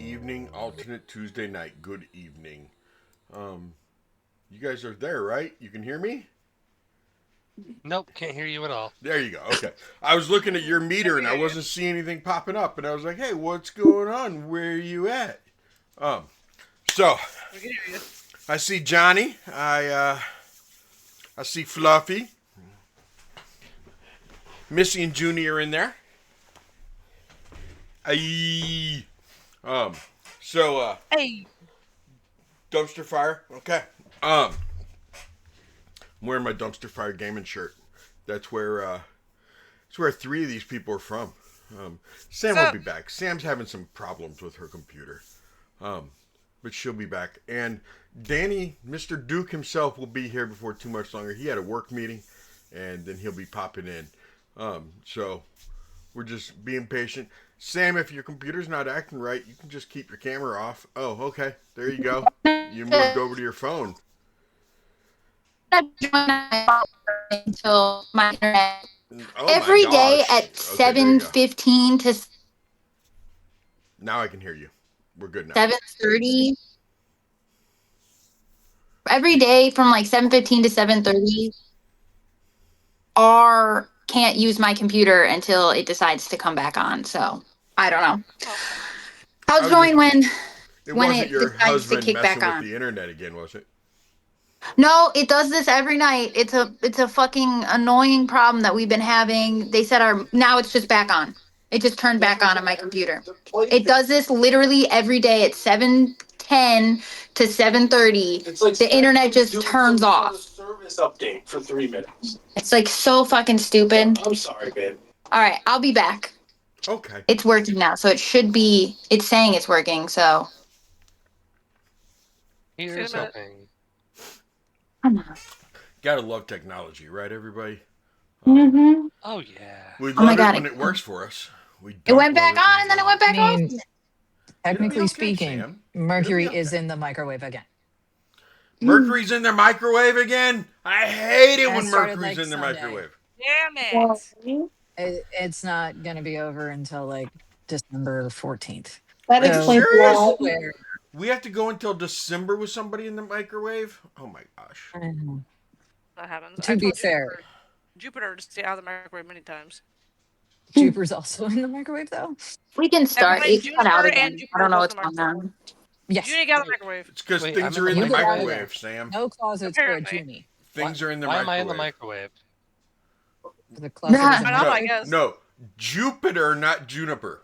evening, alternate Tuesday night. Good evening. You guys are there, right? You can hear me? Nope, can't hear you at all. There you go. Okay. I was looking at your meter and I wasn't seeing anything popping up, and I was like, "Hey, what's going on? Where are you at?" Um, so We can hear you. I see Johnny. I see Fluffy. Missy and Junior in there. Aye. Um. So Hey, dumpster fire. Okay. I'm wearing my dumpster fire gaming shirt. That's where three of these people are from. Sam what's will up? be back. Sam's having some problems with her computer, um, but she'll be back. And Danny, Mr. Duke himself, will be here before too much longer. He had a work meeting, and then he'll be popping in. So we're just being patient. Sam, if your computer's not acting right, you can just keep your camera off. Oh, okay. There you go. You moved over to your phone. Until my internet Oh my every day gosh. at Okay, there you go. 7:15 to Now I can hear you. We're good now. 7:30. Every day from like 7:15 to 7:30, or can't use my computer until it decides to come back on. So I don't know Oh, how I it's was just. going It when wasn't it your decides to husband kick back messing with on. the internet again, was it? No, it does this every night. It's a fucking annoying problem that we've been having. They said our now it's just back on. It just turned back on my computer. It does this literally every day at 7:10 to 7:30. The internet just turns off. Service update for 3 minutes. It's like so fucking stupid. I'm sorry, babe. All right, I'll be back. Okay. It's working now, so it should be. It's saying it's working. So see you in Here's a minute. hoping. come on. Gotta love technology, right, everybody? Um, Mm-hmm. Oh yeah. we Oh my love it god! when it works for us. We It don't went love back it when on it and then it went doesn't. I back off. mean, It'll be technically okay, speaking, Sam. It'll be Mercury is okay. in the microwave again. Mercury's in their microwave again. I hate it And it when started Mercury's like in their Sunday. microwave. Damn it. It's not going to be over until like December 14th. That Are you So explains a serious? lot. beware. We have to go until December with somebody in the microwave? Oh my gosh. Mhm. That happens. I To be told fair, Jupiter to stay out of the microwave many times. Jupiter's also in the microwave though. We can I start. mean, It cut out Juniper and again. I Jupiter are don't know both what's in the going microwave. on. Yes. Junie got out of the Wait, microwave. It's because wait, things I'm in are the in the You get out of microwave? there. microwave, Sam. No closets for a Apparently. Junie. Things are in the Why am I in the microwave. microwave? The closet is a Why not, I microwave. guess. No. Jupiter, not Juniper.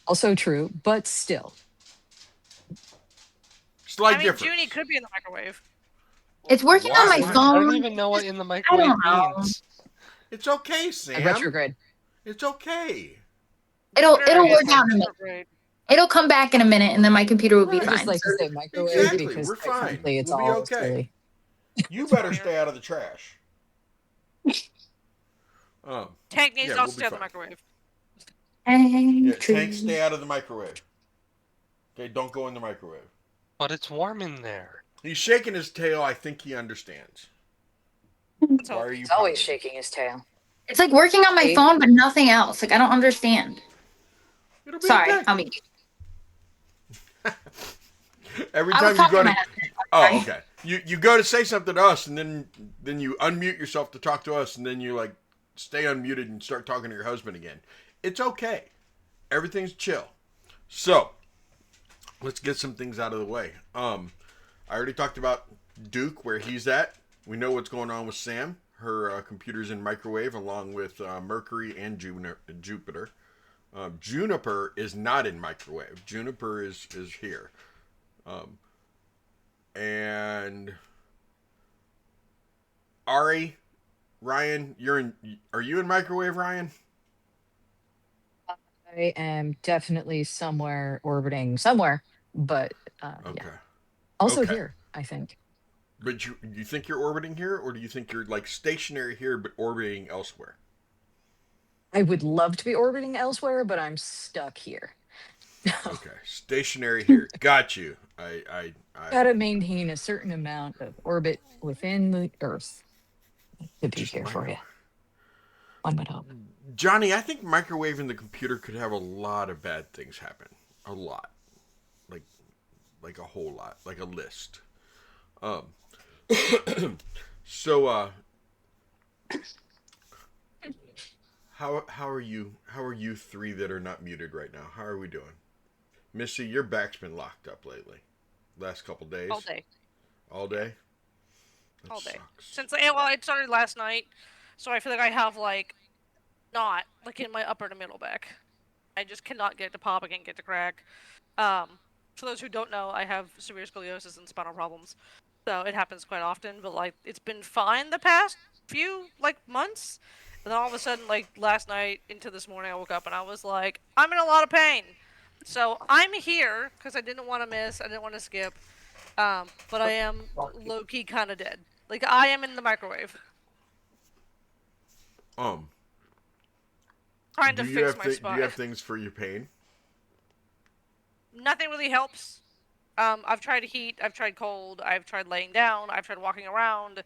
Also true, but still. Slight I mean, difference. Junie could be in the microwave. It's working on my Why? I don't phone. even know what in the I don't microwave know. means. It's okay, A Sam. retrograde. It's okay. Jupiter It'll is work in out in a minute. retrograde. It'll come back in a minute, and then my computer will be I just fine. like to say microwave Exactly. because We're quite fine. frankly it's We'll be all okay. silly. You It's better funnier. stay out of the trash. Tank needs Yeah, to also we'll stay be out of the fine. microwave. Yeah, True. Tank, stay out of the microwave. Okay, don't go in the microwave. But it's warm in there. He's shaking his tail. I think he understands. Let's Why hope. are you He's always pouting? shaking his tail. It's like working on my See? phone, but nothing else. Like I don't understand. It'll be Sorry, okay. I'll be. Every I was time you go talking to to, my husband. oh, Sorry. okay. You go to say something to us, and then you unmute yourself to talk to us, and then you like stay unmuted and start talking to your husband again. It's okay. Everything's chill. So let's get some things out of the way. I already talked about Duke, where he's at. We know what's going on with Sam. Her computer's in microwave, along with Mercury and Jupiter. Juniper is not in microwave. Juniper is here. Um, and Ari, Ryan, you're in. Are you in microwave, Ryan? I am definitely somewhere orbiting somewhere, but yeah. Okay. Also Okay. here, I think. But you think you're orbiting here, or do you think you're like stationary here but orbiting elsewhere? I would love to be orbiting elsewhere, but I'm stuck here. Okay, stationary here. Got you. I Gotta maintain a certain amount of orbit within the Earth to be just here for you. One would hope. Johnny, I think microwaving the computer could have a lot of bad things happen. A lot. like a whole lot, like a list. Um, so how are you? How are you three that are not muted right now? How are we doing? Missy, your back's been locked up lately. Last couple days. All day. All day. That All day. sucks. Since it started last night, so I feel like I have like not like in my upper to middle back. I just cannot get to pop. I can't get to crack. For those who don't know, I have severe scoliosis and spinal problems, so it happens quite often. But like, it's been fine the past few like months, and then all of a sudden, like last night into this morning, I woke up and I was like, I'm in a lot of pain. So I'm here because I didn't want to miss. I didn't want to skip. But I am low key kind of dead. Like I am in the microwave trying to fix my Do spine. you have things for your pain? Nothing really helps. I've tried heat, I've tried cold, I've tried laying down, I've tried walking around,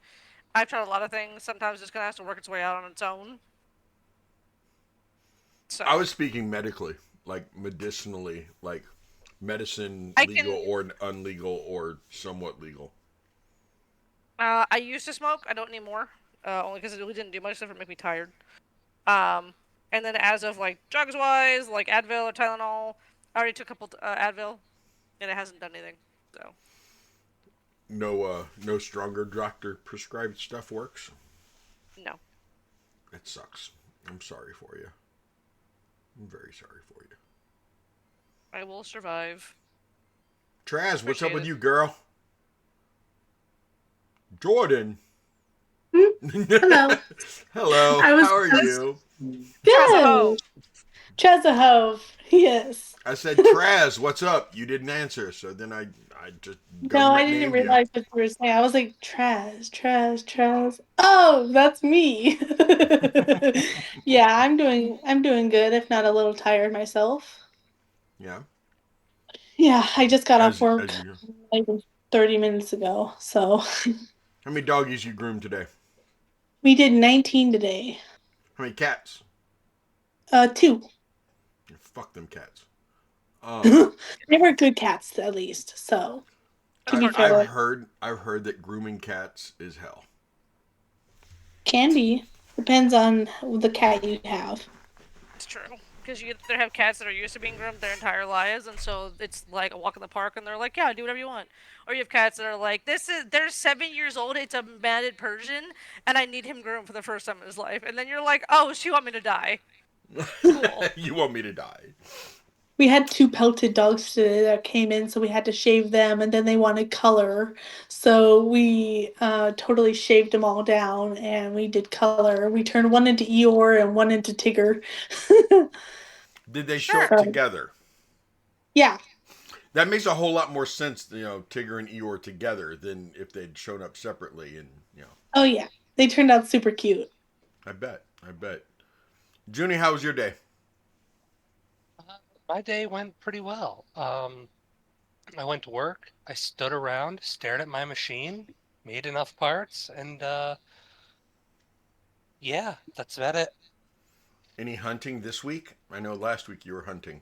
I've tried a lot of things. Sometimes it's gonna have to work its way out on its own. So I was speaking medically, like medicinally, like medicine, I legal can. or unlegal or somewhat legal. I used to smoke. I don't anymore. Only because it really didn't do much except for make me tired. Um, and then as of like drugs wise, like Advil or Tylenol, I already took a couple Advil, and it hasn't done anything. So No stronger doctor prescribed stuff works. no. That sucks. I'm sorry for you. I'm very sorry for you. I will survive. Traz, what's up Appreciate with it. you, girl? Jordan. Hello. Hello. I was How are you? Tresaho. good. Chesahove. Yes. I said, Traz, what's up? You didn't answer, so then I just No, I government didn't named you. realize what you were saying. I was like, Traz. Oh, that's me. Yeah, I'm doing good, if not a little tired myself. Yeah, Yeah, I just got off as work you. like 30 minutes ago. So How many doggies you groomed today? we did 19 today. How many cats? 2. Fuck them cats. They were good cats at least. So to That's be hard to fair, I've heard that grooming cats is hell. can be. Depends on the cat you have. It's true. Because you either have cats that are used to being groomed their entire lives, and so it's like a walk in the park, and they're like, "Yeah, do whatever you want." Or you have cats that are like, they're 7 years old. It's a matted Persian, and I need him groomed for the first time in his life." And then you're like, "Oh, she want me to die." Cool. You want me to die? We had 2 pelted dogs today that came in, so we had to shave them, and then they wanted color. So we totally shaved them all down, and we did color. We turned one into Eeyore and one into Tigger. Did they show up Sure. together? Yeah. That makes a whole lot more sense, Tigger and Eeyore together than if they'd shown up separately. And Oh, yeah. They turned out super cute. I bet. Junie, how was your day? My day went pretty well. I went to work. I stood around, stared at my machine, made enough parts, and yeah, that's about it. Any hunting this week? I know last week you were hunting.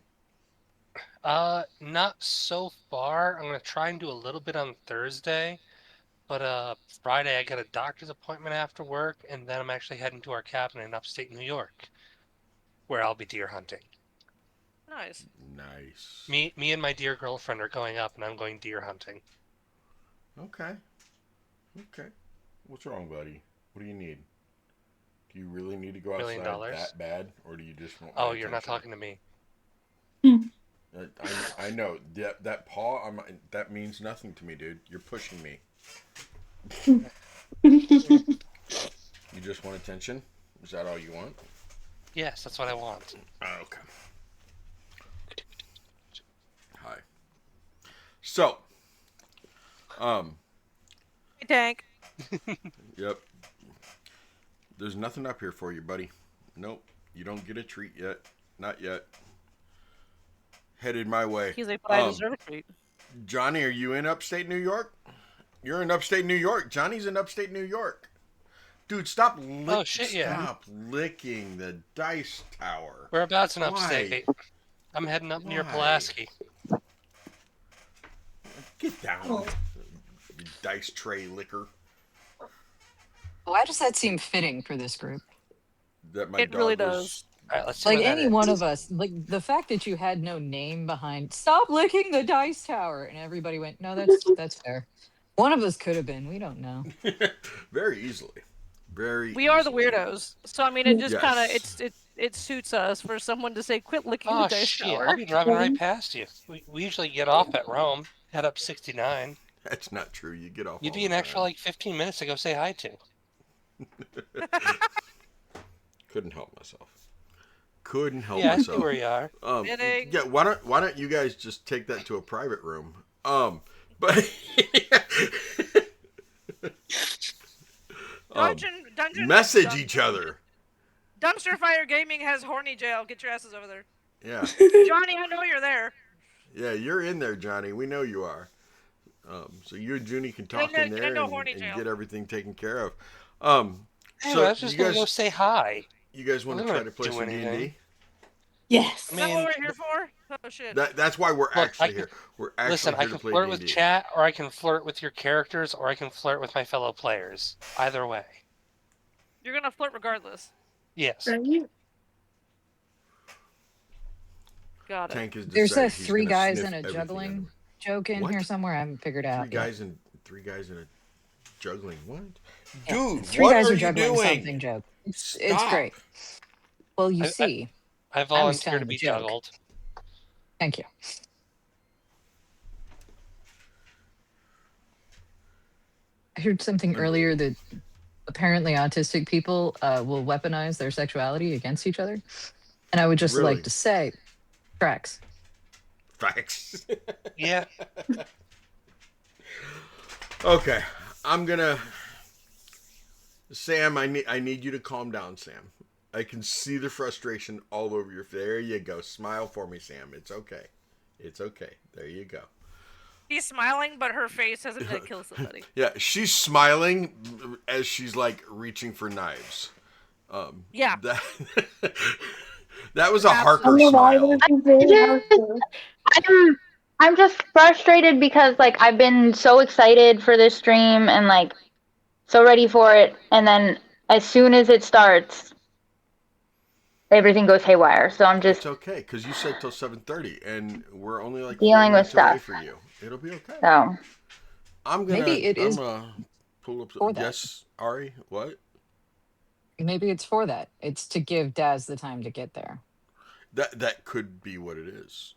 Not so far. I'm gonna try and do a little bit on Thursday, but Friday I got a doctor's appointment after work, and then I'm actually heading to our cabin in upstate New York, where I'll be deer hunting. Nice. Nice. Me and my dear girlfriend are going up, and I'm going deer hunting. Okay. What's wrong, buddy? What do you need? Do you really need to go $1 million? outside that bad, or do you just want? Oh, you're not talking to me. I know that paw. That means nothing to me, dude. You're pushing me. You just want attention? Is that all you want? Yes, that's what I want. Okay. Hi. So, Hey, Tank. yep. There's nothing up here for you, buddy. Nope. You don't get a treat yet. Not yet. Headed my way. He's like, "But I deserve a treat." Johnny, are you in upstate New York? You're in upstate New York. Johnny's in upstate New York. Dude, stop licking the dice tower. Whereabouts in Why? upstate? I'm heading up near Why? Pulaski. Get down, Oh. you dice tray liquor. Why does that seem fitting for this group? That my It dog really was. does. All right, let's see Like what that any one is. of us, like the fact that you had no name behind "Stop licking the dice tower" and everybody went, "No, that's fair." One of us could have been. We don't know. Very easily. Very We are the easily. weirdos, so I mean, it just kind of Yes. it suits us for someone to say, "Quit licking the Oh dice shit! I'll tower." be driving right past you. We usually get off at Rome, head up 69. That's not true. You get off You'd all be the an extra time. like 15 minutes to go say hi to. Couldn't help myself. Couldn't help Yeah, I see myself. where you are. Kidding. Yeah, why don't you guys just take that to a private room? But Dungeon message each other. Dumpster Fire Gaming has horny jail. Get your asses over there. Yeah, Johnny, I know you're there. yeah, you're in there, Johnny. We know you are. So you and Junie can talk in there horny and jail. get everything taken care of. Hey, So I was just gonna go say hi. you guys want I'm to try gonna to play do some anything. D&D? Yes. Is that what we're here for? Oh shit. That's why we're Look, I actually can- here. We're actually Listen, I here can to play flirt D&D. with chat, or I can flirt with your characters, or I can flirt with my fellow players. Either way. You're gonna flirt regardless. Yes. Got it. Tank has There's decided a he's three gonna guys sniff and a everything juggling anyway. joke in What? here somewhere. I haven't figured out yet. Three guys in a juggling. What? Yeah, Dude, three what guys are are you juggling doing? something joke. It's Stop. great. Well, you I- see, I I was volunteer telling to the be joke. juggled. Thank you. I heard something earlier that apparently autistic people will weaponize their sexuality against each other. And I would just Really? like to say, tracks. Facts. Yeah. Okay, I'm gonna. Sam, I need you to calm down, Sam. I can see the frustration all over your face. There you go. Smile for me, Sam. It's okay. It's okay. There you go. He's smiling, but her face hasn't been to kill somebody. Yeah, she's smiling as she's like reaching for knives. Yeah. That, that was a Harker I don't know why smile. this is very hard. I'm just frustrated because like I've been so excited for this stream and like so ready for it, and then as soon as it starts, everything goes haywire. So I'm just It's okay because you said till 7:30, and we're only like 4 dealing with minutes away stuff. for you. It'll be okay. So I'm gonna. Maybe it is I'm gonna pull up. for that. Yes, Ari. What? Maybe it's for that. It's to give Daz the time to get there. That could be what it is.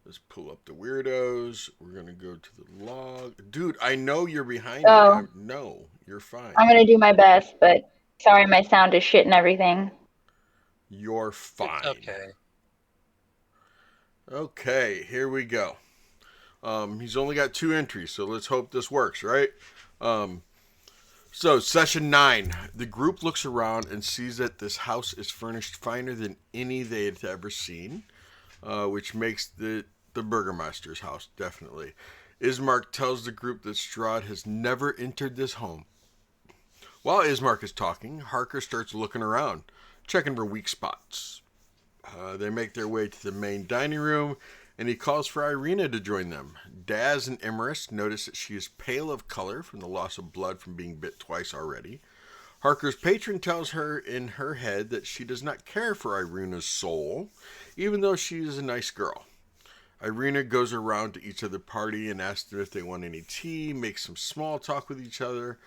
Let's pull up the weirdos. We're gonna go to the log. Dude, I know you're behind So- me. No, you're fine. I'm gonna do my best, but sorry my sound is shit and everything. You're fine. Okay. Okay, here we go. He's only got 2 entries, so let's hope this works, right? So, session 9. The group looks around and sees that this house is furnished finer than any they had ever seen, which makes the Burgermeister's house, definitely. Ismark tells the group that Strahd has never entered this home. While Ismark is talking, Harker starts looking around, checking for weak spots. They make their way to the main dining room, and he calls for Irina to join them. Daz and Emerus notice that she is pale of color from the loss of blood from being bit twice already. Harker's patron tells her in her head that she does not care for Irina's soul, even though she is a nice girl. Irina goes around to each of the party and asks them if they want any tea, makes some small talk with each other.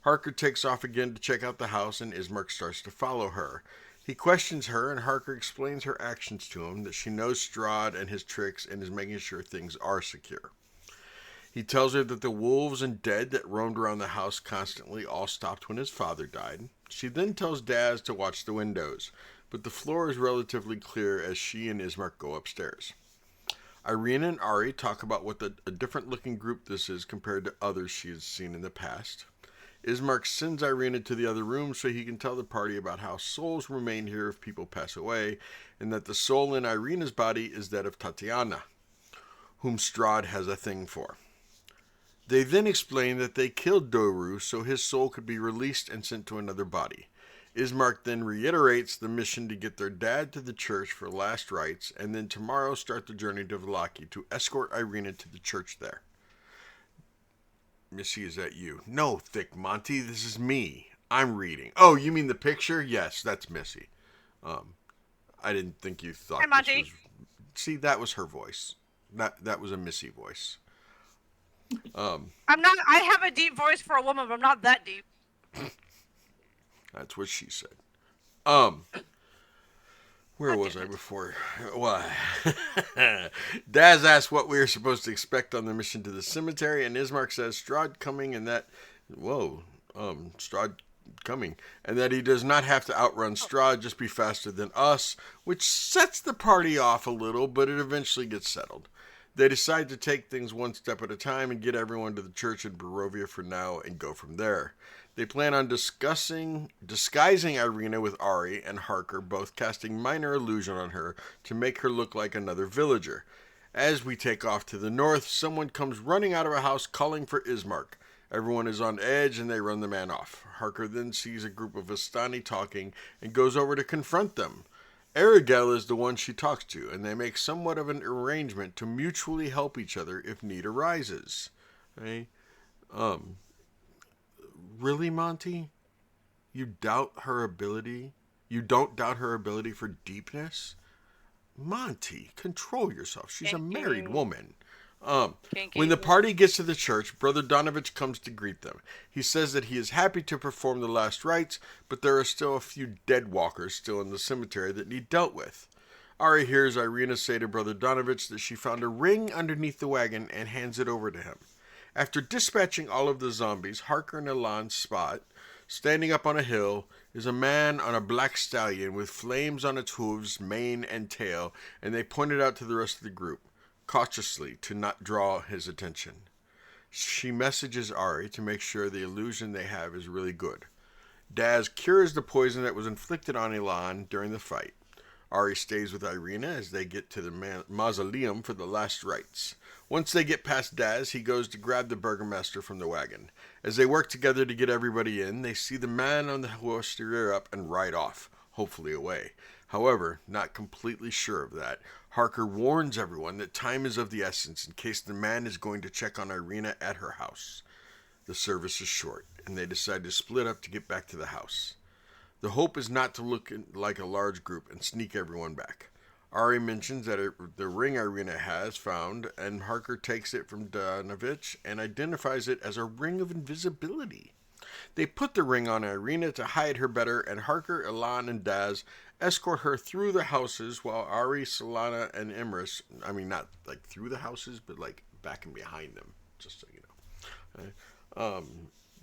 Harker takes off again to check out the house, and Ismark starts to follow her. He questions her, and Harker explains her actions to him, that she knows Strahd and his tricks and is making sure things are secure. He tells her that the wolves and dead that roamed around the house constantly all stopped when his father died. She then tells Daz to watch the windows, but the floor is relatively clear as she and Ismark go upstairs. Irina and Ari talk about what a different-looking group this is compared to others she has seen in the past. Ismark sends Irina to the other room so he can tell the party about how souls remain here if people pass away, and that the soul in Irina's body is that of Tatiana, whom Strahd has a thing for. They then explain that they killed Doru so his soul could be released and sent to another body. Ismark then reiterates the mission to get their dad to the church for last rites, and then tomorrow start the journey to Vallaki to escort Irina to the church there. Missy, is that you? No, Thick Monty, this is me. I'm reading. Oh, you mean the picture? Yes, that's Missy. I didn't think you thought Hi, this Monty. was. See, that was her voice. That was a Missy voice. I'm not. I have a deep voice for a woman, but I'm not that deep. That's what she said. Where was I before? Why? Daz asked what we were supposed to expect on the mission to the cemetery, and Ismark says Strahd coming, and that. Whoa. Strahd coming, and that he does not have to outrun Strahd, just be faster than us, which sets the party off a little, but it eventually gets settled. They decide to take things one step at a time and get everyone to the church in Barovia for now and go from there. They plan on disguising Irina with Ari and Harker, both casting minor illusion on her to make her look like another villager. As we take off to the north, someone comes running out of a house calling for Ismark. Everyone is on edge and they run the man off. Harker then sees a group of Vistani talking and goes over to confront them. Arigel is the one she talks to, and they make somewhat of an arrangement to mutually help each other if need arises. Right? Really, Monty? You doubt her ability? You don't doubt her ability for deepness? Monty, control yourself. She's a married woman. When the party gets to the church, Brother Donovich comes to greet them. He says that he is happy to perform the last rites, but there are still a few dead walkers still in the cemetery that need dealt with. Ari hears Irina say to Brother Donovich that she found a ring underneath the wagon and hands it over to him. After dispatching all of the zombies, Harker and Elan spot, standing up on a hill, is a man on a black stallion with flames on its hooves, mane, and tail, and they point it out to the rest of the group, cautiously to not draw his attention. She messages Ari to make sure the illusion they have is really good. Daz cures the poison that was inflicted on Elan during the fight. Ari stays with Irina as they get to the mausoleum for the last rites. Once they get past Daz, he goes to grab the burgomaster from the wagon. As they work together to get everybody in, they see the man on the horse rear up and ride off, hopefully away. However, not completely sure of that, Harker warns everyone that time is of the essence in case the man is going to check on Irina at her house. The service is short, and they decide to split up to get back to the house. The hope is not to look like a large group and sneak everyone back. Ari mentions that the ring Irina has found, and Harker takes it from Donovich and identifies it as a ring of invisibility. They put the ring on Irina to hide her better, and Harker, Elan, and Daz escort her through the houses while Ari, Solana, and Imris, not like through the houses, but like back and behind them, just so you know.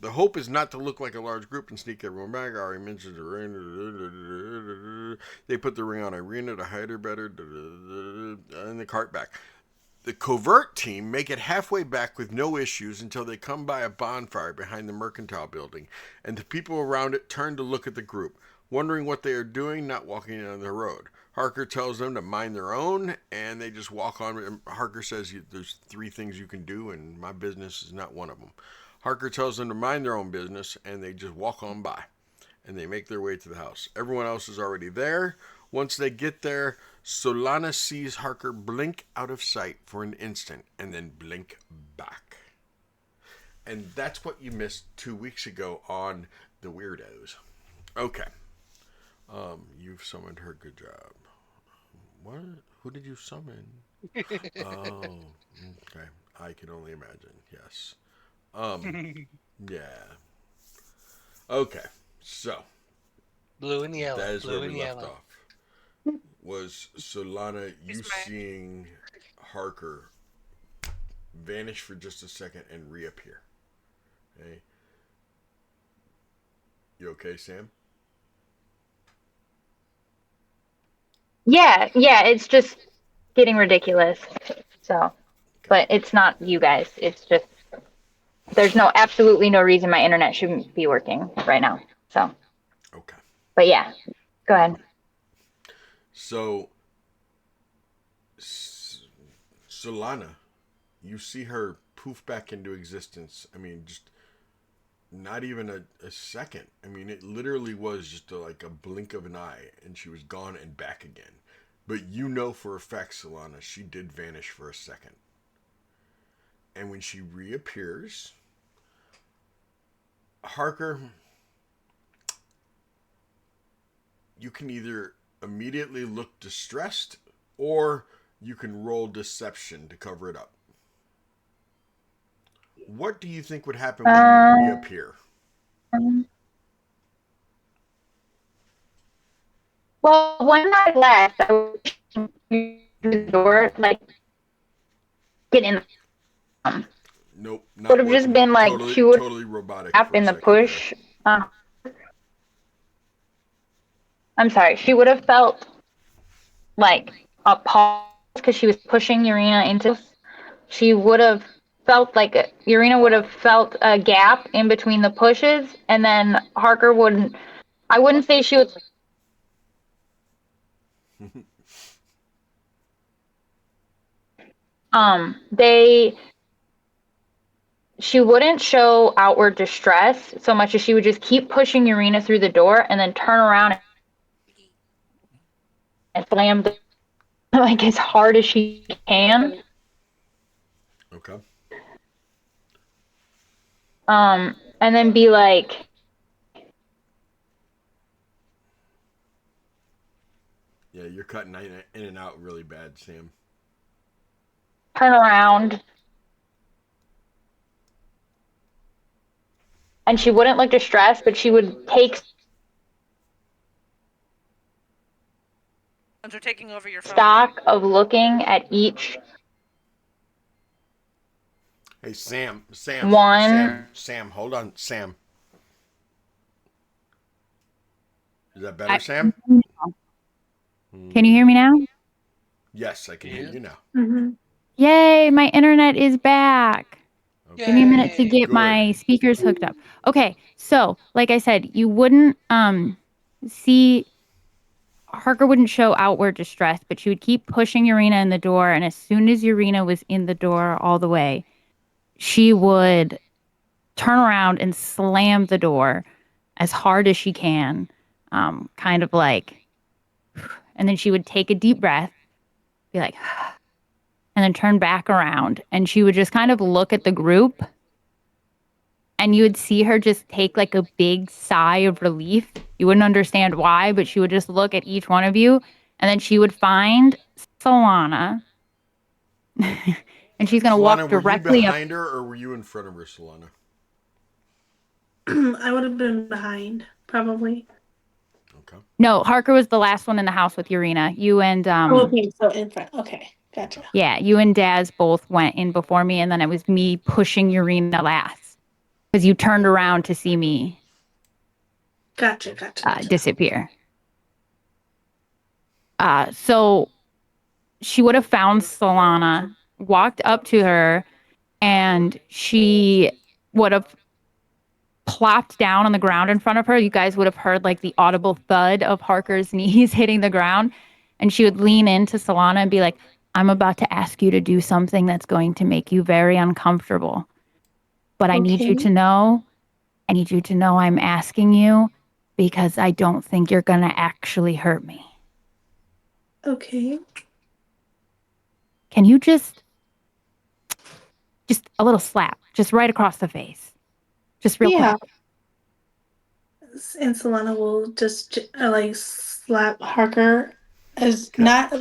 The hope is not to look like a large group and sneak everyone back. Ari mentions the ring. They put the ring on Irina to hide her better, and the cart back. The covert team make it halfway back with no issues until they come by a bonfire behind the mercantile building, and the people around it turn to look at the group, wondering what they are doing, not walking on the road. Harker tells them to mind their own, and they just walk on. Harker says there's 3 things you can do, and my business is not one of them. Harker tells them to mind their own business, and they just walk on by, and they make their way to the house. Everyone else is already there. Once they get there, Solana sees Harker blink out of sight for an instant, and then blink back. And that's what you missed 2 weeks ago on The Weirdos. Okay. You've summoned her. Good job. What? Who did you summon? Oh, okay. I can only imagine. Yes. Yeah. Okay. So. Blue and yellow. That is blue where and we left yellow. off. Was Solana, you seeing Harker vanish for just a second and reappear? Okay. You okay, Sam? Yeah, it's just getting ridiculous. So, but it's not you guys. It's just there's absolutely no reason my internet shouldn't be working right now. So. Okay. But yeah, go ahead. So, Solana, you see her poof back into existence. Just not even a second. It literally was just like a blink of an eye, and she was gone and back again. But you know for a fact, Solana, she did vanish for a second. And when she reappears, Harker, you can either immediately look distressed or you can roll deception to cover it up. What do you think would happen when you reappear? Well, when I left, I was through the door, like, get in. Nope, Would not have just working. been like, Totally, she would totally robotic tap for a in the second there. push. I'm sorry, she would have felt like a pause because she was pushing Urena into. She would have felt like Urena would have felt a gap in between the pushes, and then Harker wouldn't. I wouldn't say she was. They. She wouldn't show outward distress so much as she would just keep pushing Urena through the door and then turn around and slam the like as hard as she can. Okay. And then be like, Yeah, you're cutting in and out really bad, Sam. turn around. And she wouldn't look distressed, but she would take They're taking over your phone. stock of looking at each Hey, Sam, one. Sam, hold on, Sam. Is that better, Sam? Can you hear me now? Yes, I can hear Yeah. you now. Mm-hmm. Yay, my internet is back. Okay. Give me a minute to Yay. get Good. my speakers hooked up. Okay, so like I said, you wouldn't see Harker wouldn't show outward distress, but she would keep pushing Urena in the door, and as soon as Urena was in the door all the way, she would turn around and slam the door as hard as she can, kind of like, and then she would take a deep breath, be like, and then turn back around, and she would just kind of look at the group, and you would see her just take like a big sigh of relief. You wouldn't understand why, but she would just look at each one of you, and then she would find Solana, and she's gonna Solana, walk were you directly up. behind her or were you in front of her, Solana? I would have been behind, probably. Okay. No, Harker was the last one in the house with Urena. You and Okay, so in front. Okay, gotcha. yeah, you and Daz both went in before me, and then it was me pushing Urena last because you turned around to see me Gotcha. disappear. So she would have found Solana, walked up to her, and she would have plopped down on the ground in front of her. You guys would have heard like the audible thud of Harker's knees hitting the ground. And she would lean into Solana and be like, I'm about to ask you to do something that's going to make you very uncomfortable. But I need you Okay. to know, I'm asking you because I don't think you're going to actually hurt me. Okay. Can you just a little slap, just right across the face, just real Yeah. quick. And Solana will just like slap Harker as Okay. not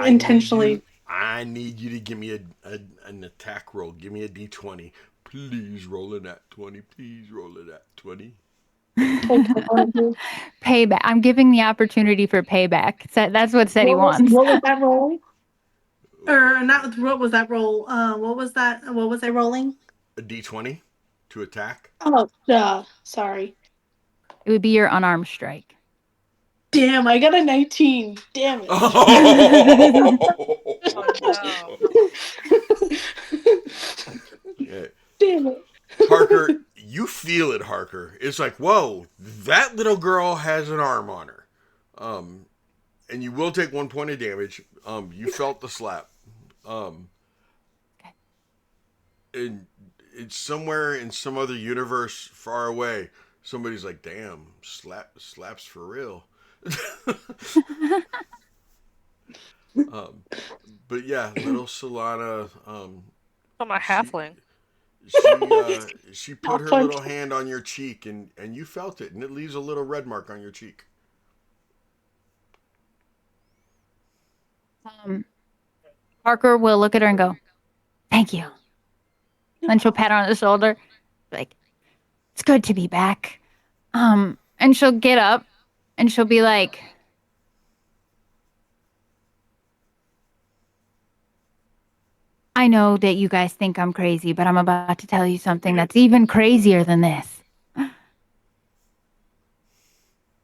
intentionally. I need you to give me an attack roll. Give me a d20. Please roll a nat 20. Please roll a nat 20. Payback. I'm giving the opportunity for payback. That's what Seti wants. What was that roll? Or not? What was that roll? What was that? What was I rolling? A d20 to attack. Oh, sorry. It would be your unarmed strike. Damn, I got a 19. Damn it. Oh Yeah. Damn it. Harker, you feel it, Harker. It's like, whoa, that little girl has an arm on her. And you will take 1 point of damage. You felt the slap. And it's somewhere in some other universe far away. Somebody's like, damn, slaps for real. But yeah, little Solana. I'm a halfling. She put her little hand on your cheek, and you felt it, and it leaves a little red mark on your cheek. Parker will look at her and go, "Thank you." Then she'll pat her on the shoulder, like, "It's good to be back." And she'll get up and she'll be like, "I know that you guys think I'm crazy, but I'm about to tell you something that's even crazier than this.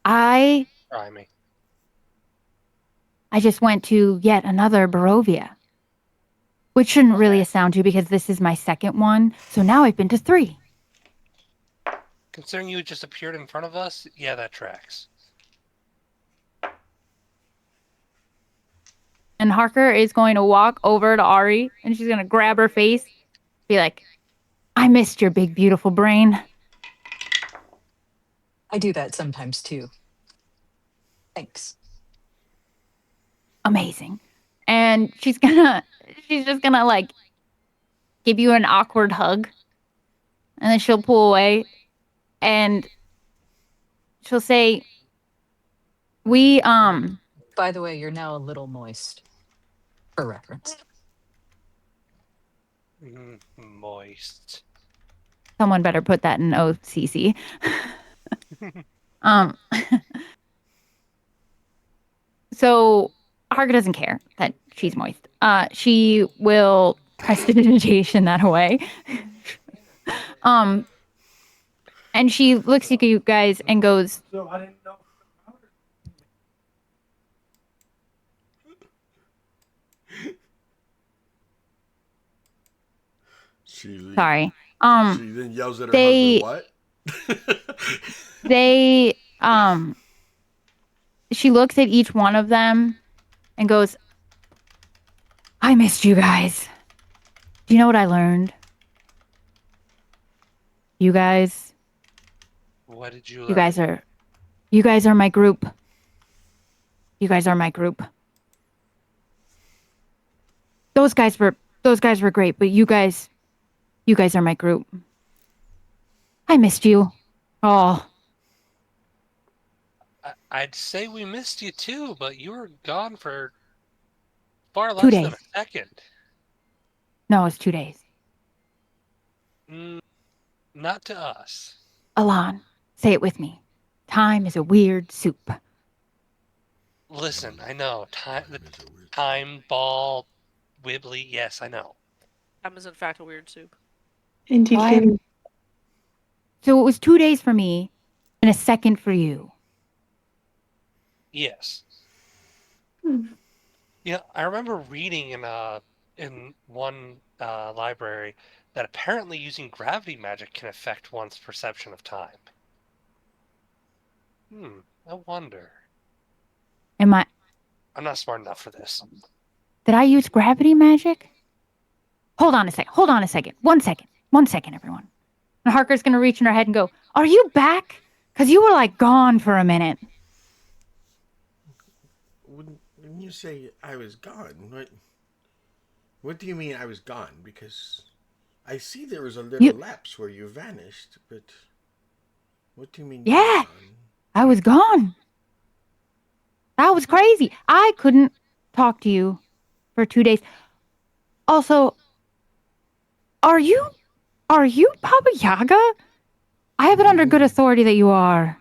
I Try me. just went to yet another Barovia, which shouldn't really astound you because this is my second one. So now I've been to 3. Considering you just appeared in front of us, yeah, that tracks. And Harker is going to walk over to Ari and she's going to grab her face, be like, "I missed your big, beautiful brain." I do that sometimes too. Thanks. Amazing. And she's just gonna like give you an awkward hug. And then she'll pull away and she'll say, "We, By the way, you're now a little moist, for reference. Moist. someone better put that in OCC." um, so Harker doesn't care that she's moist. She will prestidigitation that away. And she looks at you guys and goes, So I didn't know. "Sorry." She then yells at her they- husband, "What?" They, she looks at each one of them and goes, "I missed you guys. Do you know what I learned? You guys, What did you learn? you guys are my group. You guys are my group. Those guys were great, but you guys are my group. I missed you. Oh, I'd say we missed you too, but you were gone for far 2 less than a days. second. No, it's 2 days. Not to us. Alon, say it with me. Time is a weird soup." Listen, I know. Time ball wibbly. Yes, I know. Time is in fact a weird soup. Indeed. Why? So it was 2 days for me and a second for you. Yes. Hmm. Yeah, I remember reading in one library that apparently using gravity magic can affect one's perception of time. I wonder. I'm not smart enough for this. Did I use gravity magic? Hold on a second. One second, everyone. And Harker's gonna reach in her head and go, "Are you back? Because you were like gone for a minute." When you say I was gone, what do you mean I was gone? Because I see there was a little lapse where you vanished, but what do you mean? Yeah, you were gone? I was gone. That was crazy. I couldn't talk to you for 2 days. Also, are you Baba Yaga? I have it under good authority that you are.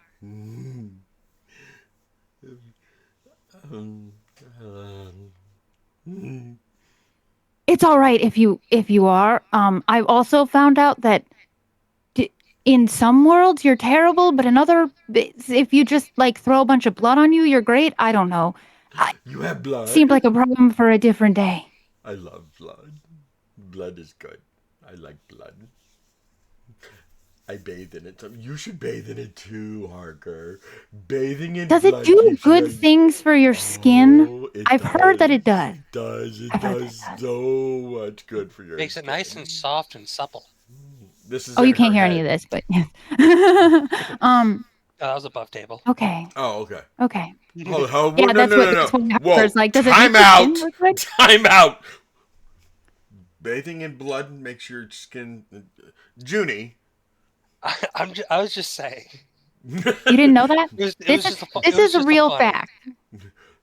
It's all right if you are. I've also found out that in some worlds you're terrible, but in other, if you just like throw a bunch of blood on you, you're great. I don't know. You have blood? Seemed like a problem for a different day. I love blood. Blood is good. I like blood. I bathe in it. You should bathe in it too, Harker. Bathing in Does blood it do keeps good you- things for your skin? Oh, I've heard that it does. It does. It I've heard does that it does. so much good for your Makes it skin. nice and soft and supple. This is Oh, in you can't her hear any head. of this, but That was above table. okay. Oh, okay. Okay. Hold, Yeah, no, that's no, what no, that's no. what Whoa. Harper's like. Does it Time make your out. skin look good? Time out. bathing in blood makes your skin. Junie. I was just saying. You didn't know that? It This was is just a fu- this it was is a just a real funny. fact.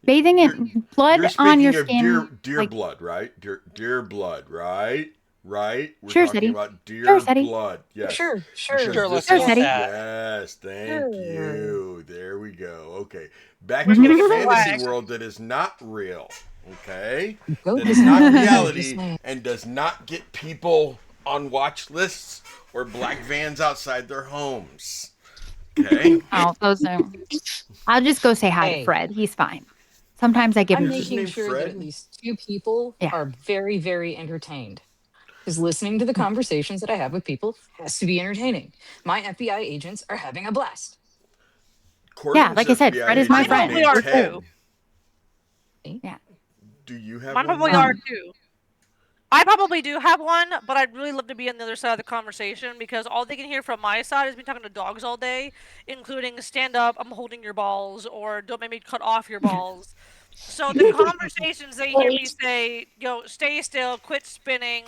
Bathing You're, in blood you're on your speaking of skin. deer like, blood, right? Deer blood, right? Right? We're Sure, talking City. about deer Sure, City. blood. Yes. Sure, Because sure. Sure, let's this go Sure, with is City. that. yes, thank Sure. you. There we go. Okay. Back Mhm. to a Chicken fantasy flag. world that is not real. Okay? Go That is not I'm just reality saying. and does not get people on watch lists or black vans outside their homes. Okay? Oh, those are. I'll just go say hi to Hey, Fred. He's fine. Sometimes I give I'm him Is his food. making name sure that at Fred? least two people Yeah. are very, very entertained. Because listening to the conversations that I have with people has to be entertaining. My FBI agents are having a blast. Yeah, Corbin's like I said, FBI Fred is my Mine agent is friend. probably named are We're cool. too. See? Yeah. Do you have Mine one, probably are Marty? too. I probably do have one, but I'd really love to be on the other side of the conversation because all they can hear from my side is me talking to dogs all day, including stand up, I'm holding your balls, or don't make me cut off your balls. So the conversations they hear me say, stay still, quit spinning,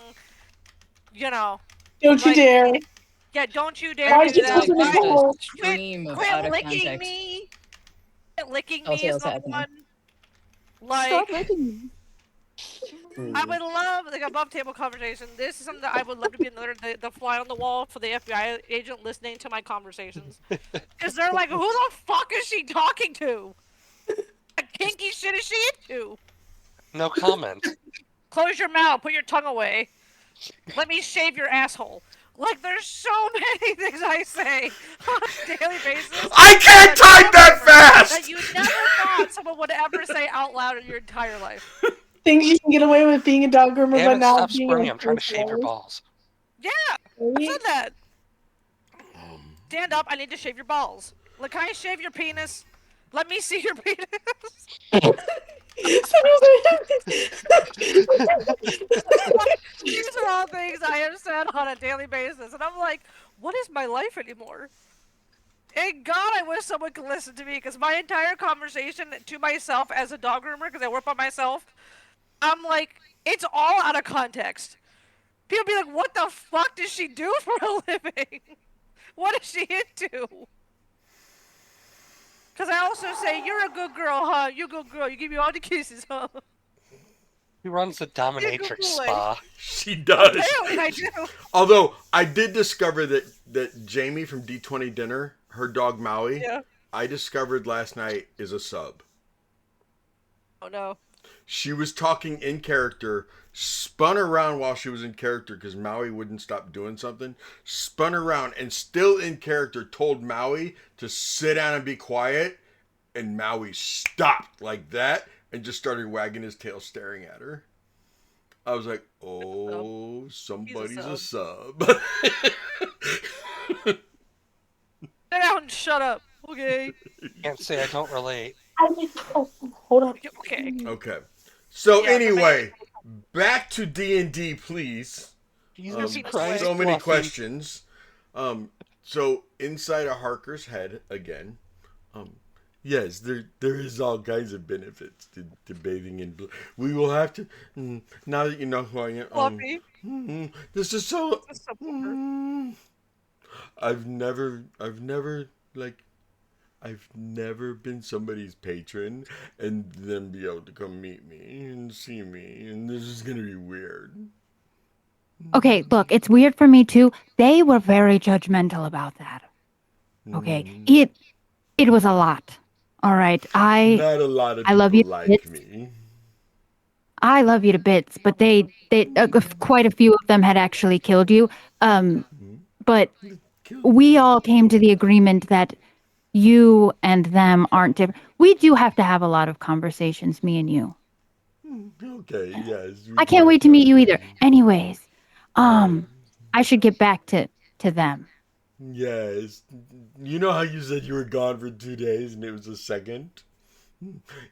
you know, Don't you like, dare. yeah, don't you dare Why do is it that. taking Like the Why? just a call? Quit, stream of quit out of licking context me. Quit licking me is telltales number happening. one. Stop Like, making me. I would love like above table conversation. This is something that I would love to be another the fly on the wall for the FBI agent listening to my conversations. Because they're like, who the fuck is she talking to? What kinky shit is she into? No comment. Close your mouth, put your tongue away. Let me shave your asshole. Like there's so many things I say on a daily basis I can't type that that fast! you never thought someone would ever say out loud in your entire life. Things you can get away with being a dog groomer, Damn but it, not stop being squirming. a I'm trying to shave your person. balls. Yeah, I said that. Stand up, I need to shave your balls. Like, can I shave your penis? Let me see your penis. These are all things I have said on a daily basis, and I'm like, what is my life anymore? And God, I wish someone could listen to me, because my entire conversation to myself as a dog groomer, because I work by myself, I'm like, it's all out of context. People be like, what the fuck does she do for a living? What is she into? Because I also say, you're a good girl, huh? You're a good girl. You give me all the kisses, huh? He runs the You're a good dominatrix boy. spa. She does. Apparently I do. Although I did discover that Jamie from D20 Dinner, her dog Maui, Yeah. I discovered last night is a sub. Oh no. She was talking in character, spun around while she was in character because Maui wouldn't stop doing something. Spun around and still in character told Maui to sit down and be quiet. And Maui stopped like that and just started wagging his tail, staring at her. I was like, oh, somebody's a sub. Sit down and shut up. Okay. Can't say I don't relate. Hold on. Okay. Okay. So Yeah, anyway, back to D&D, please. Jesus Um, Christ. So many Fluffy. questions. So inside a Harker's head again. Yes, there is all kinds of benefits to bathing in blood. We will have to. Now that you know who I am. Fluffy. This is so. This is so poor. I've never been somebody's patron and then be able to come meet me and see me, and this is gonna be weird. Okay, look, it's weird for me too. They were very judgmental about that. Okay, it was a lot. All right, Not a lot of I love people you to like bits. me. I love you to bits, but they quite a few of them had actually killed you. But we all came to the agreement that you and them aren't different. We do have to have a lot of conversations, me and you. Okay, yes. I can't wait to meet you either. Anyways, I should get back to them. Yes. You know how you said you were gone for 2 days and it was a second?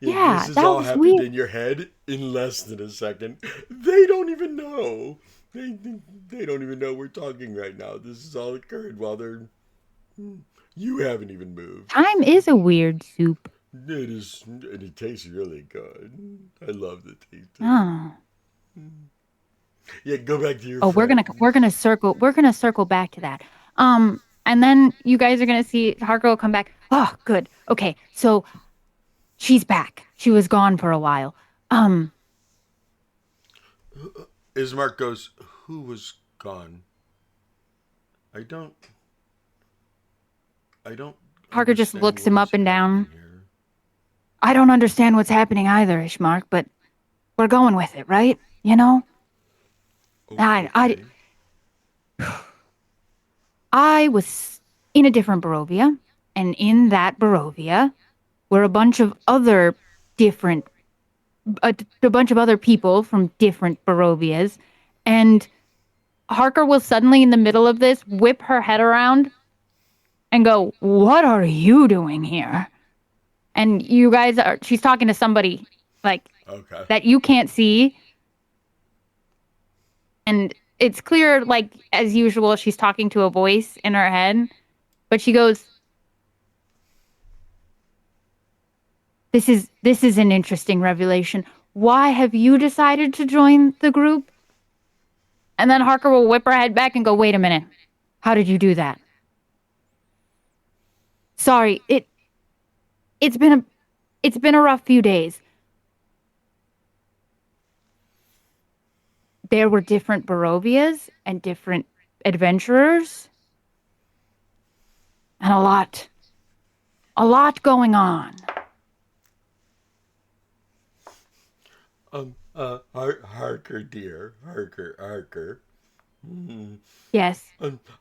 Yeah, this has that all was happened weird. in your head in less than a second. They don't even know. They don't even know we're talking right now. This has all occurred while they're. You haven't even moved. Time is a weird soup. It is, and it tastes really good. I love the taste. Oh. Yeah, go back to your Oh, we're friend. gonna circle back to that. And then you guys are gonna see Harker will come back. Oh, good. Okay, so she's back. She was gone for a while. Ismark goes, who was gone? I don't. I don't Harker just understand looks what him is up and down. happening here. I don't understand what's happening either, Ishmark, but we're going with it, right? You know? I Okay. I was in a different Barovia, and in that Barovia were a bunch of other different a bunch of other people from different Barovias, and Harker will suddenly in the middle of this whip her head around and go, "What are you doing here?" And you guys are she's talking to somebody like Okay. that you can't see, and it's clear like as usual she's talking to a voice in her head, but she goes, this is an interesting revelation. Why have you decided to join the group?" And then Harker will whip her head back and go, "Wait a minute. How did you do that?" "Sorry, it's been a rough few days. There were different Barovias and different adventurers and a lot going on." Harker, dear, Harker. Hmm. Yes.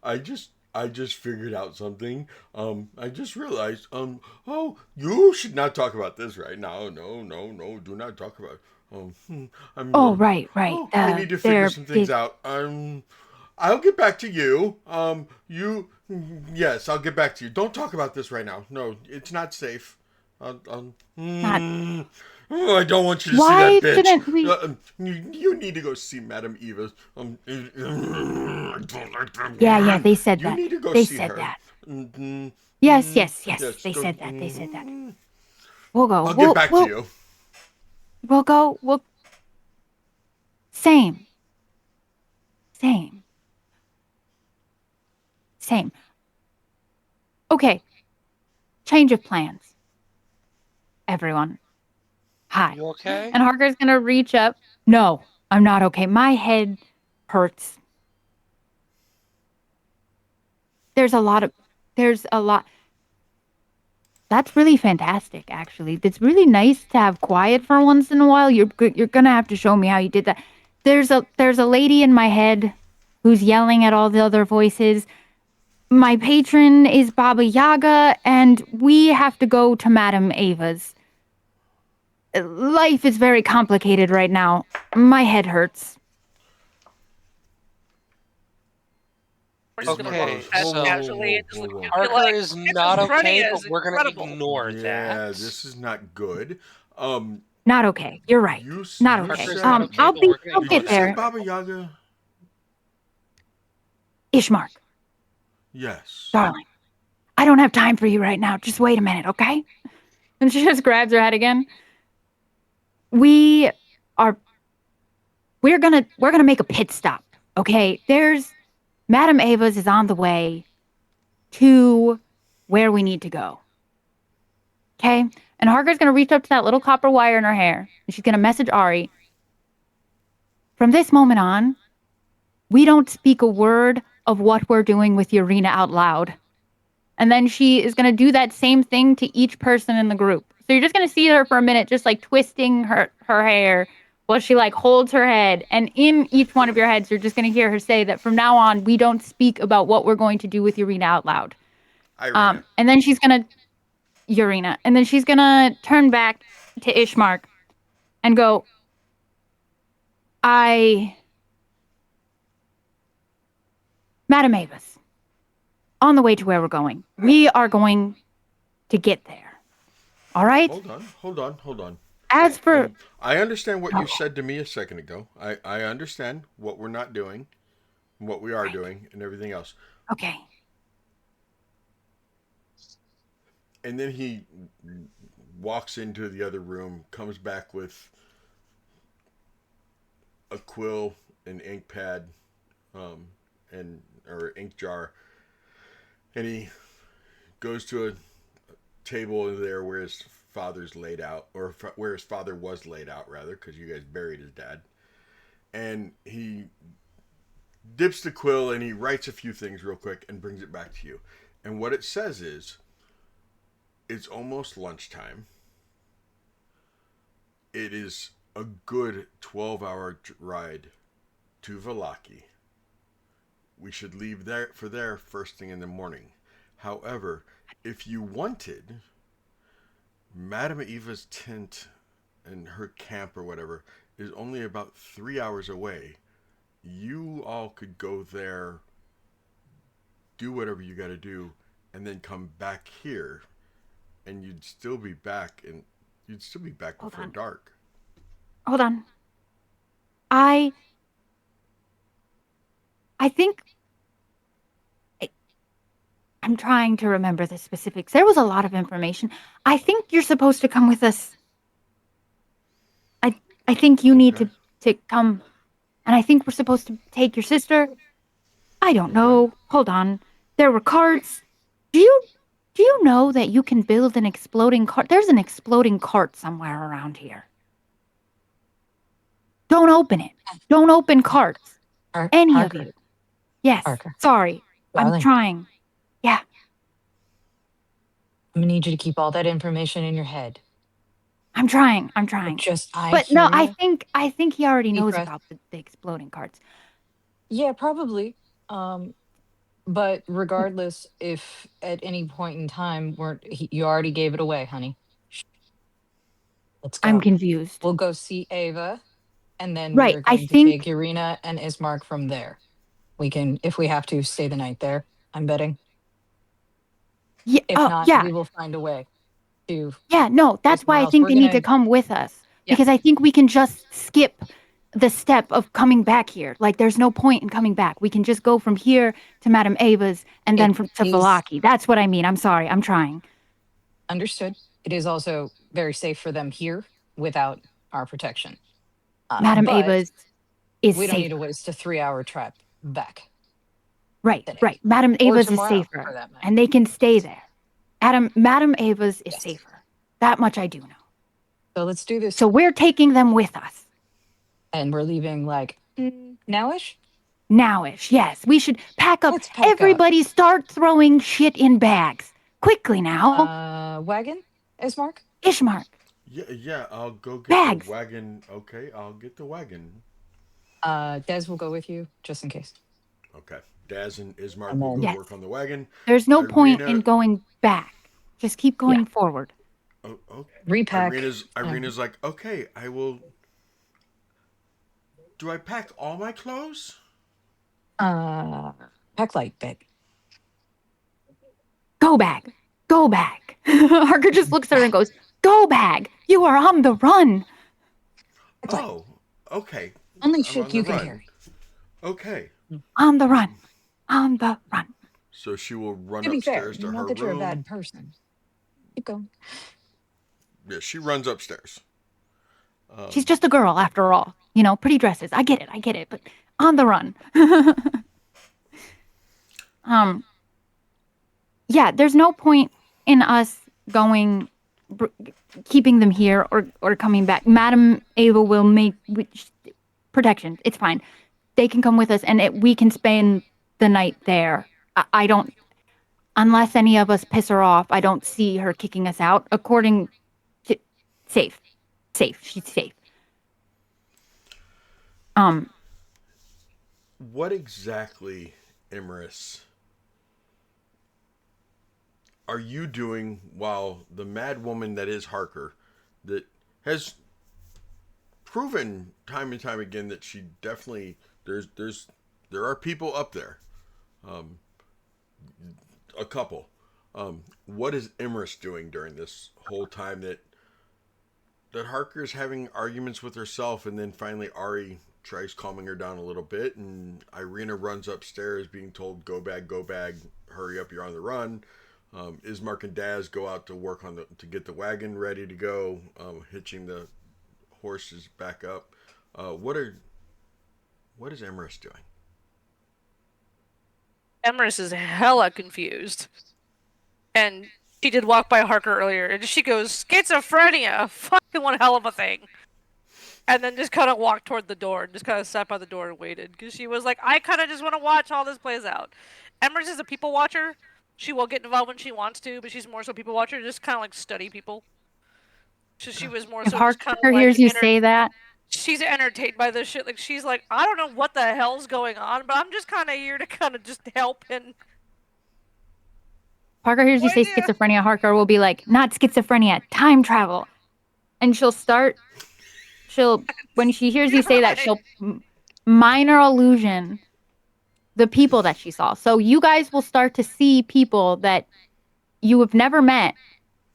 I just figured out something. I just realized. Oh, you should not talk about this right now. No. Do not talk about. Oh, right. I need to figure There some things is out. I'll get back to you. Yes, I'll get back to you. Don't talk about this right now. No, it's not safe. not. Oh, I don't want you to see Why that bitch. shouldn't we? You need to go see Madame Eva. Yeah. They said You that. need to go They see said her. that. Mhm. Yes. Yes, They go. said that. They said that. We'll go. I'll get back to you. We'll go. Same. Same. Same. Okay. Change of plans. Everyone. Hi. You okay? And Harker's gonna reach up. No, I'm not okay. My head hurts. There's a lot of. There's a lot. That's really fantastic, actually. It's really nice to have quiet for once in a while. You're gonna have to show me how you did that. There's a lady in my head who's yelling at all the other voices. My patron is Baba Yaga, and we have to go to Madame Ava's. Life is very complicated right now. My head hurts. We're just gonna look Okay, at so casually and just look at you Parker like, is not okay, schizophrenia but is we're gonna incredible. ignore Yeah, that. this is not good. Not okay. You're right. Not You okay. Parker's not said. okay, but we're gonna I'll Did ignore you get that. say there. Baba Yaga? Ishmark, Yes. darling. I don't have time for you right now. Just wait a minute, okay? And she just grabs her head again. We are we're gonna make a pit stop. Okay. There's Madame Ava's is on the way to where we need to go. Okay? And Harker's gonna reach up to that little copper wire in her hair and she's gonna message Ari. From this moment on, we don't speak a word of what we're doing with Urina out loud. And then she is going to do that same thing to each person in the group. So you're just going to see her for a minute, just like twisting her hair while she like holds her head. And in each one of your heads, you're just going to hear her say that from now on, we don't speak about what we're going to do with Urina out loud. Irina. And then she's going to, Urina, and then she's going to turn back to Ishmark and go, Madam Avis, on the way to where we're going, we are going to get there. All right? Hold on. As for I understand what you Okay. said to me a second ago. I understand what we're not doing, what we are Right. doing, and everything else. Okay. And then he walks into the other room, comes back with a quill an ink pad, um, and or ink jar, and he goes to a table there where his father's laid out, or where his father was laid out, rather, because you guys buried his dad. And he dips the quill and he writes a few things real quick and brings it back to you. And what it says is, it's almost lunchtime. It is a good 12-hour ride to Valaki. We should leave there first thing in the morning. However, if you wanted, Madame Eva's tent and her camp or whatever is only about 3 hours away. You all could go there, do whatever you got to do, and then come back here, and you'd still be back, Hold before on. dark. Hold on. I think I'm trying to remember the specifics. There was a lot of information. I think you're supposed to come with us. I think you need Okay. to come, and I think we're supposed to take your sister. I don't Okay. know. Hold on. There were carts. Do you know that you can build an exploding cart? There's an exploding cart somewhere around here. Don't open it. Don't open carts. Any of Harker, you. Yes. Harker, Sorry. I'm darling, trying. Yeah. I'm gonna need you to keep all that information in your head. I'm trying. I But no, hear you. I think he already Deep knows breath. about the exploding carts. Yeah, probably. But regardless, if at any point in time you already gave it away, honey. Shh, let's I'm go. confused. We'll go see Ava, and then Right. we're I going to take think Irina and Ismark from there. We can, if we have to, stay the night there. I'm betting. yeah, If not, yeah. we will find a way to Yeah, no, go that's why somewhere I else. think We're they need to gonna, come with us. yeah, Because I think we can just skip the step of coming back here. Like there's no point in coming back. We can just go from here to Madame Ava's and it then to is Valaki. That's what I mean. I'm sorry. I'm trying. understood. It is also very safe for them here without our protection. Madame But Ava's is we don't need to safer. waste a 3-hour trip back Right, today right. Madame or Ava's is tomorrow for safer. that matter. And they can stay there. Madame Ava's is Yes. safer. That much I do know. So let's do this. So we're taking them with us. And we're leaving like nowish. Nowish, yes. We should pack up. Let's pack up. Everybody start throwing shit in bags. Quickly now. Wagon, Ismark? Ishmark. Yeah, I'll go get Bags. the wagon. Okay, I'll get the wagon. Des will go with you just in case. Okay. Daz and Ismark And will go then Yes. work on the wagon. There's no point Irina, in going back. Just keep going forward. oh, repack. Irina's like, okay, I will. Do I pack all my clothes? Pack light, babe. Go bag. Go bag. Harker just looks at her and goes, Go bag. You are on the run. Pack light. Oh, okay. Only I'm shit on you the can run. carry. Okay. On the run. On the run. So she will run To be fair, upstairs to not her that you're a room. bad person. Keep going. Yeah, she runs upstairs. She's just a girl after all. You know, pretty dresses. I get it. But on the run. Yeah, there's no point in us going, keeping them here or coming back. Madame Ava will make protection. It's fine. They can come with us and we can spend the night there. I don't, unless any of us piss her off, I don't see her kicking us out. According to, safe. She's safe. What exactly, Imerus, are you doing while the mad woman that is Harker, that has proven time and time again that she definitely there are people up there, a couple. What is Imerus doing during this whole time that Harker's having arguments with herself, and then finally Ari tries calming her down a little bit, and Irina runs upstairs being told, go bag, hurry up, you're on the run. Ismark and Daz go out to work to get the wagon ready to go, hitching the horses back up. What are What is Emerus doing? Emerus is hella confused. And she did walk by Harker earlier, and she goes, schizophrenia! Fucking one hell of a thing. And then just kind of walked toward the door and just kind of sat by the door and waited. Because she was like, I kind of just want to watch all this plays out. Emerus is a people watcher. She will get involved when she wants to, but she's more so people watcher, just kind of like study people. So she was more If so just kind of Harker like hears you say that, she's entertained by this shit. Like she's like, I don't know what the hell's going on, but I'm just kind of here to kind of just help and. Parker hears you What say idea? schizophrenia, Harker will be like, not schizophrenia, time travel. And when she hears you You're say that, right. she'll minor illusion the people that she saw. So you guys will start to see people that you have never met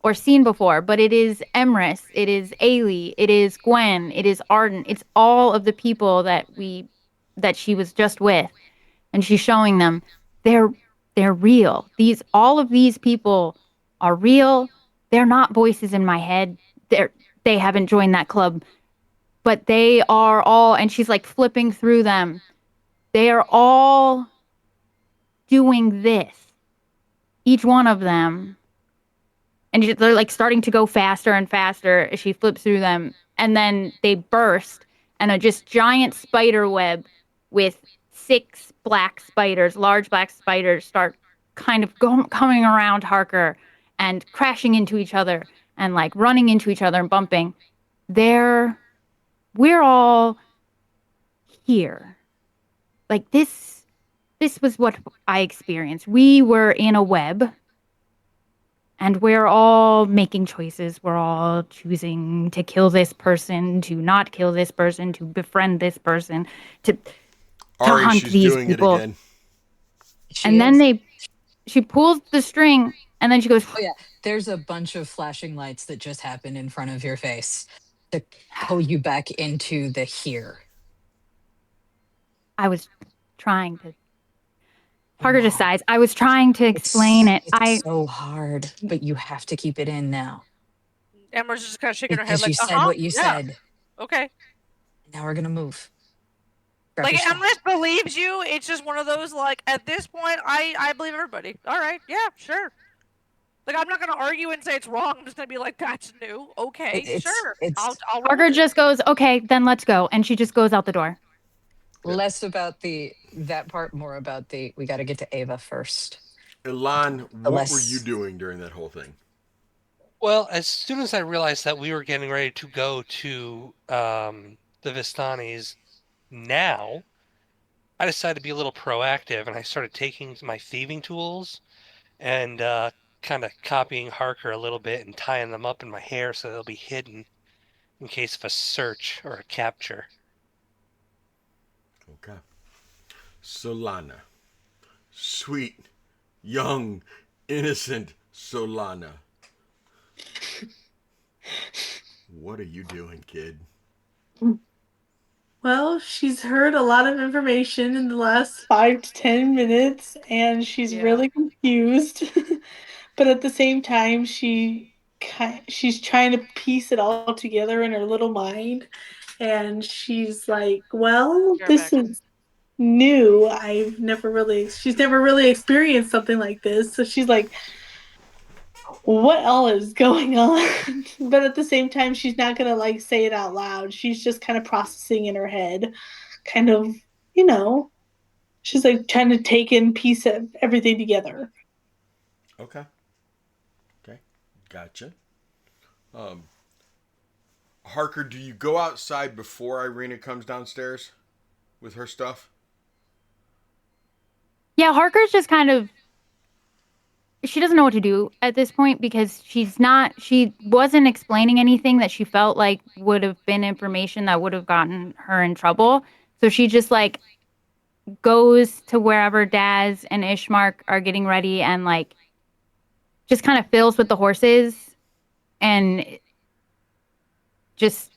or seen before, but it is Emrys, it is Ailey, it is Gwen, it is Arden. It's all of the people that she was just with. And she's showing them they're real. All of these people are real. They're not voices in my head. They haven't joined that club, but they are all, and she's like flipping through them. They are all doing this. Each one of them. And they're like starting to go faster and faster as she flips through them. And then they burst, and a just giant spider web with 6 black spiders, large black spiders, start kind of coming around Harker and crashing into each other and like running into each other and bumping. We're all here. Like this was what I experienced. We were in a web. And we're all making choices. We're all choosing to kill this person, to not kill this person, to befriend this person, to Ari, hunt she's these doing people. it again. She And is. then she pulls the string, and then she goes, Oh yeah, there's a bunch of flashing lights that just happen in front of your face to pull you back into the here. I was trying to. Parker just No, sighs. I was trying to explain it. it's so hard, but you have to keep it in now Emer's just kind of shaking her head, because like, you said what you yeah, said. okay. Now we're gonna move. Grab Like your Emrys stuff. believes you. It's just one of those like at this point, I believe everybody. All right, yeah, sure. Like I'm not gonna argue and say it's wrong. I'm just gonna be like, that's new. Okay, sure. It's I'll roll Parker with it. just goes, okay, then let's go. And she just goes out the door. less about that part, more about we got to get to Ava first. Elan, The what were you less doing during that whole thing? Well, as soon as I realized that we were getting ready to go to the Vistanis now, I decided to be a little proactive, and I started taking my thieving tools and kind of copying Harker a little bit and tying them up in my hair so they'll be hidden in case of a search or a capture. Okay. Solana. Sweet, young, innocent Solana. What are you doing, kid? Well, she's heard a lot of information in the last 5 to 10 minutes, and she's Yeah. really confused. But at the same time, she's trying to piece it all together in her little mind, and she's like, "Well, You're this back. is new. She's never really experienced something like this." So she's like, what all is going on? But at the same time, she's not gonna like say it out loud. She's just kind of processing in her head, kind of, you know, she's like trying to take in piece of everything together. Okay. Okay. Gotcha. Um, Harker, do you go outside before Irina comes downstairs with her stuff? Yeah, Harker's just kind of she doesn't know what to do at this point because she wasn't explaining anything that she felt like would have been information that would have gotten her in trouble. So she just like goes to wherever Daz and Ishmark are getting ready and like just kind of fills with the horses and just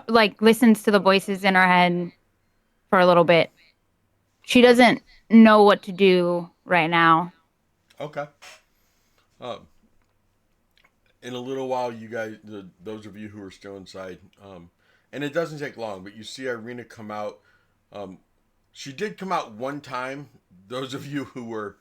like listens to the voices in her head for a little bit. She doesn't know what to do right now. Okay. Um, in a little while, you guys, those of you who are still inside, and it doesn't take long, but you see Irina come out She did come out one time. Those of you who were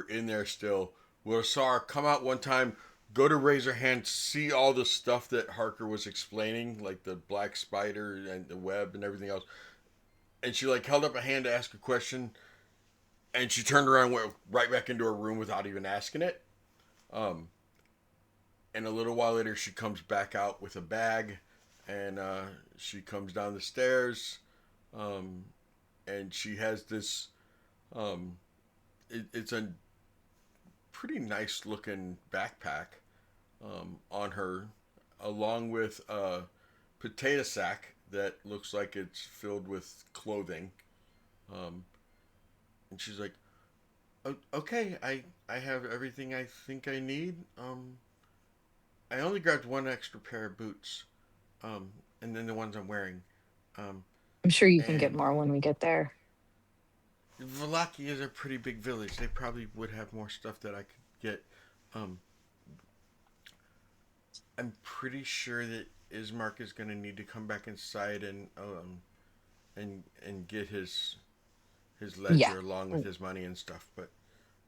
in there still will have saw her come out one time, go to raise her hand, see all the stuff that Harker was explaining, like the black spider and the web and everything else, and she like held up a hand to ask a question, and she turned around and went right back into her room without even asking it. Um, and a little while later, she comes back out with a bag, and she comes down the stairs, um, and she has this. It's a pretty nice looking backpack on her, along with a potato sack that looks like it's filled with clothing. Um, and she's like, Okay, I have everything I think I need. I only grabbed one extra pair of boots, um, and then the ones I'm wearing. Um, I'm sure you can get and more when we get there. Valaki is a pretty big village. They probably would have more stuff that I could get. Um, I'm pretty sure that Ismark is going to need to come back inside and get his Yeah. ledger along with his money and stuff. But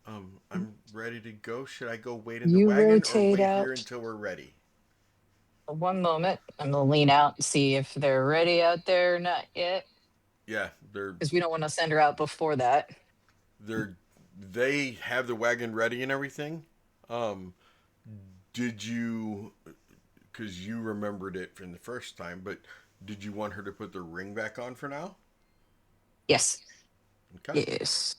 I'm ready to go. Should I go wait in the You wagon or rotate wait here out. until we're ready? One moment. I'm gonna lean out and see if they're ready out there or not yet. Yeah, they're Because we don't want to send her out before that. they're they have the wagon ready and everything. Um, did you? Because you remembered it from the first time, but did you want her to put the ring back on for now? Yes. Okay. Yes.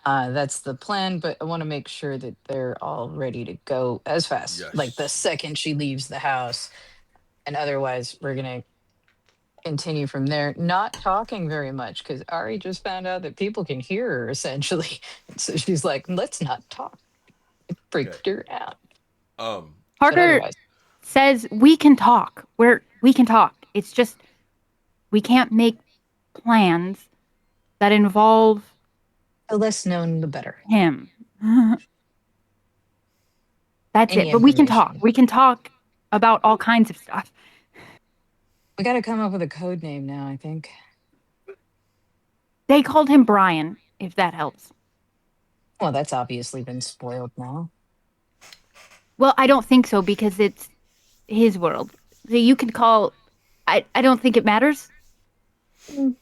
That's the plan, but I want to make sure that they're all ready to go as fast, like the Yes. second she leaves the house. And otherwise, we're going to continue from there, not talking very much because Ari just found out that people can hear her essentially. And so she's like, let's not talk. It Okay. freaked her out. Um. But Harker otherwise, says we can talk. We can talk. It's just we can't make plans that involve the less known, the better. him. That's Any it. But we can talk. information. We can talk about all kinds of stuff. We got to come up with a code name now, I think. They called him Brian, if that helps. Well, that's obviously been spoiled now. Well, I don't think so because it's his world. So you can call. I don't think it matters. Well,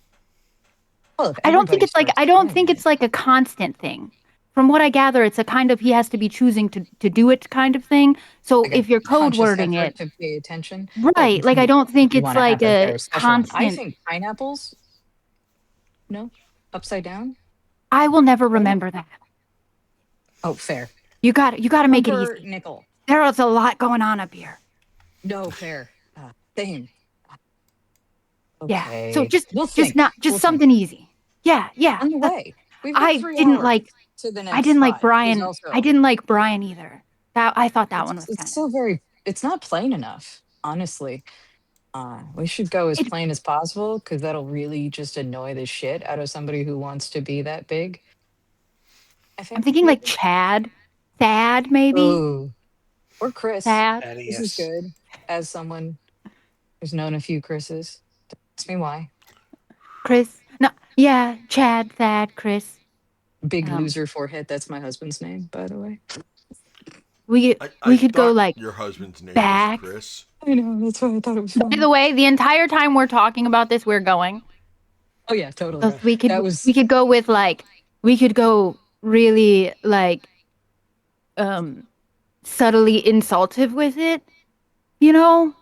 if I don't think everybody it's like starts I don't saying think it, it's like a constant thing. From what I gather, it's a kind of he has to be choosing to do it kind of thing. So like a if you're code conscious wording effort it, to pay attention. But right, like I don't think you it's want to like have a a very special one. I constant. think pineapples, no, upside down. I will never remember that. Oh, fair. You got to make it Copper easy. nickel. There is a lot going on up here. No, fair. Same. Yeah. Okay. So We'll just think. not just We'll think. something easy. Yeah. On the way. We've got I 3 didn't hours like to the I next didn't like spot. There's Brian. also I didn't like Brian either. That I thought that one was it's kind still very. It's not plain enough, honestly. We should go as of. plain as possible because that'll really just annoy the shit out of somebody who wants to be that big. I I'm think. thinking like Chad, Thad, maybe. Ooh, or Chris. Thad, This is good. As someone who's known a few Chris's, ask me why. Chris. No, yeah, Chad, Thad, Chris. Big loser forehead. That's my husband's name, by the way. We I could go thought like your husband's name was back. Chris. I know. That's why I thought it was By funny. the way, the entire time we're talking about this, we're going. Oh yeah, totally. So we That was could go with like we could go really like subtly insultive with it, you know?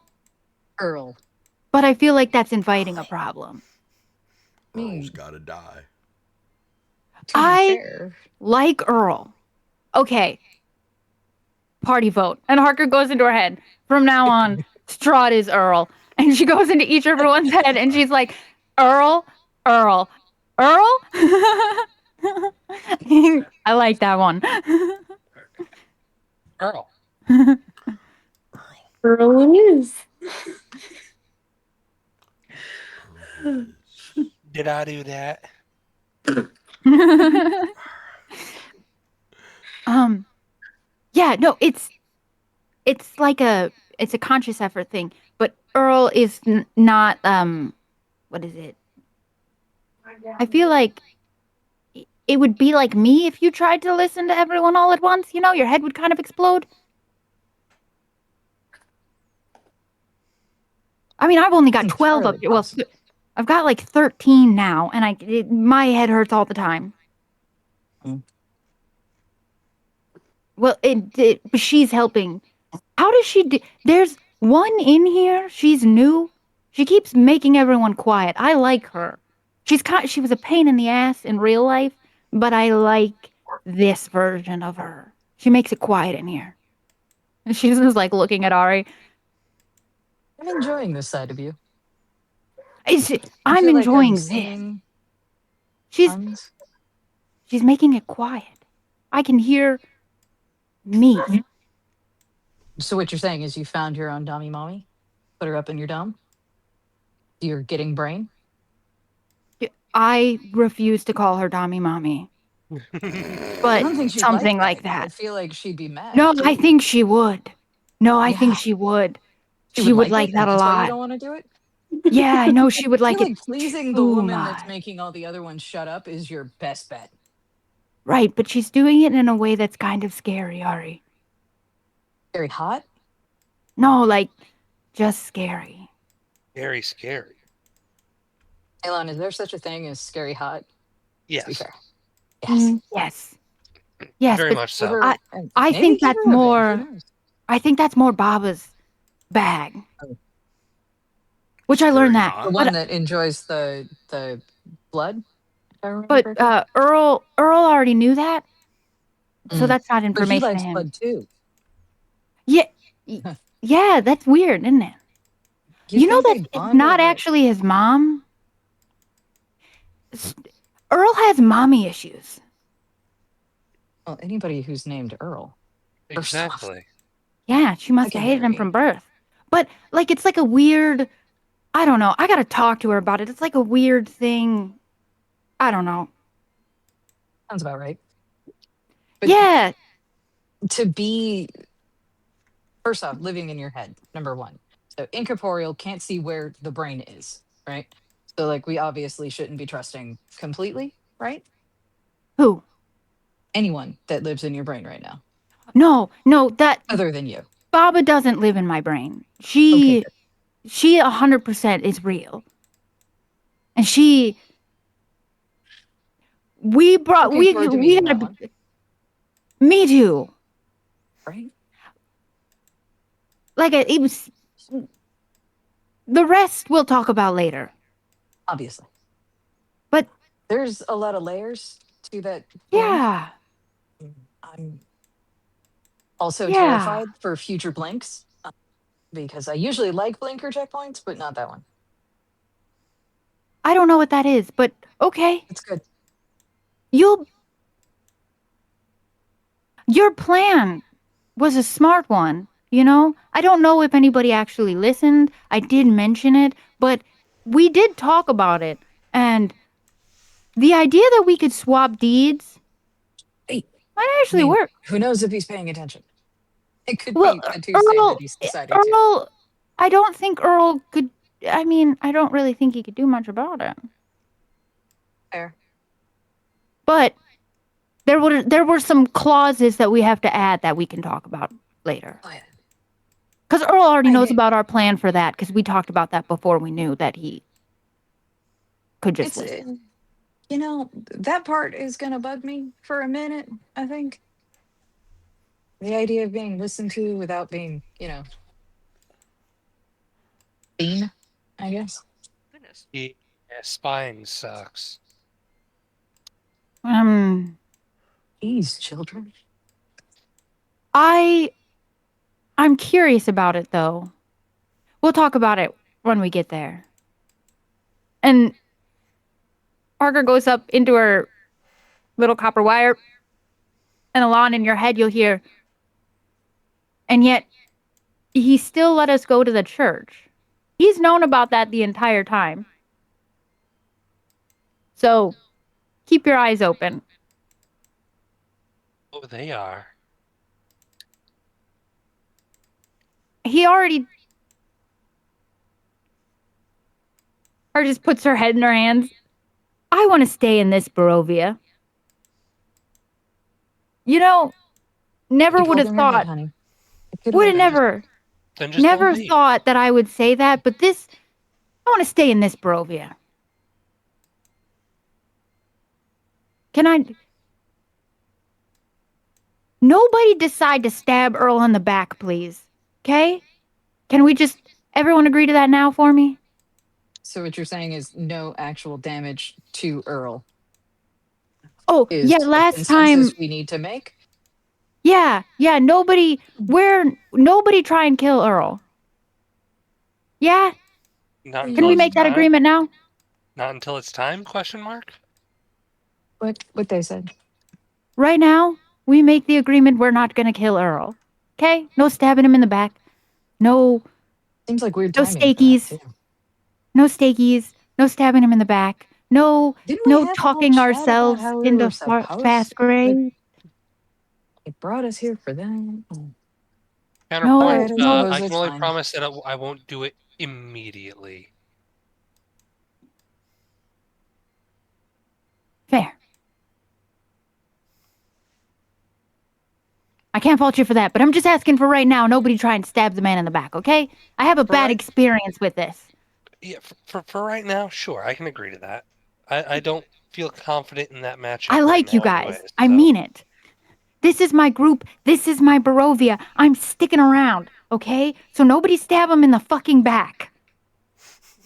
Earl. But I feel like that's inviting a problem. Earl's gotta die. To be I fair. like Earl. Okay. Party vote. And Harker goes into her head. From now on, Strahd is Earl. And she goes into each of everyone's head and she's like, Earl, Earl, Earl? I like that one. Earl. Earl it is. Did I do that? Yeah, no, it's like it's a conscious effort thing, but Earl is not what is it? I feel like it would be like me if you tried to listen to everyone all at once. You know, your head would kind of explode. I mean, I've only got 12 up Entirely here. Well, possible. I've got like 13 now, and my head hurts all the time. Mm. Well, but she's helping. How does she do? There's one in here. She's new. She keeps making everyone quiet. I like her. She was a pain in the ass in real life, but I like this version of her. She makes it quiet in here. And she's just like looking at Ari. I'm enjoying this side of you. I I'm feel like I'm enjoying this. seeing She's tons. she's making it quiet. I can hear me. So what you're saying is you found your own dummy mommy, put her up in your dome. You're getting brain. I refuse to call her Dami Mommy, I but don't think she'd something like like that. I that. feel like she'd be mad. No, I think she would. No, I think Yeah, she would. she She would would like like it, and that a that's why you lot. don't want to do it. Yeah, I know she would I like feel it like pleasing the too woman that's much. making all the other ones shut up is your best bet. Right, but she's doing it in a way that's kind of scary, Ari. Very hot. No, like, just scary. Very scary. Elon, is there such a thing as scary hot? Let's be Yes, fair. Yes. Yes. Yes, very but much so. Give her, I maybe think give that's her a bit. Who more, knows? I think that's more Baba's bag. Oh. Which I learned Scary that. The hot. one that enjoys the blood, if I remember But correctly. Earl already knew that, so Mm. that's not But he information to likes him. blood too. Yeah, yeah, that's weird, isn't it? You You know think they that it's bond not over? actually his mom. Earl has mommy issues. Well, anybody who's named Earl. First off, Exactly. Yeah, she must have hated him from birth. But like, it's like a weird. I don't know. I gotta talk to her about it. It's like a weird thing. I don't know. Sounds about right. But Yeah, to be, first off, living in your head, number one. So incorporeal, can't see where the brain is, right? So like we obviously shouldn't be trusting completely, right? who? Anyone that lives in your brain right now, No. That other than you. Baba doesn't live in my brain. Okay, She good. 100% is real, and we brought Looking forward to we meeting had that one, me too. right? Like it was. The rest we'll talk about later. Obviously. But There's a lot of layers to that plan. yeah, I'm also yeah. terrified for future blinks because I usually like blinker checkpoints, but not that one. I don't know what that is, but okay. It's good. Your plan was a smart one, you know? I don't know if anybody actually listened. I did mention it, but we did talk about it. And the idea that we could swap deeds Hey, might I actually mean, work. who knows if he's paying attention? It could Well, be a Tuesday that he's deciding to. Earl, I don't think Earl could. I mean, I don't really think he could do much about it. Fair. But there were some clauses that we have to add that we can talk about later. Oh, yeah. Because Earl already knows Okay. about our plan for that, because we talked about that before we knew that he could just It's, listen. you know, that part is going to bug me for a minute, I think. The idea of being listened to without being, seen, I guess. Goodness. Yeah, spying sucks. These children. I'm curious about it though. We'll talk about it when we get there. And Parker goes up into her little copper wire, and Alon, in your head you'll hear, and yet he still let us go to the church. He's known about that the entire time. So keep your eyes open. Oh, they are. He already. Or just puts her head in her hands. I want to stay in this Barovia. You know, never You would told have her your head, thought, honey. It could would have wait. Then just don't never leave. thought that I would say that, but I want to stay in this Barovia. Can I? Nobody decide to stab Earl on the back, please. Okay? Can we just, everyone agree to that now for me? So what you're saying is no actual damage to Earl Oh, is yeah, the last time, consensus we need to make. yeah, nobody try and kill Earl. Yeah? Not Can until we it's make that time. agreement now? Not until it's time? Question mark. What they said. Right now, we make the agreement we're not gonna kill Earl. Okay? No stabbing him in the back. No Seems like weird no timing for that steakies. too. No steakies. No stabbing him in the back. No Didn't we have a whole talking chat about ourselves how we were into supposed? fast grade. It brought us here for that. Counterpoint. I No. suppose I can that's only fine. promise that I won't do it immediately. Fair. I can't fault you for that, but I'm just asking for right now, nobody try and stab the man in the back, okay? I have a bad Right. experience with this. Yeah, for right now, sure, I can agree to that. I don't feel confident in that matchup I right like you now guys. anyways, I so. mean it. This is my group. This is my Barovia. I'm sticking around, okay? So nobody stab him in the fucking back.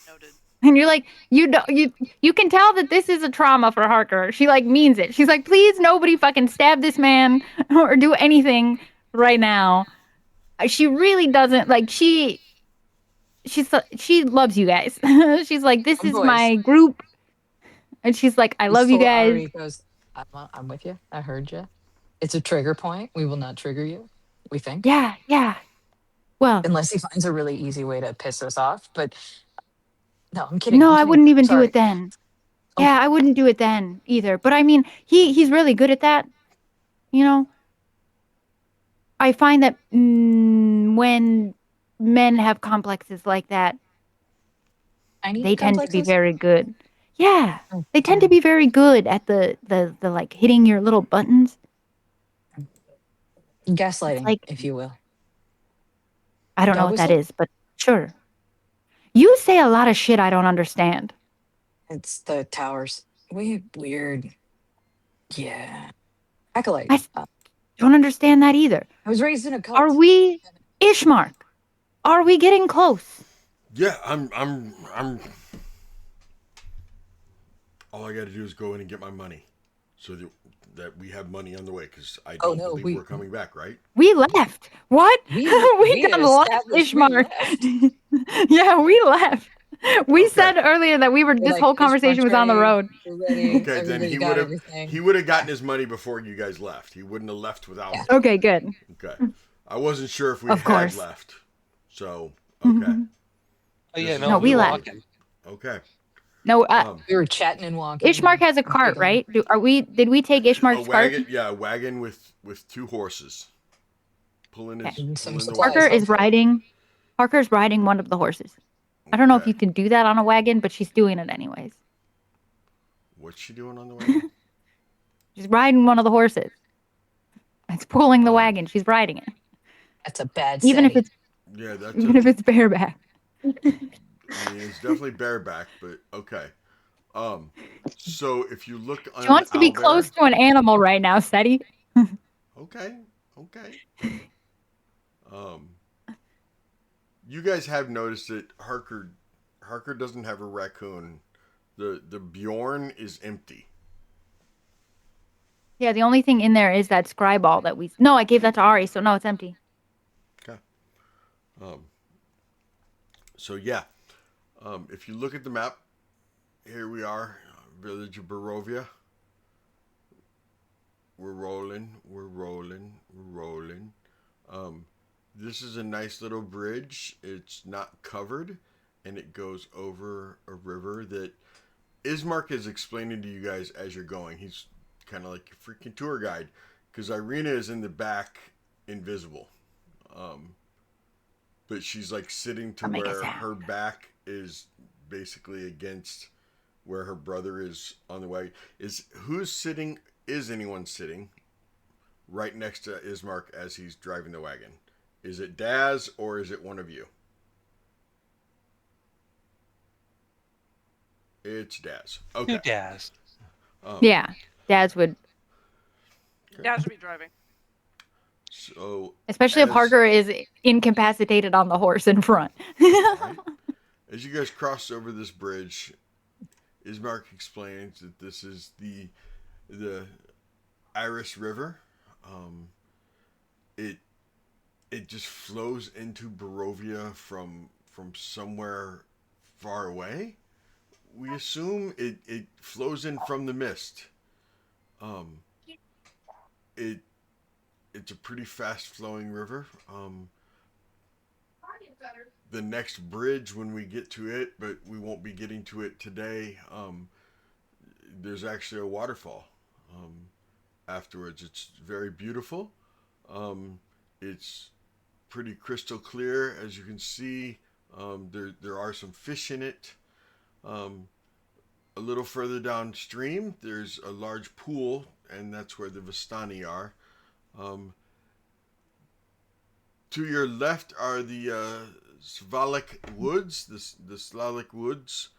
Noted. And you're like, you can tell that this is a trauma for Harker. She like means it. She's like, please nobody fucking stab this man or do anything right now. She really doesn't like she loves you guys. She's like, this Our is voice. my group. And she's like, I love you Before guys. Ari goes, I'm with you. I heard you. It's a trigger point. We will not trigger you. We think. Yeah. Well, Unless he finds a really easy way to piss us off. But no, I'm kidding. no, I'm I kidding. wouldn't even do Sorry. it then. Okay. Yeah, I wouldn't do it then either. But I mean, he's really good at that. You know, I find that when men have complexes like that, Tiny they tend to be complexes? very good. Yeah, Oh, they tend yeah. to be very good at the like hitting your little buttons. It's Gaslighting, like, if you will. I don't know Dog what that whistle? is, but sure. You say a lot of shit I don't understand. It's the towers. Weird. Yeah. Acolyte. I don't understand that either. I was raised in a cult. Are we Ishmark? Are we getting close? Yeah, I'm. All I got to do is go in and get my money, so that we have money on the way. Because I Oh, don't no, believe we're coming back, right? We left. What? We got lost, established we Ishmark. left. Yeah, we left. We Okay. said earlier that we were. We're This like, whole conversation Ishmark's was on the ready. road. We're ready. Okay, then Everybody he got would have everything. gotten his money before you guys left. He wouldn't have left without Yeah. me. Okay, good. Okay, I wasn't sure if we Of had course. left. So okay. Oh yeah, This no, No, we we were left. walking. Okay. No, We were chatting and walking. Ishmark has a cart, right? Did we take a Ishmark's cart? wagon. Yeah, a wagon with two horses. Pulling And some the supplies. Parker wagon. is riding. Parker's riding one of the horses. I don't know if Okay. you can do that on a wagon, but she's doing it anyways. What's she doing on the wagon? She's riding one of the horses. It's pulling the wagon. She's riding it, That's a bad even if setting. it's Yeah, that's even if it's bareback. I mean, it's definitely bareback, but okay. So if you look on She wants to be owlbear- close to an animal right now, Seti. Okay. You guys have noticed that Harker doesn't have a raccoon. The Bjorn is empty. Yeah, the only thing in there is that scry ball that we. No, I gave that to Ari, so no, it's empty. Okay. So yeah, if you look at the map, here we are, village of Barovia. We're rolling. This is a nice little bridge. It's not covered, and it goes over a river that Ismark is explaining to you guys as you're going. He's kind of like your freaking tour guide, because Irina is in the back, invisible. But she's like sitting to I'll make a where sound. her back is basically against where her brother is on the way. Is anyone sitting right next to Ismark as he's driving the wagon? Is it Daz or is it one of you? It's Daz. Okay. Who Daz? Yeah, Dad's would, Dad should be driving. So especially if as- Parker is incapacitated on the horse in front. Right? As you guys cross over this bridge, Ismark explains that this is the Iris River. It just flows into Barovia from somewhere far away. We assume it flows in from the mist. It's a pretty fast flowing river. The next bridge when we get to it, but we won't be getting to it today. There's actually a waterfall. Afterwards, it's very beautiful. It's pretty crystal clear, as you can see. There are some fish in it. A little further downstream, there's a large pool, and that's where the Vistani are. To your left are the Svalek Woods, the Slavik Woods.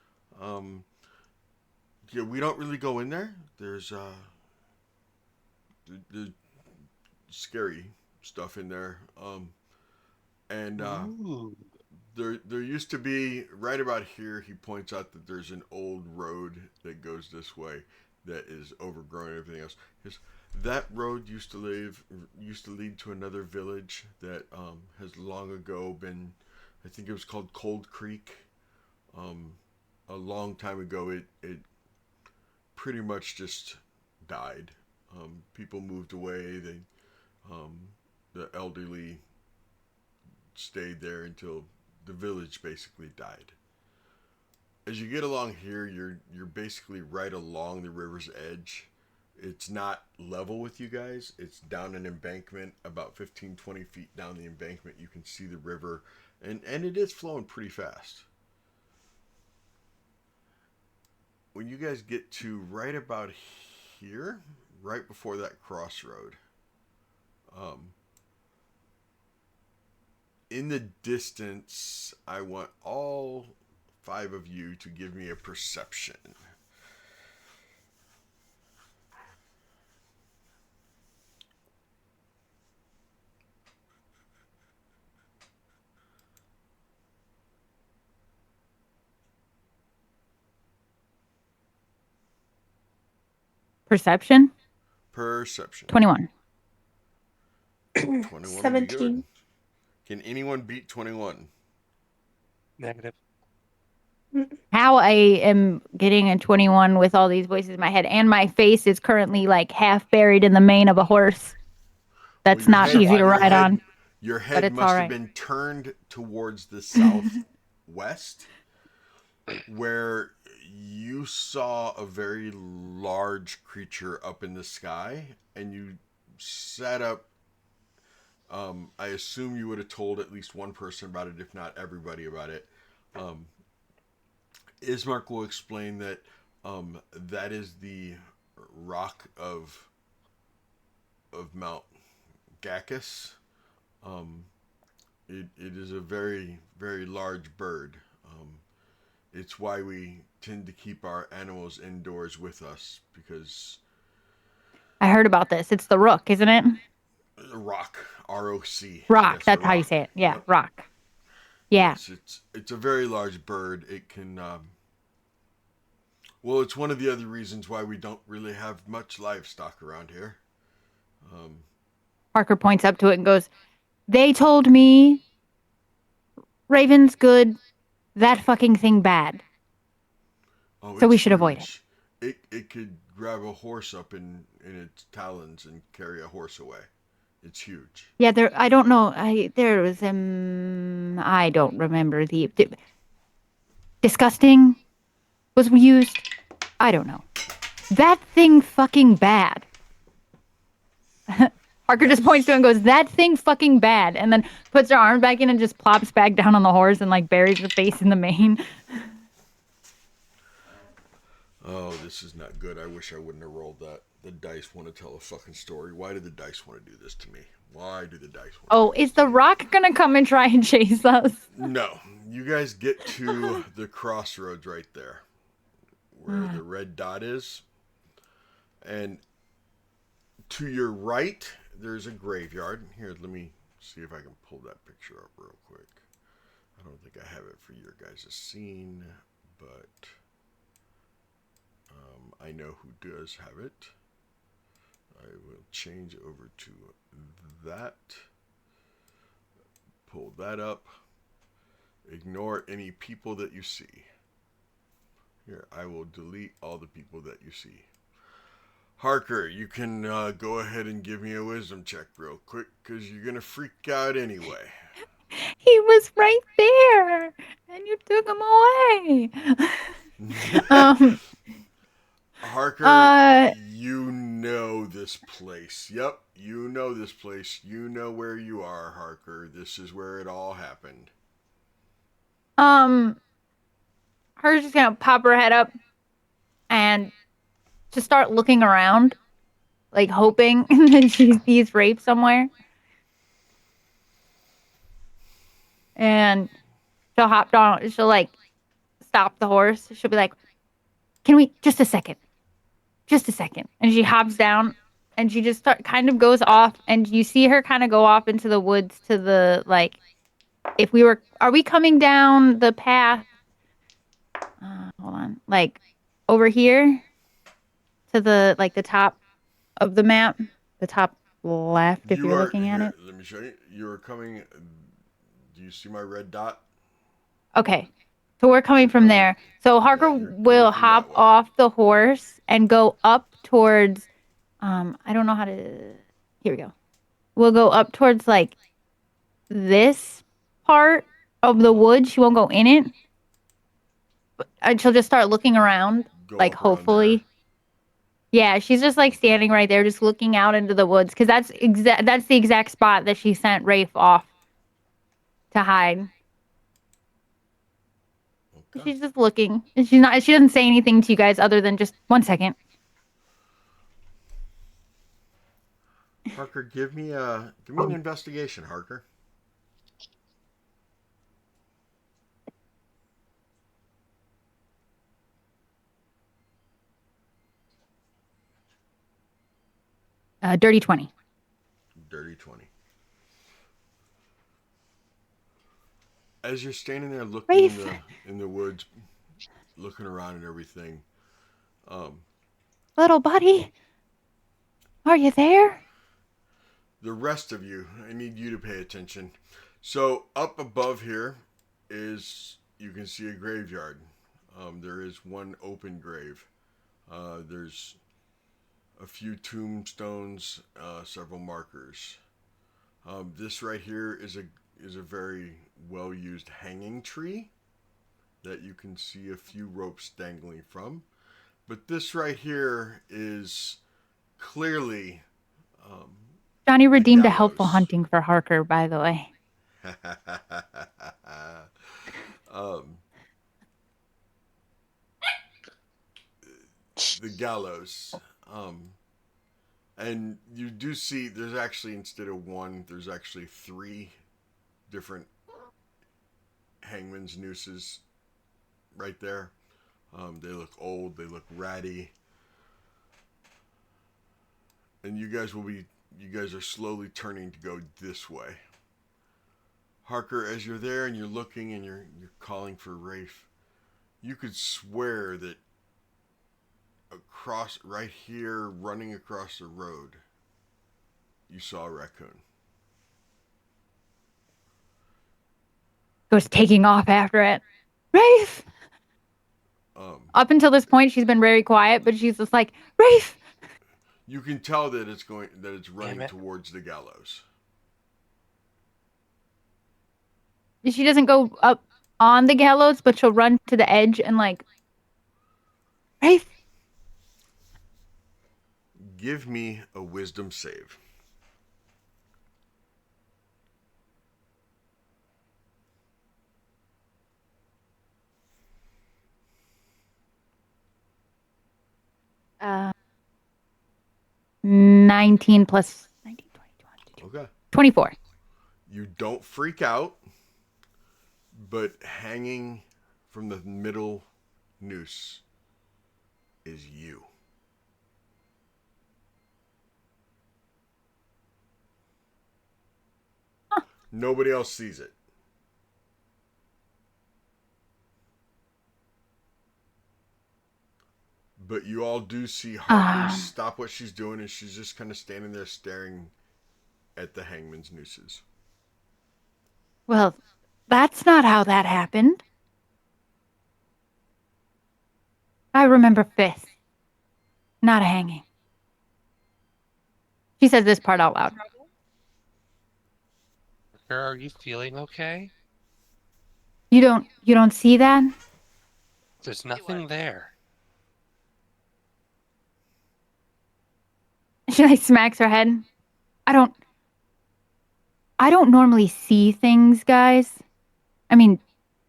Yeah, we don't really go in there. There's the scary stuff in there. And Ooh. there used to be, right about here, he points out that there's an old road that goes this way that is overgrown and everything else. That road used to lead to another village that has long ago been, I think it was called Cold Creek. A long time ago, it pretty much just died. People moved away. The elderly stayed there until the village basically died. As you get along here, you're basically right along the river's edge. It's not level with you guys. It's down an embankment, about 15-20 feet down the embankment. You can see the river, and it is flowing pretty fast. When you guys get to right about here, right before that crossroad, in the distance, I want all 5 of you to give me a perception. Perception? Perception. 21. 21 would be 17. good. Can anyone beat 21? Negative. How I am getting a 21 with all these voices in my head, and my face is currently like half buried in the mane of a horse. That's Well, your not head- easy to your ride head- on. Your But head it's must all have right. been turned towards the southwest, where you saw a very large creature up in the sky, and you sat up. I assume you would have told at least one person about it, if not everybody about it. Ismark will explain that that is the rock of Mount Gacchus. It is a very, very large bird. It's why we tend to keep our animals indoors with us, because I heard about this. It's the rook, isn't it? rock, R-O-C. Rock. Yes, That's the how you rock. say it. Yeah, Yep. rock. Yeah. Yes, it's a very large bird. It can. Well, it's one of the other reasons why we don't really have much livestock around here. Parker points up to it and goes, "They told me Raven's good, that fucking thing bad." Oh, So we it's should avoid huge. It could grab a horse up in its talons and carry a horse away. It's huge. Yeah, I don't know. There was I don't remember the disgusting was used. I don't know. That thing fucking bad. Parker just points to it and goes, "That thing fucking bad," and then puts her arm back in and just plops back down on the horse and like buries her face in the mane. Oh, this is not good. I wish I wouldn't have rolled that. The dice want to tell a fucking story. Why do the dice want to do this to me? Why do the dice want Oh, to do this is to the me? rock gonna come and try and chase us? No. You guys get to the crossroads right there. Where the red dot is. And to your right, there's a graveyard. Here, let me see if I can pull that picture up real quick. I don't think I have it for your guys' scene, but I know who does have it. I will change over to that. Pull that up. Ignore any people that you see. Here, I will delete all the people that you see. Harker, you can go ahead and give me a wisdom check real quick, because you're going to freak out anyway. He was right there, and you took him away. Harker, you know this place. Yep, you know this place. You know where you are, Harker. This is where it all happened. Her's just gonna pop her head up and just start looking around, like hoping that she sees Rafe somewhere. And she'll hop down. She'll like stop the horse. She'll be like, "Can we just a second? Just a second." And she hops down and she just kind of goes off. And you see her kind of go off into the woods to the like. Are we coming down the path? Hold on, like over here to the like the top of the map, the top left if you're looking at it. Let me show you. You are coming. Do you see my red dot? Okay. So we're coming from there. So Harker will hop off the horse and go up towards I don't know how to here we go. We'll go up towards like this part of the woods. She won't go in it. And she'll just start looking around. Like hopefully. Yeah, she's just like standing right there, just looking out into the woods, because that's the exact spot that she sent Rafe off to hide. Okay. She's just looking. She doesn't say anything to you guys other than just 1 second. Harker, give me an investigation, Harker. Dirty 20. Dirty 20. As you're standing there looking in the woods, looking around and everything, little buddy, are you there? The rest of you, I need you to pay attention. So up above here is, you can see a graveyard. There is one open grave. There's a few tombstones, several markers. This right here is a very well used hanging tree that you can see a few ropes dangling from. But this right here is clearly Johnny redeemed a helpful hunting for Harker, by the way. The gallows. And you do see there's actually, instead of one, there's actually 3 different hangman's nooses right there. They look old, they look ratty. And you guys are slowly turning to go this way. Harker, as you're there and you're looking and you're calling for Rafe, you could swear that across right here, running across the road, you saw a raccoon. Goes taking off after it. Rafe! Up until this point, she's been very quiet, but she's just like, Rafe! You can tell that it's running towards the gallows. She doesn't go up on the gallows, but she'll run to the edge and like, Rafe! Give me a wisdom save. 19 plus 19, 20, Okay. 24. You don't freak out, but hanging from the middle noose is you. Nobody else sees it. But you all do see Harker stop what she's doing, and she's just kind of standing there staring at the hangman's nooses. Well, that's not how that happened. I remember 5th. Not a hanging. She says this part out loud. Are you feeling okay? You don't see that? There's nothing there. She like smacks her head. I don't normally see things, guys. I mean,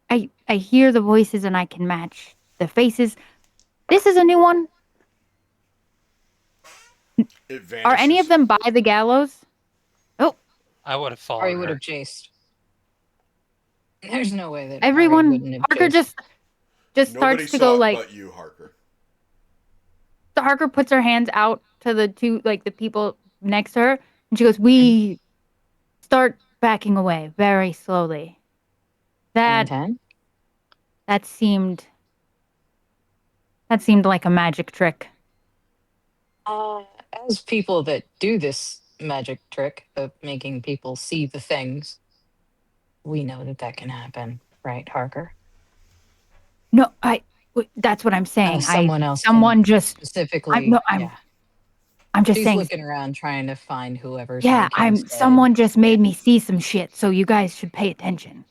I hear the voices and I can match the faces. This is a new one. It vanishes. Are any of them by the gallows? Oh, I would have followed Ari would her. have chased. There's no way that Ari everyone. wouldn't have Harker chased. just Nobody starts to saw go it like. but you, Harker. Harker puts her hands out to the two, like the people next to her, and she goes, "We start backing away very slowly." That 10? that seemed like a magic trick. As people that do this magic trick of making people see the things, we know that can happen, right, Harker? No, that's what I'm saying. Someone else someone can just. specifically. I'm just She's saying. looking around trying to find whoever's Yeah, making said- someone just made me see some shit, so you guys should pay attention.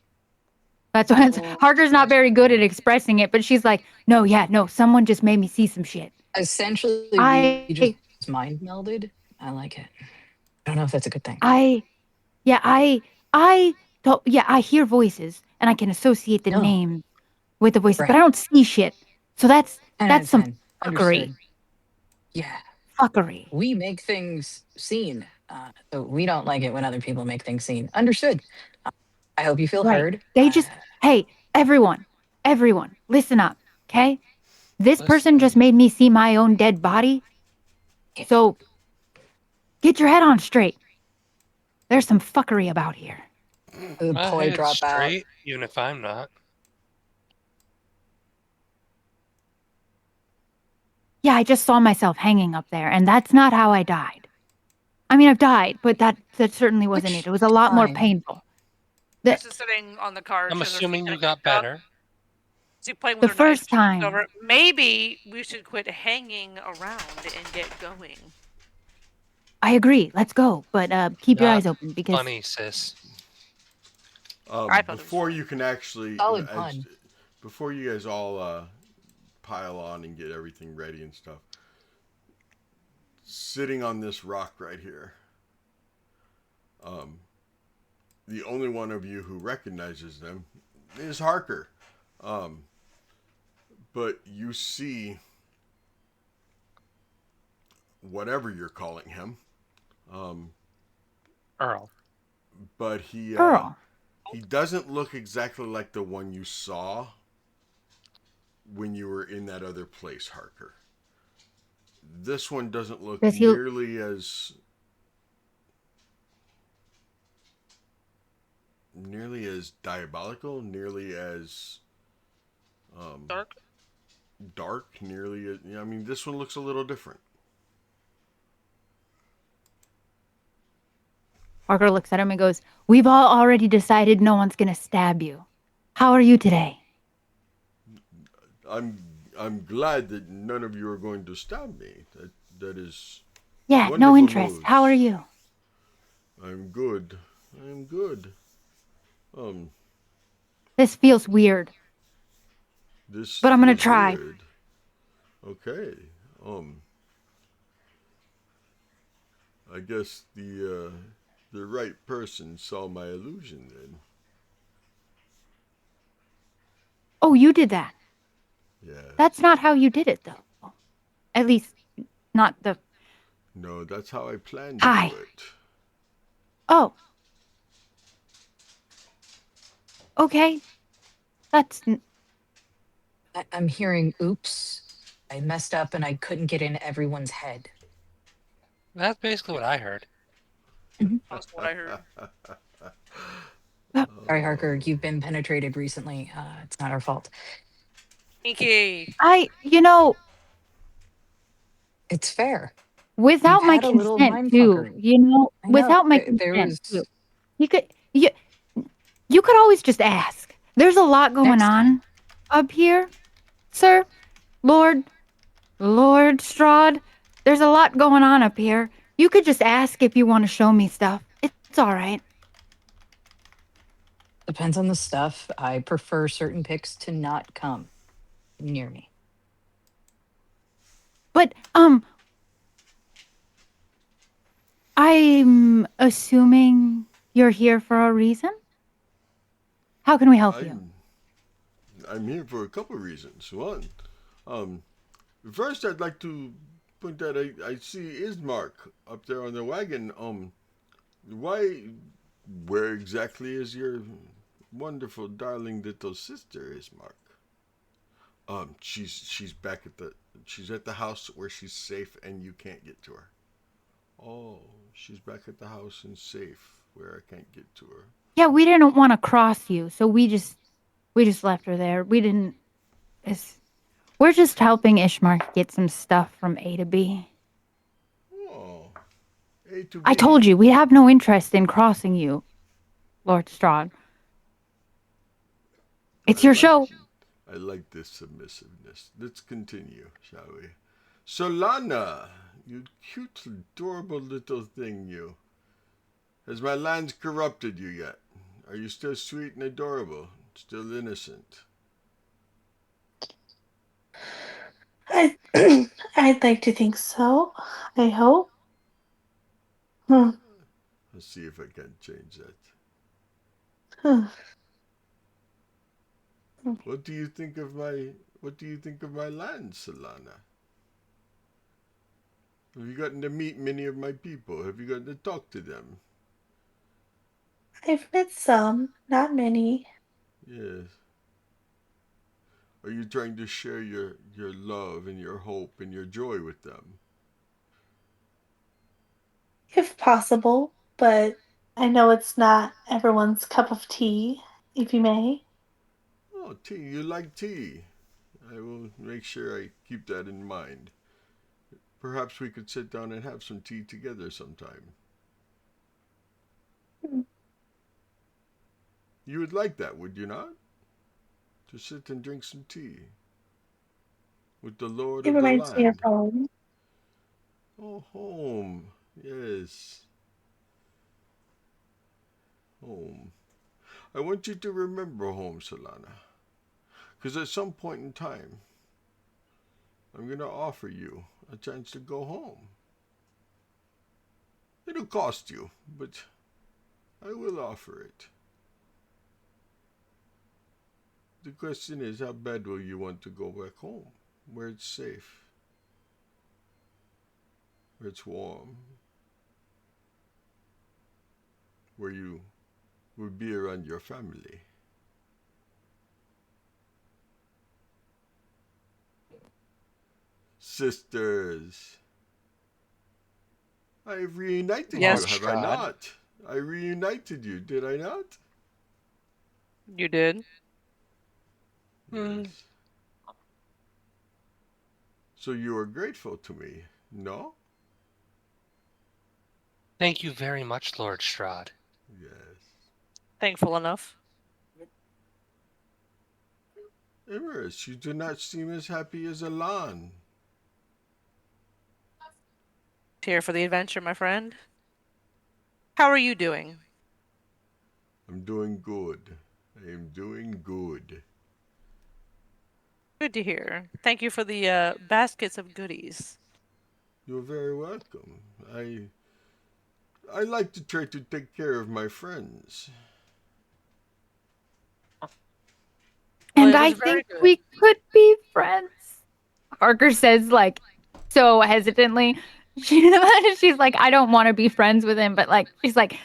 That's what Harker's not very good at expressing it, but she's like, no, someone just made me see some shit. Essentially, we just mind melded. I like it. I don't know if that's a good thing. I hear voices and I can associate the name with the voices, Right. but I don't see shit. So that's some fuckery. Understood. Yeah. Fuckery. We make things seen. So we don't like it when other people make things seen. Understood. I hope you feel heard. They just, hey, everyone, listen up, okay? This person just made me see my own dead body. So get your head on straight. There's some fuckery about here. The My poi head's drop out. straight, even if I'm not. Yeah, I just saw myself hanging up there, and that's not how I died. I mean, I've died, but that certainly wasn't it. It was a lot more painful. This is sitting on the couch. I'm assuming you got better. Is he playing with The first time. Over? Maybe we should quit hanging around and get going. I agree. Let's go, but keep your Not eyes open because. Funny, sis. Before you can actually, Solid pun. before you guys all pile on and get everything ready and stuff, sitting on this rock right here, the only one of you who recognizes them is Harker. But you see whatever you're calling him. Earl. But he Earl. He doesn't look exactly like the one you saw when you were in that other place, Harker. This one doesn't look nearly as diabolical, nearly as dark, nearly as, I mean, this one looks a little different. Harker looks at him and goes, "We've all already decided no one's going to stab you. How are you today?" I'm glad that none of you are going to stab me. That is no interest. News. How are you? I'm good. This feels weird. But I'm going to try. Weird. Okay. I guess the right person saw my illusion then. Oh, you did that. Yeah. That's not how you did it, though. At least, not the No, that's how I plan to Hi. do it. Oh. Okay. That's I'm hearing, oops, I messed up and I couldn't get in everyone's head. That's basically what I heard. That's what I heard. Sorry, Harker, you've been penetrated recently. It's not our fault. Inky. you know, It's fair. without You've my had a little consent mind too, fuckery. you know, I know. without my There consent too. was You could you could always just ask. There's a lot going next time. on up here, sir. Lord Strahd. There's a lot going on up here. You could just ask if you want to show me stuff. It's all right. Depends on the stuff. I prefer certain pics to not come near me. But I'm assuming you're here for a reason. How can we help you? I'm here for a couple of reasons. One, first I'd like to point out I see Ismark up there on the wagon. Why? Where exactly is your wonderful, darling little sister, Ismark? She's back at the house where she's safe and you can't get to her. Oh, she's back at the house and safe where I can't get to her. Yeah, we didn't want to cross you, so we just left her there. We didn't. We're just helping Ishmar get some stuff from A to B. Oh, A to B. I told you we have no interest in crossing you, Lord Strahd. It's your show. I like this submissiveness. Let's continue, shall we? Solana, you cute, adorable little thing, you. Has my lands corrupted you yet? Are you still sweet and adorable? Still innocent? I I'd like to think so. I hope. Hmm. Let's see if I can change that. Hmm. What do you think of my land, Solana? Have you gotten to meet many of my people? Have you gotten to talk to them? I've met some, not many. Yes. Are you trying to share your love and your hope and your joy with them? If possible, but I know it's not everyone's cup of tea, if you may. Oh, tea. You like tea. I will make sure I keep that in mind. Perhaps we could sit down and have some tea together sometime. Hmm. You would like that, would you not? To sit and drink some tea with the Lord It of the reminds me of land. home. Oh, home. Yes. Home. I want you to remember home, Solana. Because at some point in time, I'm going to offer you a chance to go home. It'll cost you, but I will offer it. The question is, how bad will you want to go back home, where it's safe, where it's warm, where you will be around your family? Sisters, I've reunited Yes. you, have I Strahd. not? I reunited you, did I not? You did. Yes. So you are grateful to me, no? Thank you very much, Lord Strahd. Yes. Thankful enough. Emerus, you do not seem as happy as Alan. Here for the adventure, my friend. How are you doing? I'm doing good. I am doing good. Good to hear. Thank you for the baskets of goodies. You're very welcome. I like to try to take care of my friends. Well, And it I was very think good. we could be friends. Harker says, like, so hesitantly. She's like, I don't want to be friends with him, but like, she's like,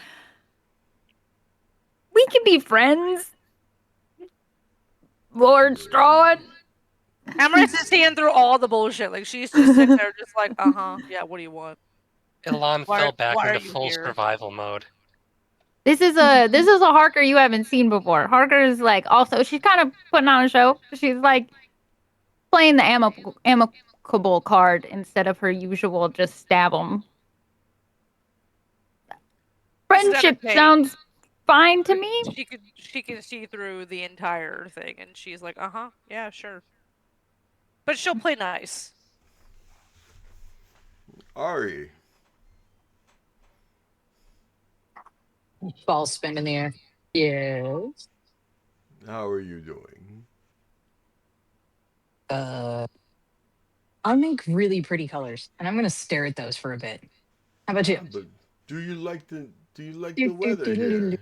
we can be friends, Lord Strahd. Amaris is seeing through all the bullshit. Like she's just sitting there, just like, yeah. What do you want? Ilan fell back why are into you full here? survival mode. This is a Harker you haven't seen before. Harker is like also she's kind of putting on a show. She's like playing the amicable card instead of her usual just stab 'em. Friendship Kate. sounds fine to me. She can see through the entire thing, and she's like, yeah, sure. But she'll play nice. Ari, Balls spin in the air. Yes. how are you doing? I make really pretty colors, and I'm gonna stare at those for a bit. How about you? But do you like the Do, do, weather do, do, do, do. here?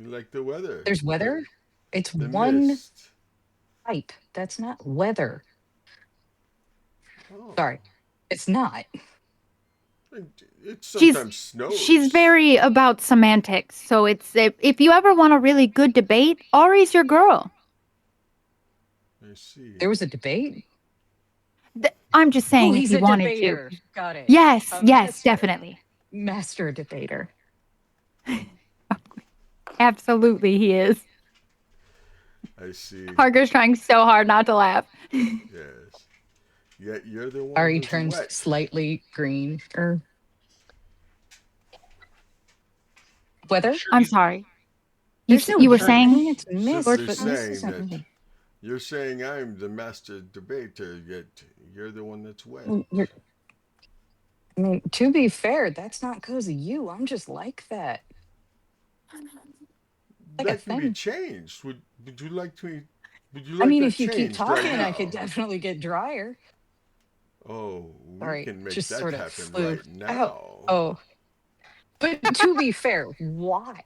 You like the weather? There's weather? It's The one mist. type. That's not weather. Oh. Sorry. It's not. It sometimes snows. She's very about semantics. So it's if you ever want a really good debate, Ari's your girl. I see. There was a debate? I'm just saying if he's you a wanted debater. to. Got it. Yes, A yes, master- definitely. Master debater. Absolutely he is. I see. Harker's trying so hard not to laugh. Yes. Yet you're the one Ari who's turns wet. slightly green. Weather? Sure I'm you- sorry. There's no You were green. saying It's mist. Simply But saying mist isn't that really- you're saying I'm the master debater, yet you're the one that's wet. I mean, to be fair, that's not because of you. I'm just like that. Like a That can be thing. changed. Would you like to? Would you I like mean, that if you keep changed talking, right I could now? definitely get drier. Oh, we Sorry, can make just that sort of happen flew right now. out. Oh. But to be fair, why?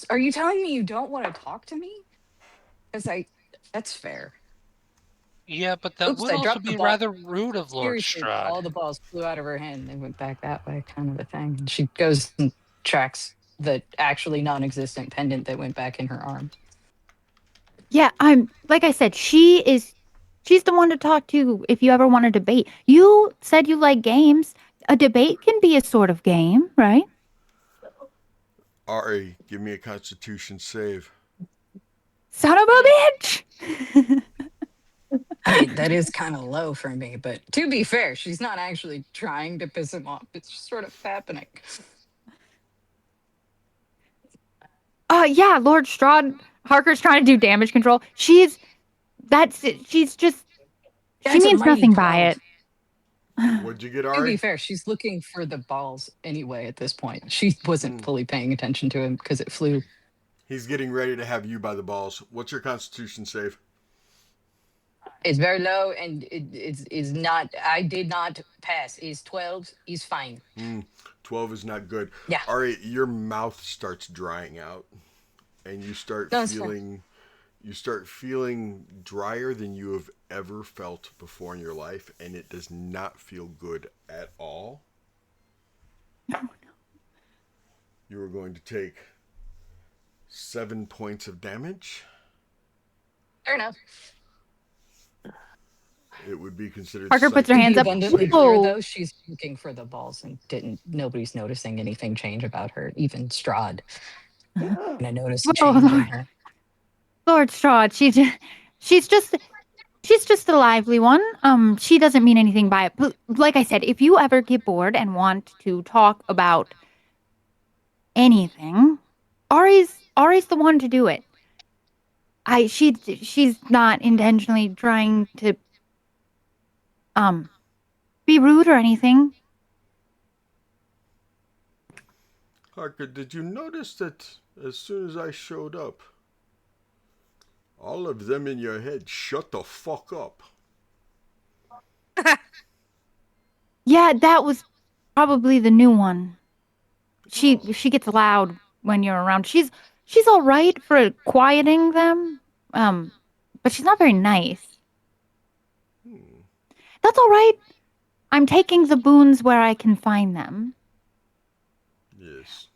Are you telling me you don't want to talk to me? Because that's fair. Yeah, but that Oops, would I also dropped the be ball. rather rude of Lord Seriously, Strahd. all the balls flew out of her hand and went back that way, kind of a thing. And she goes and tracks the actually non-existent pendant that went back in her arm. Yeah, like I said, she's the one to talk to if you ever want to debate. You said you like games. A debate can be a sort of game, right? Ari, give me a Constitution save. Son of a bitch! I mean, that is kind of low for me, but to be fair, she's not actually trying to piss him off. It's just sort of happening. Yeah, Lord Strahd, Harker's trying to do damage control. She's just, she That's a means mighty nothing 12. by it. What'd you get, To be Ari? fair, she's looking for the balls anyway at this point. She wasn't fully paying attention to him because it flew. He's getting ready to have you by the balls. What's your Constitution save? It's very low and it's not. I did not pass. Is 12. He's fine. 12 is not good. Yeah. Ari, your mouth starts drying out, and you start feeling drier than you have ever felt before in your life, and it does not feel good at all. Oh, no. You are going to take 7 points of damage. Fair enough. It would be considered. Harker puts her To hands be up. abundantly Oh. clear, though, she's looking for the balls and nobody's noticing anything change about her. Even Strahd. And I noticed a Oh, change in Lord. her. Lord Strahd, she's just a lively one. She doesn't mean anything by it. But like I said, if you ever get bored and want to talk about anything, Ari's the one to do it. She's not intentionally trying to be rude or anything. Harker, did you notice that as soon as I showed up, all of them in your head shut the fuck up? Yeah, that was probably the new one. She gets loud when you're around. She's all right for quieting them. But she's not very nice. That's all right. I'm taking the boons where I can find them. Yes.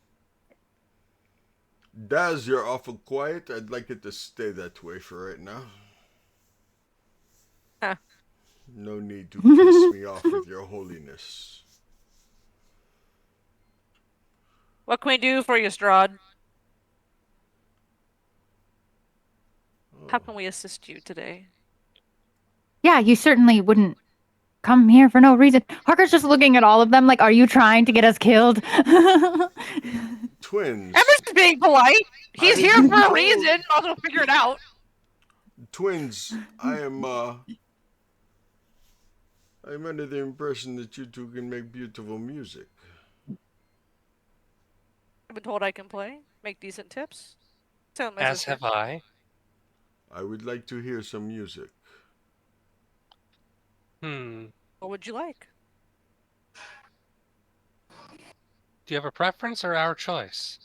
Daz, you're awful quiet. I'd like it to stay that way for right now. Huh. No need to piss me off with your holiness. What can we do for you, Strahd? How can we assist you today? Yeah, you certainly wouldn't come here for no reason. Harker's just looking at all of them like, are you trying to get us killed? Twins. Emerson's being polite. He's I here have for a told- reason. Also figure it out. Twins, I'm under the impression that you two can make beautiful music. I've been told I can play, make decent tips. Tell my As sister. have I. I would like to hear some music. Hmm. What would you like? Do you have a preference or our choice?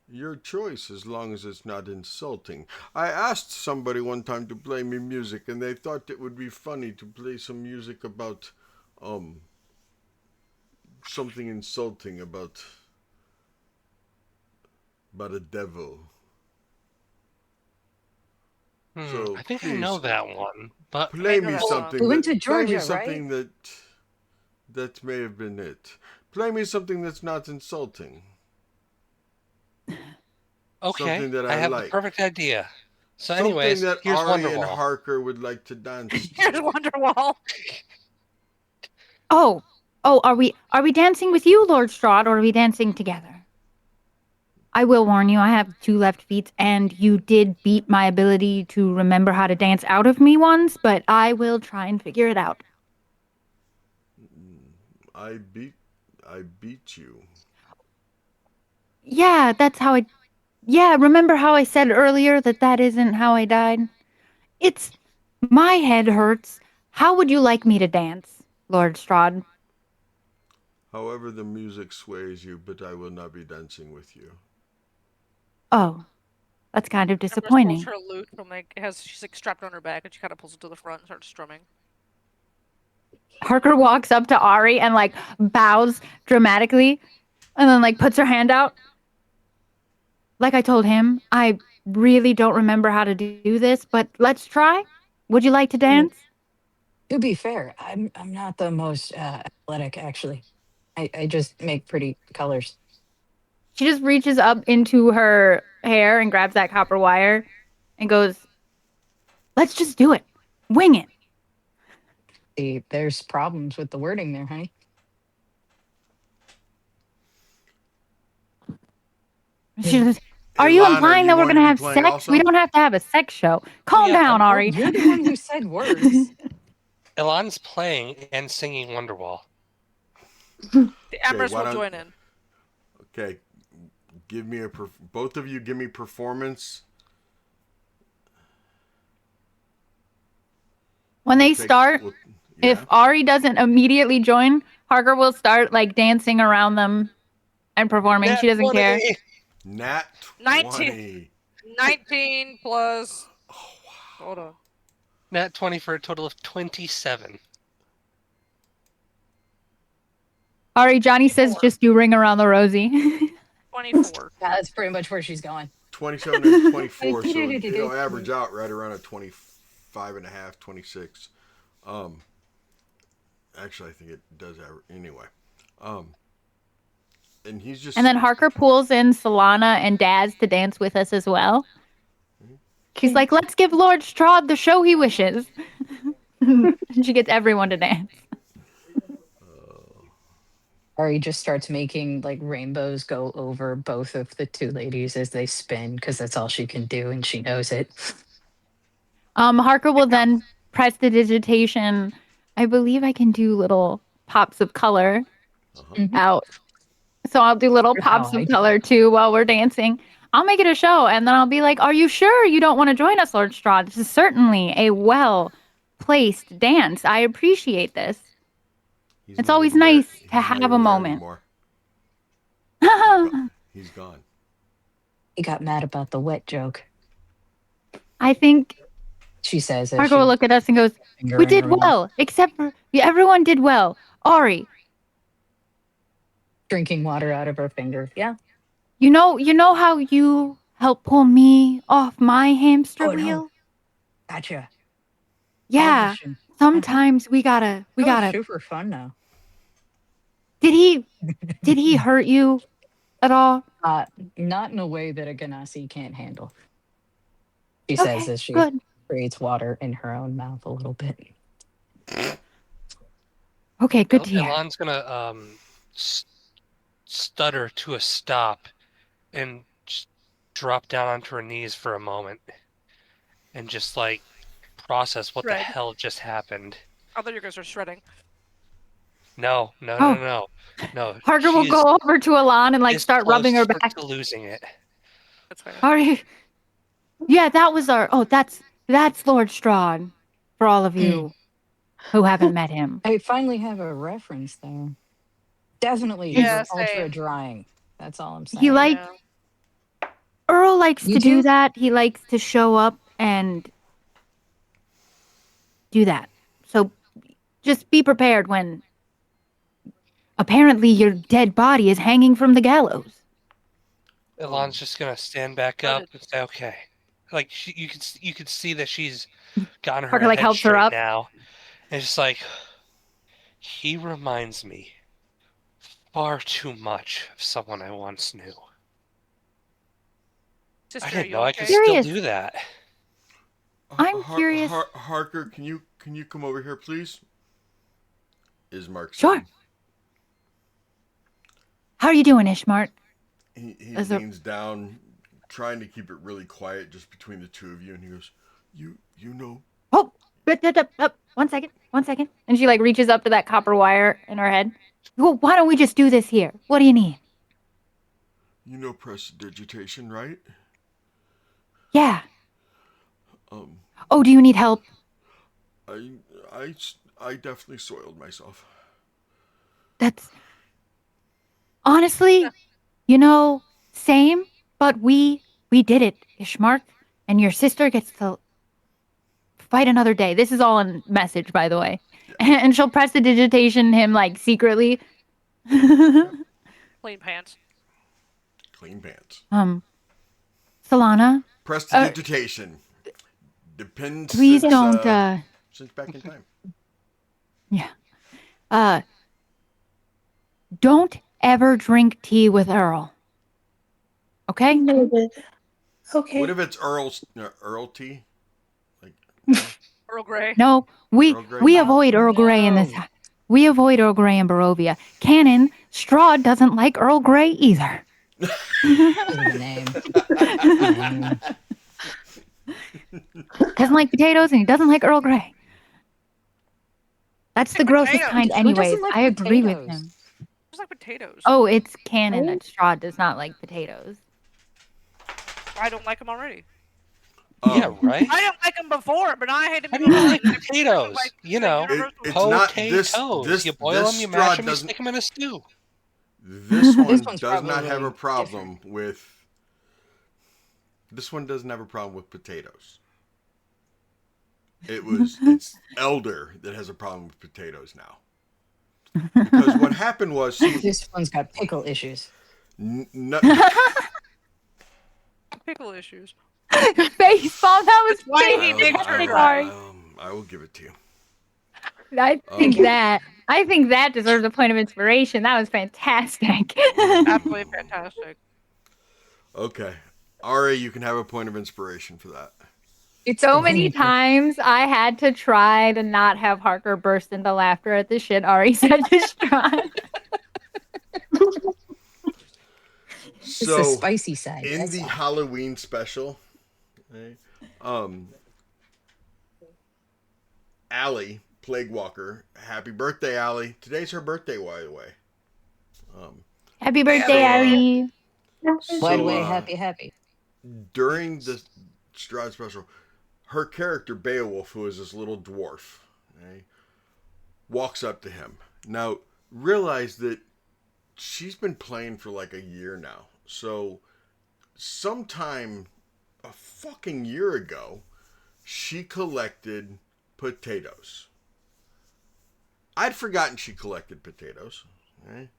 Your choice, as long as it's not insulting. I asked somebody one time to play me music, and they thought it would be funny to play some music about, something insulting about a devil. So I think I please, know that one, but play know me that song. something. We went to play me Georgia, something that may have been it. Play me something that's not insulting. okay. Something that I have like. the perfect idea. So, Something anyways, that here's Ari and Wonderwall. Harker would like to dance Here's to. Wonderwall. Oh, are we dancing with you, Lord Strahd, or are we dancing together? I will warn you, I have 2 left feet, and you did beat my ability to remember how to dance out of me once, but I will try and figure it out. I beat you. Yeah, that's how I... Yeah, remember how I said earlier that isn't how I died? It's... My head hurts. How would you like me to dance, Lord Strahd? However the music sways you, but I will not be dancing with you. Oh, that's kind of Empress disappointing. pulls her lute from she's like strapped on her back, and she kind of pulls it to the front and starts strumming. Harker walks up to Ari and like bows dramatically and then like puts her hand out. Like I told him, I really don't remember how to do this, but let's try. Would you like to dance? To be fair, I'm not the most athletic actually. I just make pretty colors. She just reaches up into her hair and grabs that copper wire and goes, let's just do it. Wing it. See, there's problems with the wording there, honey. She goes, are you Ilana, implying that we're going going to be have playing sex? also? We don't have to have a sex show. Calm yeah, down, well, Ari. You're the one who said words. Elon's playing and singing Wonderwall. The Empress why will don't- join in. Okay, give me both of you give me performance. When they We'll take- start, we'll- if yeah. Ari doesn't immediately join, Harker will start like dancing around them and performing. She doesn't care. Nat 19. 20. 19 plus. Oh, wow. Hold on. Nat 20 for a total of 27. Ari, Johnny says 4. just do Ring Around the Rosie. 24. Yeah, that's pretty much where she's going. 27 and 24, so it'll average out right around a 25 and a half, 26. Actually, I think it does average anyway. And he's just And then Harker pulls in Solana and Daz to dance with us as well. She's like, let's give Lord Strahd the show he wishes. And she gets everyone to dance. Ari just starts making like rainbows go over both of the 2 ladies as they spin because that's all she can do and she knows it. Harker will then press the digitation. I believe I can do little pops of color out. So I'll do little Here's how pops I of do color too while we're dancing. I'll make it a show and then I'll be like, are you sure you don't want to join us, Lord Strahd? This is certainly a well-placed dance. I appreciate this. he's It's not always even there- nice he's to not have even a there moment. anymore. He's gone. He got mad about the wet joke. I think She says as Harker will she look at us and goes, finger "We in her did mouth, well, except for everyone did well. Ari, drinking water out of her finger. Yeah. you know how you helped pull me off my hamster Oh, no. wheel? Gotcha. Yeah. Audition. Sometimes we gotta. Super fun now. Did he hurt you at all? Not in a way that a Ganassi can't handle. She says Okay, as she good. creates water in her own mouth a little bit. Okay, good to hear. Elon's gonna stutter to a stop and just drop down onto her knees for a moment and just like process what the Shred. hell just happened. I thought you guys were shredding. No. Oh. No. Harker will She go over to Alon and like is start rubbing her close back. to losing it. That's fair. Ari. Yeah, that was our. Oh, that's Lord Strahd. For all of you who haven't met him. I finally have a reference there. Definitely Yeah, ultra same. drying. That's all I'm saying. He like Yeah. Earl likes You to do too? that. He likes to show up and do that. So just be prepared when apparently your dead body is hanging from the gallows. Elon's just gonna stand back up Noted. and say, "Okay." Like you could see that she's gotten her Parker, like, head helps her straight up. now, and it's just like he reminds me far too much of someone I once knew. Sister, I are didn't you know I okay? could still Serious. do that. I'm curious. Harker, can you come over here, please? Ismark Sure. said. How are you doing, Ishmart? He Is there- leans down, trying to keep it really quiet just between the two of you, and he goes, "You know." Oh, 1 second. And she like reaches up to that copper wire in her head. Well, why don't we just do this here? What do you need? You know prestidigitation, right? Yeah. Um, Oh, do you need help? I definitely soiled myself. That's honestly, same, but we did it, Ishmark, and your sister gets to fight another day. This is all in message, by the way. And she'll press the digitation him like secretly. Clean pants. Clean pants. Solana, Prestidigitation. Depends. please since, don't. Since back in time. Yeah. Don't ever drink tea with Earl. Okay? Noted. Okay. What if it's Earl tea? Like Earl Grey. No, Earl Grey? we avoid Earl Grey in this. No. We avoid Earl Grey in Barovia. Canon, Strahd doesn't like Earl Grey either. The name. Doesn't like potatoes and he doesn't like Earl Grey. That's the grossest Potatoes. kind Who anyways. doesn't like I agree with potatoes? him. Just like potatoes. Oh, it's canon that Strahd does not like potatoes. I don't like them already. Yeah, right. I didn't like them before, but I hate them I even didn't more. like potatoes. You know, It's not this. potatoes. You boil them, you Strahd mash them, you doesn't. stick them in a stew. This one This one's does not have a probably problem with. This one doesn't have a problem with potatoes. It's Elder that has a problem with potatoes now. Because what happened was This one's got pickle issues. Pickle issues. Facepalm, that was Why he makes her fantastic, dry. Ari. I will give it to you. I think that deserves a point of inspiration. That was fantastic. Absolutely fantastic. Okay. Ari, you can have a point of inspiration for that. It's So many times I had to try to not have Harker burst into laughter at the shit Ari said to Strahd. It's So, the spicy side. in that's the all. Halloween special, Allie, Plague Walker, happy birthday, Allie. Today's her birthday, by the way. Happy birthday, Ari. By the way, happy. During the Strahd special, her character Beowulf, who is this little dwarf, walks up to him. Now, realize that she's been playing for like a year now. So, sometime a fucking year ago, she collected potatoes. I'd forgotten she collected potatoes. Okay?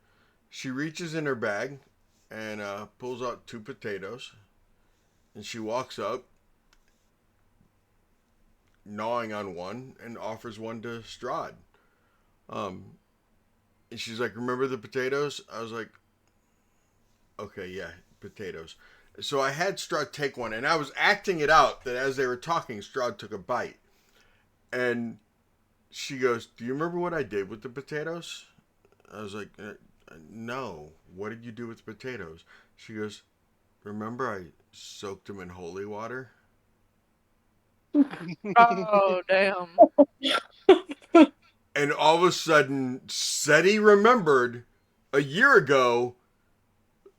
She reaches in her bag and pulls out 2 potatoes. And she walks up, gnawing on one, and offers one to Strahd. And she's like, "Remember the potatoes?" I was like, "Okay, yeah, potatoes." So I had Strahd take one, and I was acting it out that as they were talking, Strahd took a bite. And she goes, "Do you remember what I did with the potatoes?" I was like, "No. What did you do with the potatoes?" She goes, "Remember I soaked them in holy water?" Oh damn. And all of a sudden, Seti remembered a year ago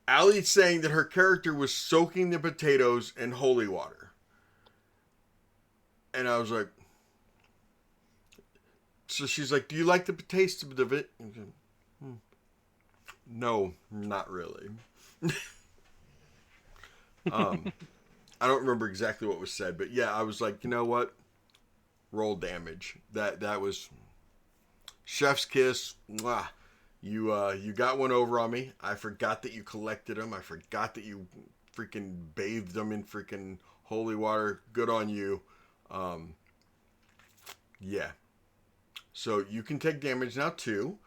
Allie saying that her character was soaking the potatoes in holy water. And I was like, so she's like, "Do you like the taste of it?" No, not really. I don't remember exactly what was said, but yeah, I was like, you know what? Roll damage. That was chef's kiss. Mwah. You got one over on me. I forgot that you collected them. I forgot that you freaking bathed them in freaking holy water. Good on you. Yeah. So you can take damage now too.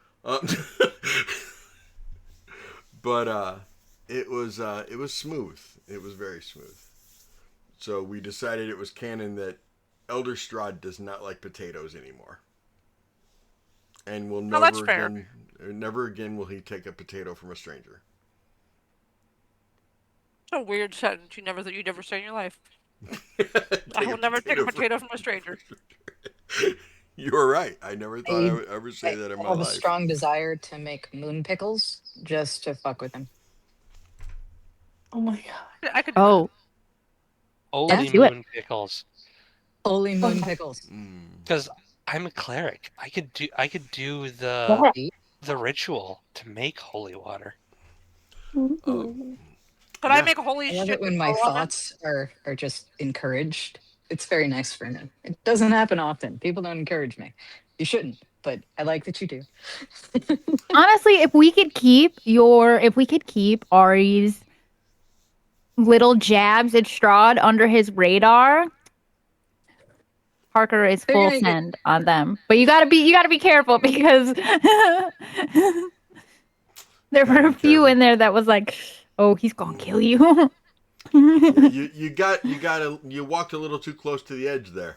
But it was smooth. It was very smooth. So we decided it was canon that Elder Strahd does not like potatoes anymore, and will Oh, that's fair. never again will he take a potato from a stranger. It's a weird sentence you'd never say in your life. I Take will never take a potato from a stranger. You were right. I never thought I would ever say I that in my have a life. strong desire to make moon pickles just to fuck with him. Oh my god. I could do Oh, Holy do it. moon pickles. Holy moon pickles. Because I'm a cleric. I could do the ritual to make holy water. Could I make a holy I love shit it when my ramen? thoughts are just encouraged. It's very nice for me. It doesn't happen often. People don't encourage me. You shouldn't, but I like that you do. Honestly, if we could keep Ari's little jabs at Strahd under his radar, Parker is They're full gonna get- send on them. But you gotta be careful because there were a few in there that was like, "Oh, he's gonna kill you." You walked a little too close to the edge there.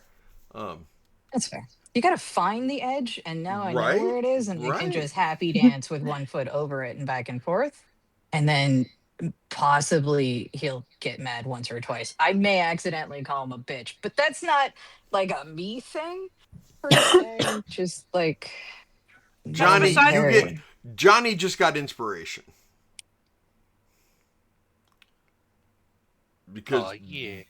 That's fair. You gotta find the edge, and now I know Right? where it is, and I can Right. just happy dance with one foot over it and back and forth. And then possibly he'll get mad once or twice. I may accidentally call him a bitch, but that's not like a me thing per se. Just like Johnny, momentarily. Johnny just got inspiration. Because yeah.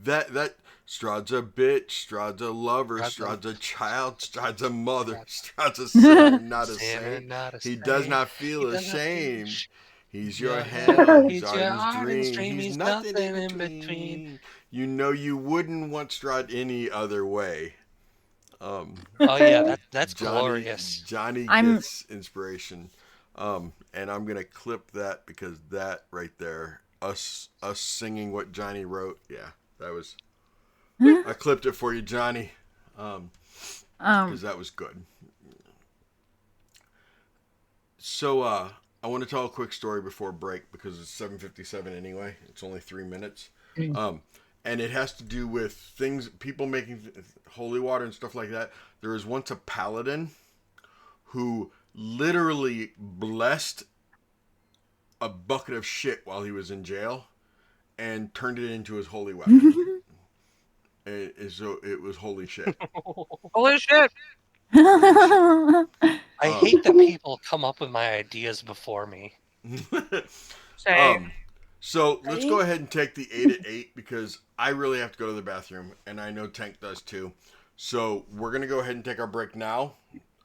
that Strahd's a bitch, Strahd's a lover, Strahd's a child, Strahd's a mother, Strahd's a sinner, not a saint. He does not feel ashamed. He's your hell, he's Arden's dream, he's nothing in between. You know you wouldn't want Strahd any other way. Oh yeah, that's glorious. Johnny gets inspiration. And I'm gonna clip that because that right there, us singing what Johnny wrote, yeah, that was. I clipped it for you, Johnny, because that was good. So I want to tell a quick story before break because it's 7:57 anyway. It's only 3 minutes, and it has to do with people making holy water and stuff like that. There was once a paladin who literally blessed a bucket of shit while he was in jail and turned it into his holy weapon. And so it was holy shit. Holy shit. I hate that people come up with my ideas before me. Same. So let's go ahead and take the 8 at 8 because I really have to go to the bathroom and I know Tank does too. So we're going to go ahead and take our break now,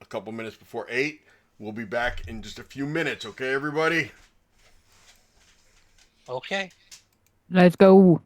a couple minutes before 8. We'll be back in just a few minutes, okay, everybody? Okay. Let's go.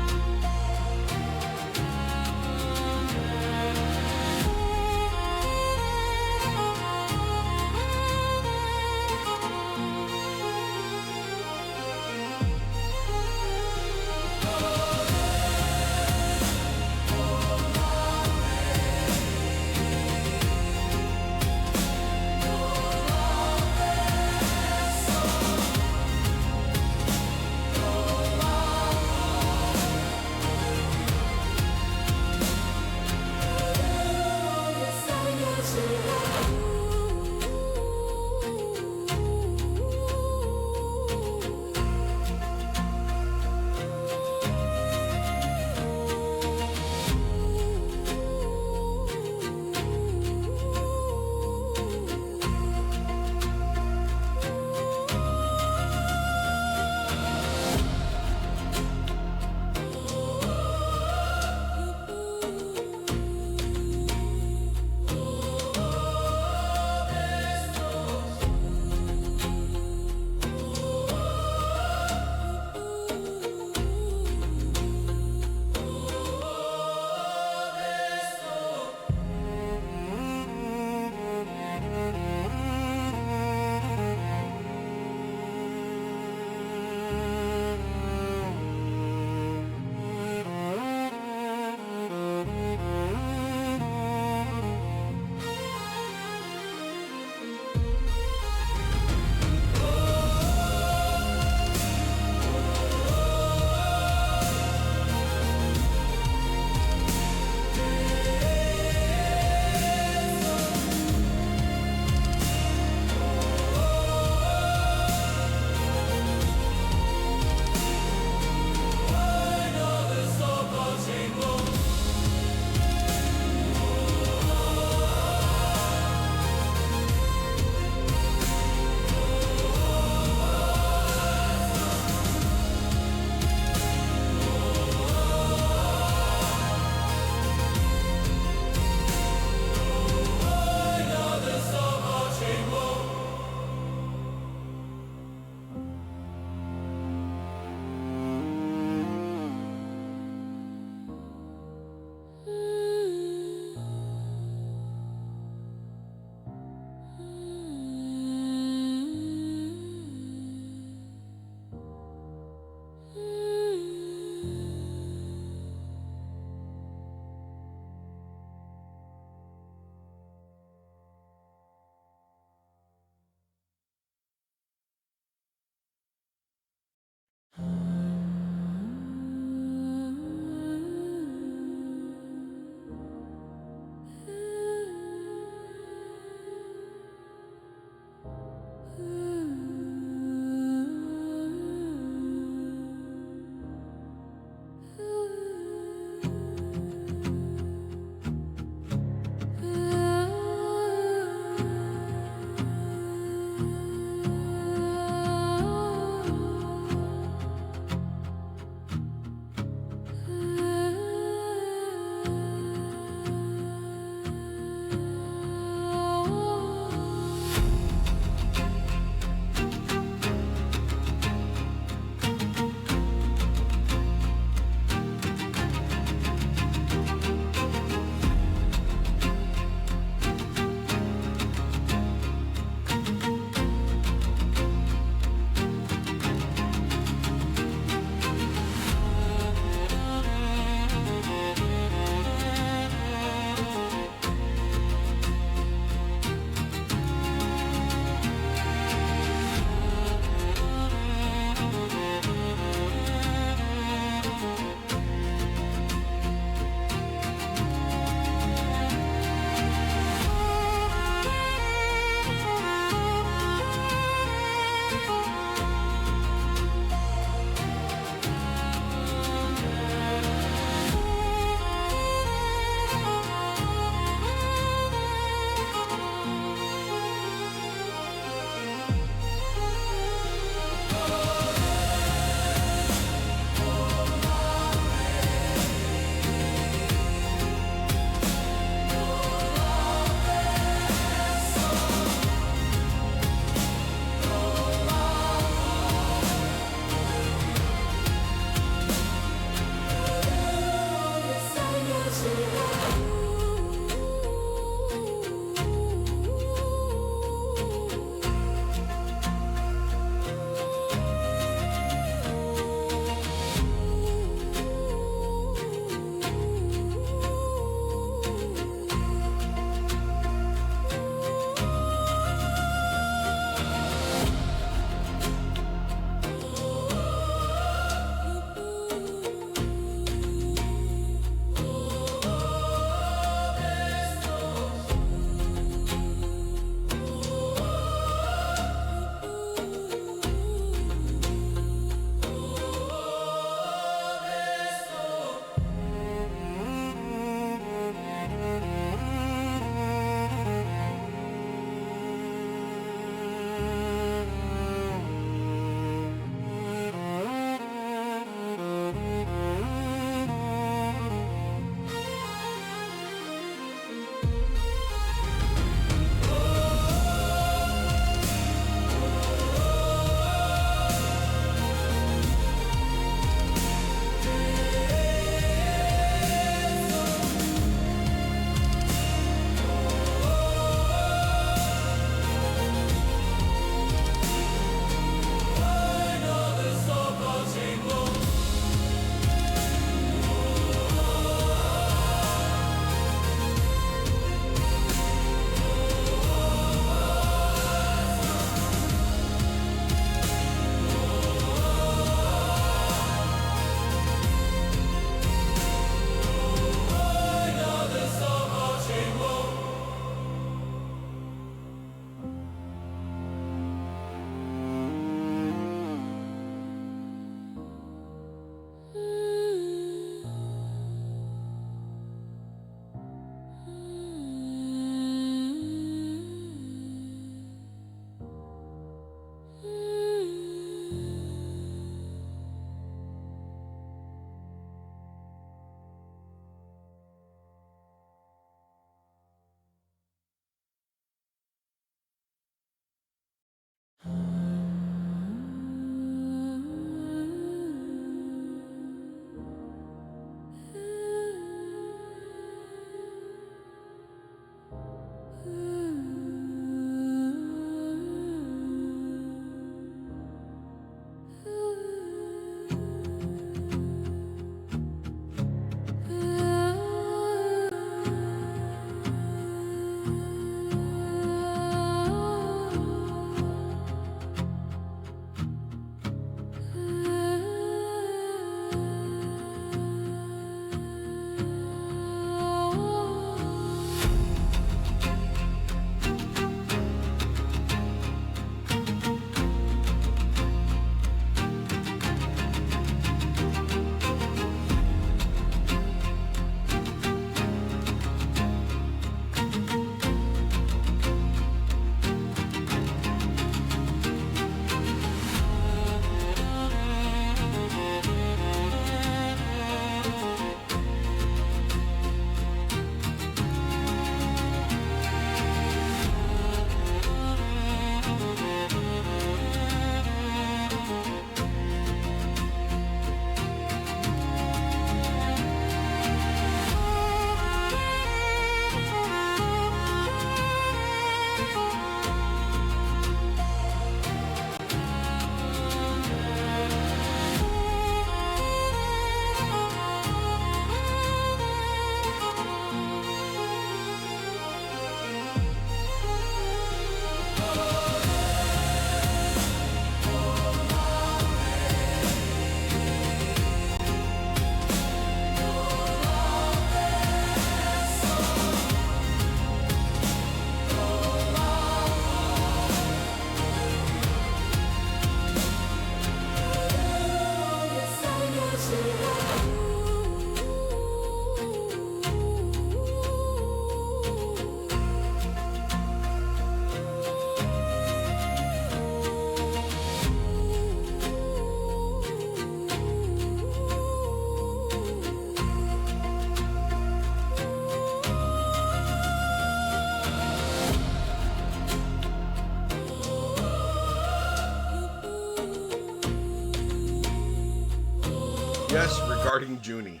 Yes, regarding Junie.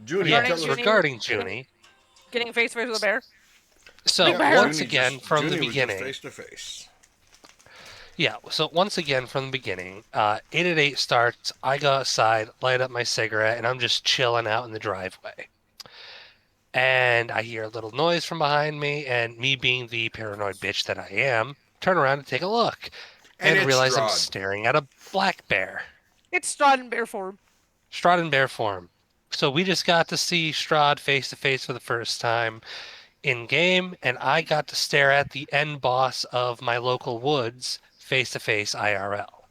Junie, Yeah, Regarding tell us. Junie regarding Junie. getting face to face with a bear. So Big Yeah, bear. once Junie again just from the Junie was just beginning, face to face. yeah. So once again from the beginning, 8 at 8 starts. I go outside, light up my cigarette, and I'm just chilling out in the driveway. And I hear a little noise from behind me, and me being the paranoid bitch that I am, turn around and take a look, And and it's realize I'm Strahd. staring at a black bear. It's Strahd in bear form. Strahd in bear form. So we just got to see Strahd face to face for the first time in game, and I got to stare at the end boss of my local woods face to face IRL.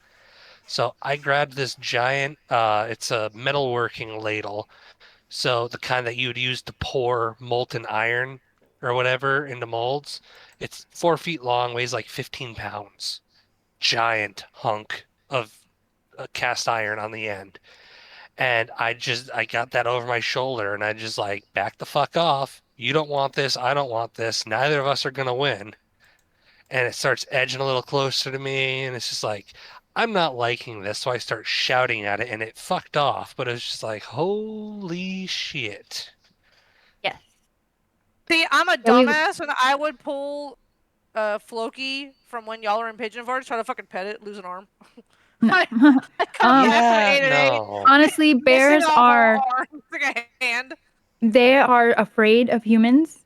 So I grabbed this giant, it's a metalworking ladle. So the kind that you would use to pour molten iron or whatever into molds. It's 4 feet long, weighs like 15 pounds. Giant hunk of cast iron on the end. And I got that over my shoulder and I just like, back the fuck off. You don't want this. I don't want this. Neither of us are going to win. And it starts edging a little closer to me. And it's just like, I'm not liking this. So I start shouting at it and it fucked off. But it was just like, holy shit. Yes. See, I'm a Yeah, we- dumbass, and I would pull Floki from when y'all are in Pigeon Forge, try to fucking pet it, lose an arm. No. I come back from Yeah, 8 at 8, no. Honestly, missing bears a whole are arm, missing a hand. they are afraid of humans.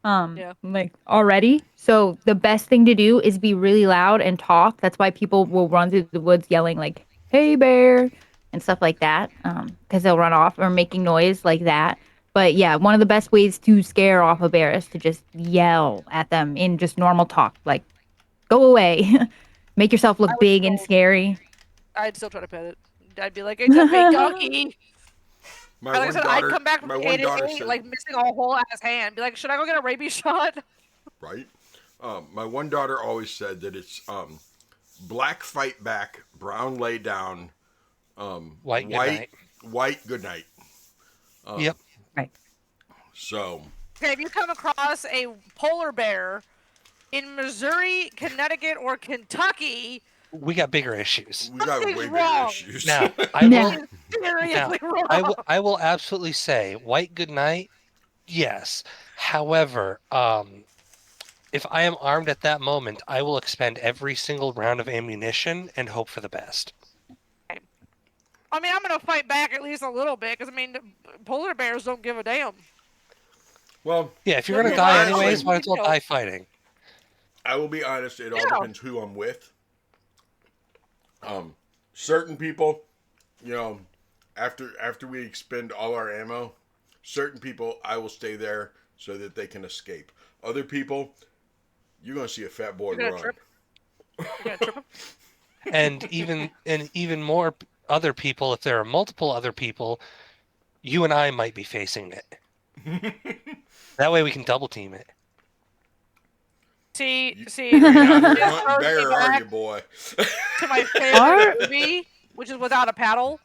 Yeah. Like already. So the best thing to do is be really loud and talk. That's why people will run through the woods yelling like, "Hey bear," and stuff like that. Because they'll run off or making noise like that. But yeah, one of the best ways to scare off a bear is to just yell at them in just normal talk, like, "Go away." Make yourself I look would big and still- scary. I'd still try to pet it. I'd be like, it's a big doggy. My Like I one said, daughter, I'd come back my from one 8 at daughter 8, said, like missing a whole ass hand. Be like, should I go get a rabies shot? right? My one daughter always said that it's black fight back, brown lay down, White, good night. white good night. Yep. Right. So Okay, if you come across a polar bear in Missouri, Connecticut, or Kentucky, We got bigger issues. we got way Something's bigger wrong. issues. Now, I Yeah. will seriously wrong. I will absolutely say white good night. Yes. However, if I am armed at that moment, I will expend every single round of ammunition and hope for the best. I mean, I'm gonna fight back at least a little bit, because I mean, polar bears don't give a damn. Well, Yeah, if you're Look gonna at die that. anyways, might as well You know. die fighting. I will be honest. It all Yeah. depends who I'm with. Certain people, you know, after we expend all our ammo, certain people I will stay there so that they can escape. Other people, you're gonna see a fat boy You're gonna run. trip. You're gonna trip 'em. And even more other people, if there are multiple other people, you and I might be facing it. That way we can double team it. See, You ain't out here this hunting throws me bear, are back you, boy? to my Are- favorite movie, which is Without a Paddle,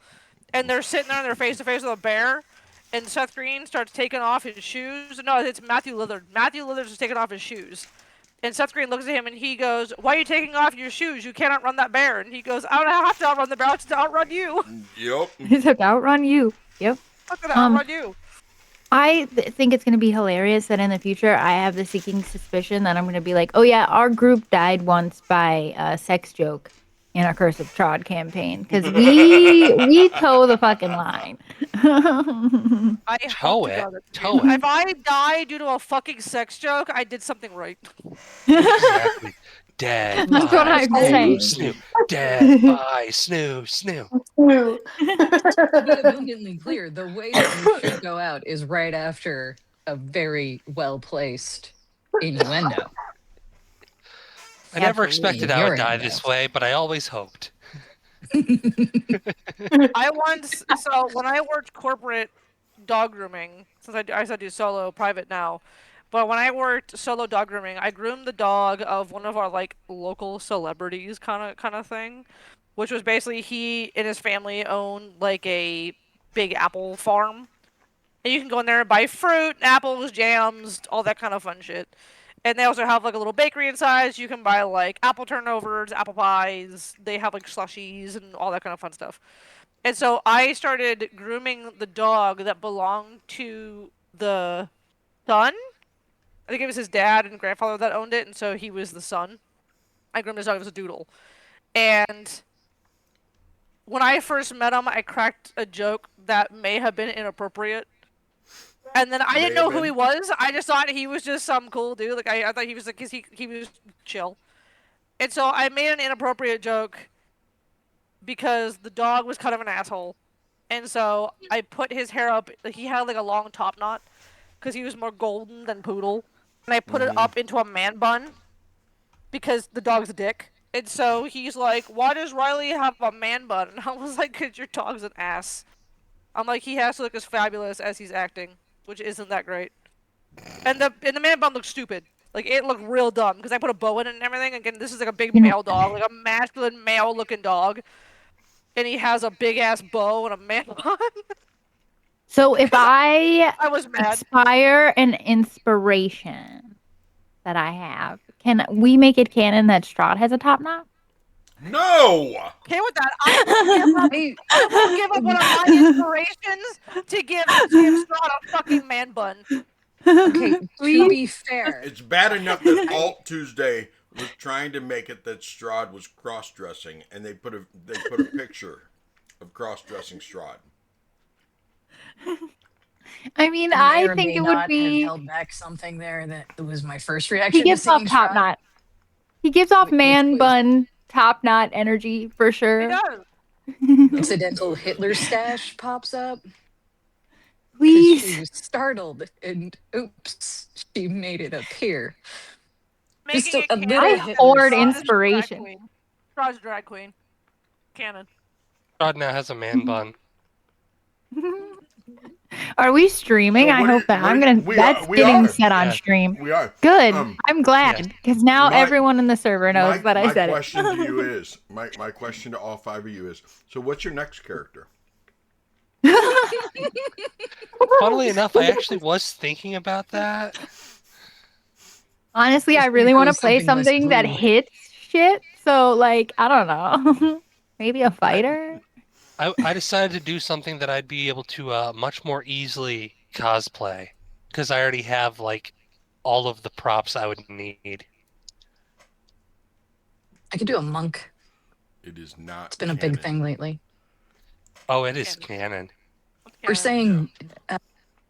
and they're sitting there and they're face to face with a bear, and Seth Green starts taking off his shoes. No, it's Matthew Lillard. Matthew Lillard is taking off his shoes. And Seth Green looks at him and he goes, "Why are you taking off your shoes? You can't outrun that bear." And he goes, "I don't have to outrun the bear. I have to outrun you. Yep. He took outrun you. Yep. I'm gonna outrun you." I think it's going to be hilarious that in the future I have the seeking suspicion that I'm going to be like, oh yeah, our group died once by a sex joke in our Curse of Trod campaign because we toe the fucking line. I Toe hope to it. God that- Toe it. If I die due to a fucking sex joke, I did something right. Exactly. Dead That's what by I'm Snoo, saying. Snoo. Dead by Snoo, Snoo. To be abundantly clear, the way that you should go out is right after a very well placed innuendo. I never Absolutely. expected I would die this way, but I always hoped. I once, so when I worked corporate dog grooming, since I do solo private now, but when I worked solo dog grooming, I groomed the dog of one of our like local celebrities kind of thing, which was basically he and his family own like a big apple farm, and you can go in there and buy fruit, apples, jams, all that kind of fun shit. And they also have like a little bakery inside, so you can buy like apple turnovers, apple pies. They have like slushies and all that kind of fun stuff. And so I started grooming the dog that belonged to the son. I think it was his dad and grandfather that owned it, and so he was the son. I groomed his dog as a doodle. And when I first met him, I cracked a joke that may have been inappropriate. And then I didn't know who he was. I just thought he was just some cool dude. Like I thought he was like, cause he was chill. And so I made an inappropriate joke because the dog was kind of an asshole. And so I put his hair up. Like, he had like a long top knot because he was more golden than poodle. And I put it up into a man bun because the dog's a dick. And so he's like, "Why does Riley have a man bun?" And I was like, "'Cause your dog's an ass." I'm like, he has to look as fabulous as he's acting, which isn't that great. And the man bun looks stupid. Like, it looked real dumb because I put a bow in it and everything. Again, this is like a big male dog, like a masculine male looking dog. And he has a big ass bow and a man bun. So if I was mad. inspire an inspiration that I have, can we make it canon that Strahd has a top knot? No! Okay with that. I will give up one of my inspirations to give Strahd a fucking man bun. Okay, to be fair, It's bad enough that Alt Tuesday was trying to make it that Strahd was cross-dressing, and they put a picture of cross-dressing Strahd. I mean, may I or think may it not would be. have held back something there that was my first He reaction. gives to off seeing top Strahd. knot. He gives off Which man was- bun top knot energy for He sure. does. Incidental Hitler stash pops up. 'Cause Please. she was startled, and oops, she made it appear. Making Just it a canon. little I Hitler hoard stash. inspiration. Strahd's drag queen. Canon. Strahd now has a man bun. Are we streaming? So I what hope is- that what I'm is- gonna. we That's are- we getting are. set on Yeah. stream. We are. Good. Um, I'm glad because now my- everyone in the server knows that I said my it. question to you is, my question to all 5 of you is, so what's your next character? Funnily enough, I actually was thinking about that. Honestly, I Just really want to because play something less something that rude. hits shit. So, like, I don't know. Maybe a fighter? I decided to do something that I'd be able to much more easily cosplay because I already have like all of the props I would need. I could do a monk. It is not. It's been a big thing lately. Oh, it is canon. We're saying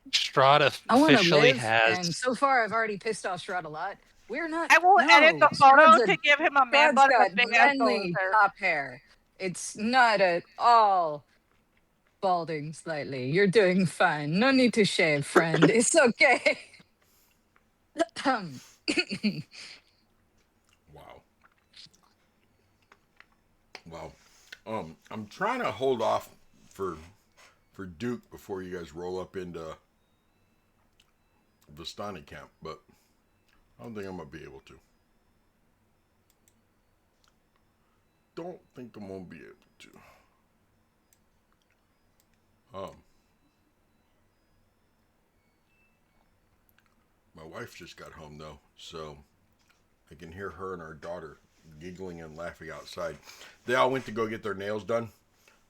Strahd I want to officially live, has. and so far I've already pissed off Strahd a lot. We're not. I will edit the photo Strahd's to give him a man Strahd's bun and got a big ass manly hair. top hair. It's not at all balding slightly. You're doing fine. No need to shave, friend. It's okay. Wow. I'm trying to hold off for Duke before you guys roll up into Vistani camp, but I don't think I'm gonna be able to. Don't think I'm gonna be able to. My wife just got home though, so I can hear her and our daughter giggling and laughing outside. They all went to go get their nails done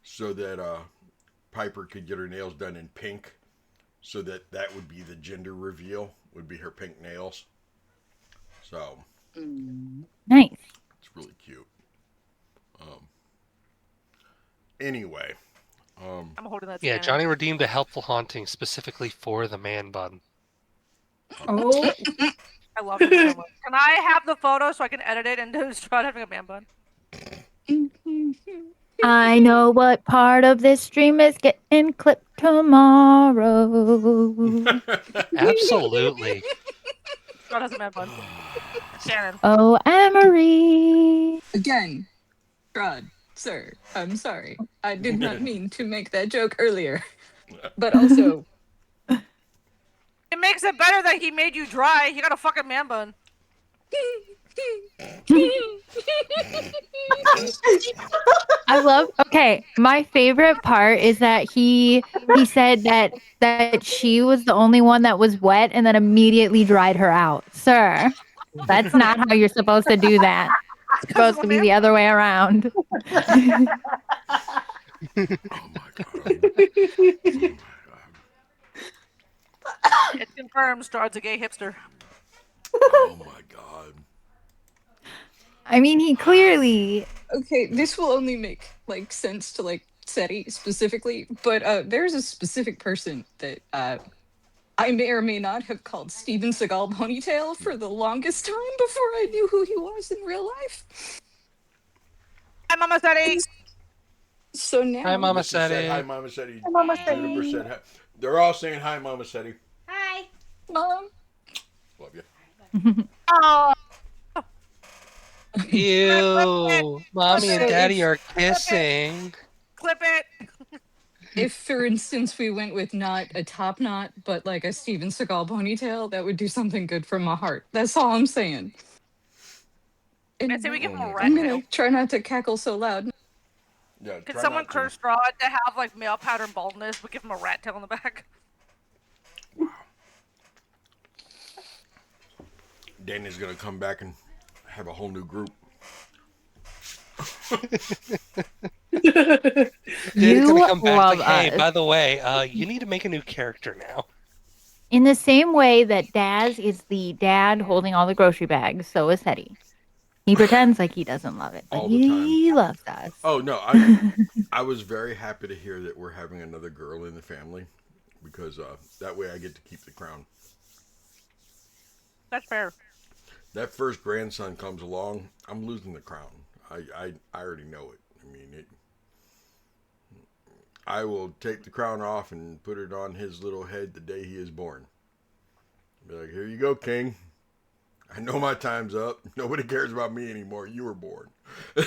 so that Piper could get her nails done in pink, so that would be the gender reveal, would be her pink nails. So Nice. it's really cute. Anyway, I'm holding that. Yeah, canon. Johnny redeemed a helpful haunting specifically for the man bun. Oh, I love him so much. Can I have the photo so I can edit it and do Strahd having a man bun? I know what part of this stream is getting clipped tomorrow. Absolutely. Strahd has a man bun. Shannon. Oh, Emery. Again, Strahd, sir, I'm sorry. I did not mean to make that joke earlier. But also, It makes it better that he made you dry. He got a fucking man bun. I love. Okay, my favorite part is that he said that she was the only one that was wet, and then immediately dried her out, sir. That's not how you're supposed to do that. It's supposed to be the other way around. Oh my god. It's confirmed. Strahd's a gay hipster. Oh my god. I mean, he clearly. Okay, this will only make like sense to like SETI specifically, but there's a specific person that I may or may not have called Steven Seagal Ponytail for the longest time before I knew who he was in real life. Hi, Mama Seti. So now, Hi, Mama Mrs. said Seti. hi, Mama Seti. Hi, Mama Juniper Seti. said hi. They're all saying hi, Mama Seti. Hi. Mom. Love you. Oh, Ew. Mommy and So Daddy if- are kissing. clip it. If, for instance, we went with not a top knot, but like a Steven Seagal ponytail, that would do something good for my heart. That's all I'm saying. I say we give him a rat I'm tail. gonna try not to cackle so loud. Yeah, Could try someone not to. curse Strahd to have like male pattern baldness, but give him a rat tail in the back? Danny's gonna come back and have a whole new group. Daddy's You gonna come back love like, hey, us. by the way, you need to make a new character now. In the same way that Daz is the dad holding all the grocery bags, so is Hetty. He pretends like he doesn't love it, but All the time. he loves us. Oh no, I was very happy to hear that we're having another girl in the family because that way I get to keep the crown. That's fair. That first grandson comes along, I'm losing the crown. I already know it. I mean, I will take the crown off and put it on his little head the day he is born. Be like, here you go, King. I know my time's up. Nobody cares about me anymore. You were born. I'm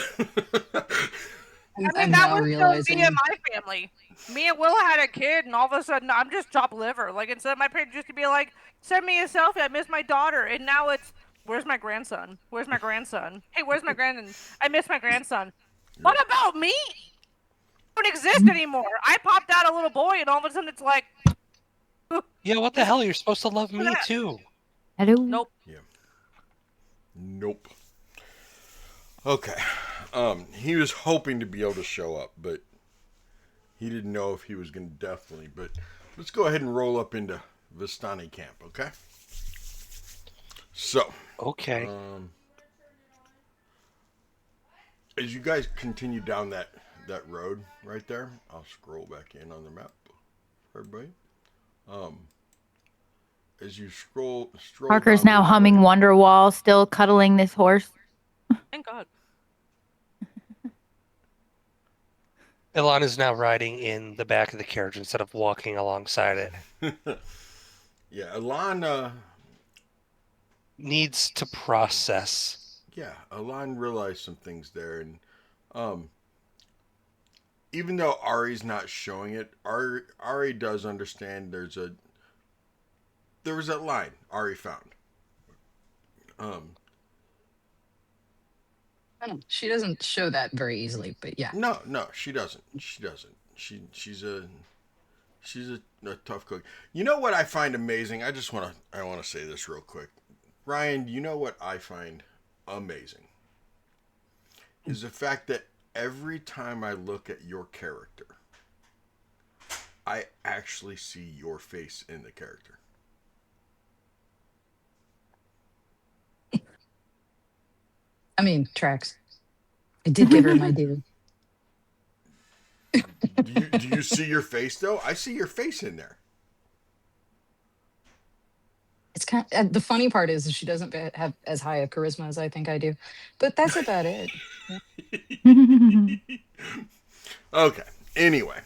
that now was realizing. so me and my family. Me and Will had a kid, and all of a sudden, I'm just chopped liver. Like, instead of my parents just to be like, send me a selfie, I miss my daughter. And now it's, where's my grandson? Where's my grandson? Hey, where's my grandson? I miss my grandson. What about me? I don't exist anymore. I popped out a little boy, and all of a sudden, it's like, Yeah, what the hell? You're supposed to love me that? too. Hello? nope. Nope. Okay. He was hoping to be able to show up, but he didn't know if he was going to definitely. But let's go ahead and roll up into Vistani camp, okay? So. Okay. As you guys continue down that road right there, I'll scroll back in on the map for everybody. As you stroll Parker's down now this humming way- Wonderwall, still cuddling this horse. Thank God. Ilan is now riding in the back of the carriage instead of walking alongside it. Yeah, Alana. Needs to process. Yeah, Alana realized some things there, and even though Ari's not showing it, Ari does understand. There was that line Ari found. She doesn't show that very easily, but yeah. No, she doesn't. She's a tough cook. You know what I find amazing? I want to say this real quick. Ryan, you know what I find amazing? Is the fact that every time I look at your character, I actually see your face in the character. I mean, tracks. I did give her my due. Do you see your face though? I see your face in there. It's kind of, the funny part is she doesn't have as high a charisma as I think I do, but that's about it. Okay. Anyway,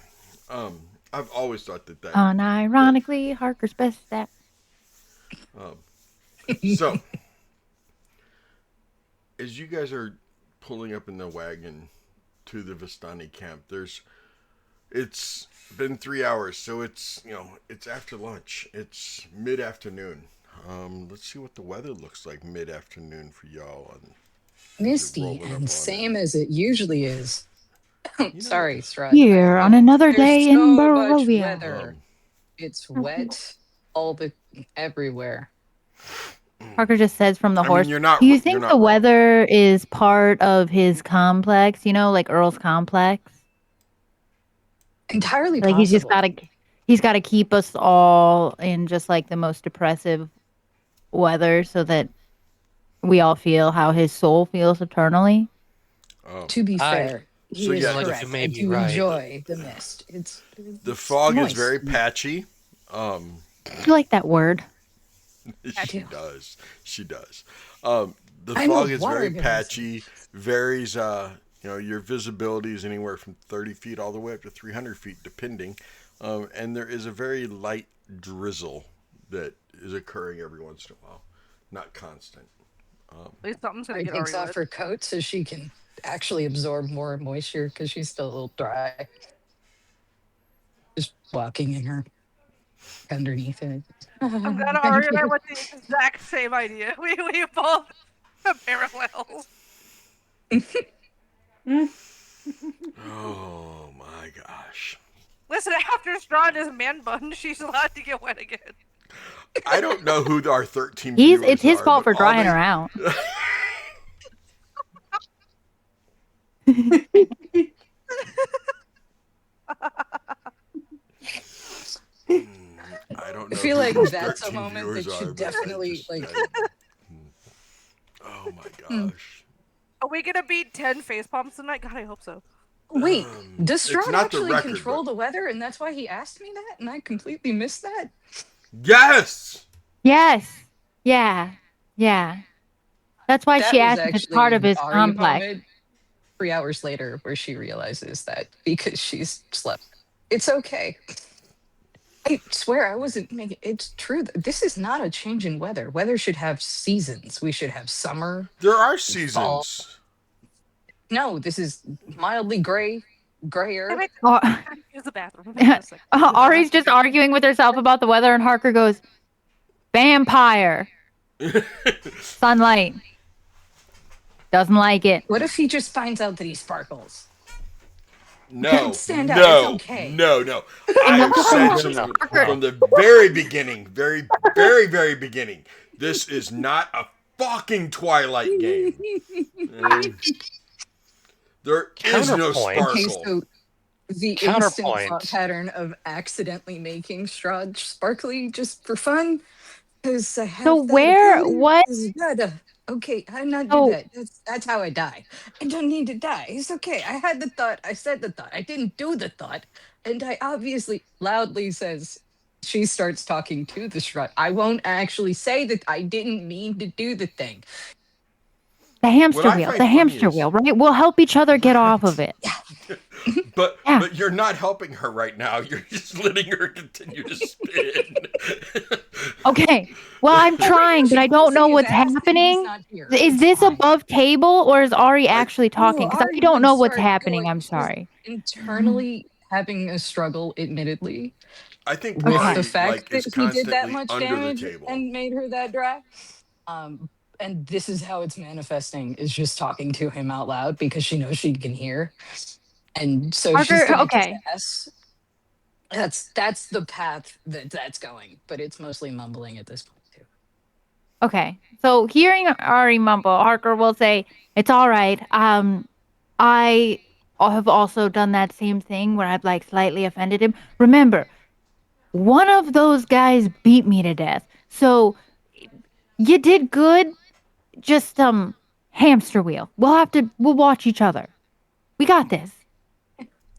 I've always thought that. Unironically, Harker's best stat. So, as you guys are pulling up in the wagon to the Vistani camp, it's been 3 hours, so it's after lunch. It's mid-afternoon. Let's see what the weather looks like mid-afternoon for y'all. Misty and same as it usually is. Sorry, Strahd. Here on another There's day in so much Barovia. weather. It's wet everywhere. Parker just says from the I horse. mean, you're not. Do you You're think not the wrong. weather is part of his complex? You know, like Earl's complex. Entirely Like possible. he's got to keep us all in just like the most depressive weather, so that we all feel how his soul feels eternally. Oh. To be I fair, So he is yeah, feel like you correct. may I be do right. enjoy the mist. the It's fog is moist. very patchy. You like that word? I She do. does. She does. The I'm a fog is water very guy, so- patchy. Varies. Your visibility is anywhere from 30 feet all the way up to 300 feet, depending. And there is a very light drizzle that is occurring every once in a while, not constant. At least something's gonna She get takes already off lit. her coat so she can actually absorb more moisture because she's still a little dry. Just walking in her underneath it. I'm glad Thank Ari and I you. went the exact same idea. We both have parallels. Oh my gosh. Listen, after Strahd is man bun, she's allowed to get wet again. I don't know who our 13 viewers It's his are, fault but for drying her out. I don't I know feel who like these that's a 13 moment viewers that are, should but definitely oh my gosh. Are we gonna beat 10 face palms tonight? God, I hope so. Wait, does It's Strahd not the actually record, control but the weather and that's why he asked me that and I completely missed that? yes. Yes. Yeah. Yeah. That's why she That was asked if it's part actually of an his Ari complex. moment 3 hours later where she realizes that because she's slept. It's okay. I swear I wasn't making it's true. This is not a change in weather. Weather should have seasons. We should have summer, There are fall. seasons. No, this is mildly grayer. Damn it, Oh, I gotta use the bathroom. Hang on a second. Ari's just arguing with herself about the weather, and Harker goes, "Vampire, sunlight, doesn't like it." What if he just finds out that he sparkles? No, Don't stand out. It's okay. no. I have said from the very beginning, very beginning, this is not a fucking Twilight game. There is no Counterpoint. Okay, sparkle. so the instant Counterpoint. thought pattern of accidentally making Strahd sparkly just for fun, because I have So that where, ability, what? is good. Okay, I'm not do So that. That's how I die. I don't need to die. It's okay. I had the thought. I said the thought. I didn't do the thought, and I obviously loudly says. She starts talking to the Strahd. I won't actually say that I didn't mean to do the thing. the hamster What I wheel, find the funny hamster is- wheel, right? We'll help each other get off of it. But Yeah. but you're not helping her right now. You're just letting her continue to spin. Okay. Well, I'm trying, but I don't know Using his what's ass and he's happening. not here. Is It's this fine. above table, or is Ari actually talking? Because I Ari don't would know what's start happening. going- I'm she's sorry. Internally having a struggle, admittedly, I think with Ari the fact is that he did that constantly much under the damage table. and made her that dry. And this is how it's manifesting: is just talking to him out loud because she knows she can hear, and so she's Parker, gonna okay. guess. That's the path that's going, but it's mostly mumbling at this point too. Okay. So hearing Ari mumble, Harker will say, "It's all right. I have also done that same thing where I've like slightly offended him. Remember, one of those guys beat me to death. So you did good. Just hamster wheel. We'll watch each other. We got this."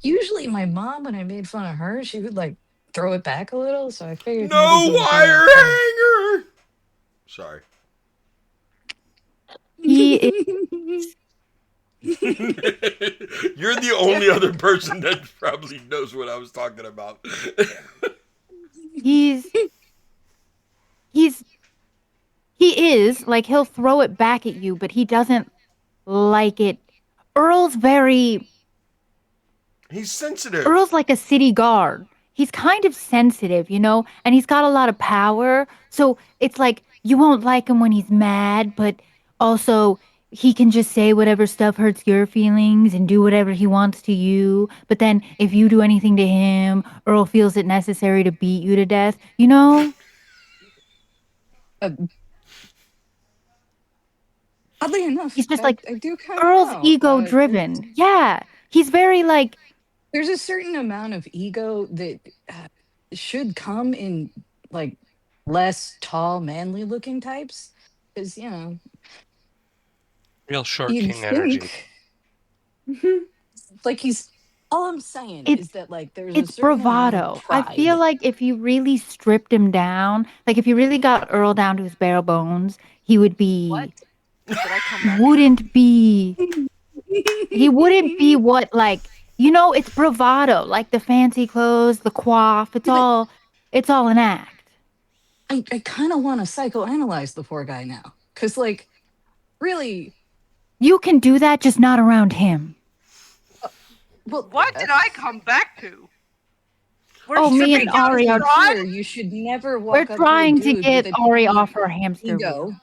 Usually, my mom, when I made fun of her, she would like throw it back a little. So I figured maybe No he was wire gonna- hanger. Sorry. He is You're the only other person that probably knows what I was talking about. he's he is like he'll throw it back at you, but he doesn't like it. Earl's very He's sensitive. Earl's like a city guard. He's kind of sensitive, and he's got a lot of power. So it's like you won't like him when he's mad, but also he can just say whatever stuff hurts your feelings and do whatever he wants to you. But then if you do anything to him, Earl feels it necessary to beat you to death, Oddly enough, He's just like I do kind of Earl's know. ego driven. Yeah. He's very like, There's a certain amount of ego that should come in like less tall, manly looking types. Because, Real short you'd king energy. think like he's all I'm saying it's is that like there's a it's certain amount of bravado. I feel pride. like if you really stripped him down, like if you really got Earl down to his bare bones, he would What? be Did I come he back? wouldn't be he wouldn't be what like it's bravado, like the fancy clothes, the coif, Yeah, but it's all an act. I kind of want to psychoanalyze the poor guy now. Because, like, really, You can do that, just not around him. well, What did I come back to? We're Oh, me and stripping down Ari are Strahd? clear, you should never we're walk up to a trying to dude with get a Ari tiny off her hamster ego wheel.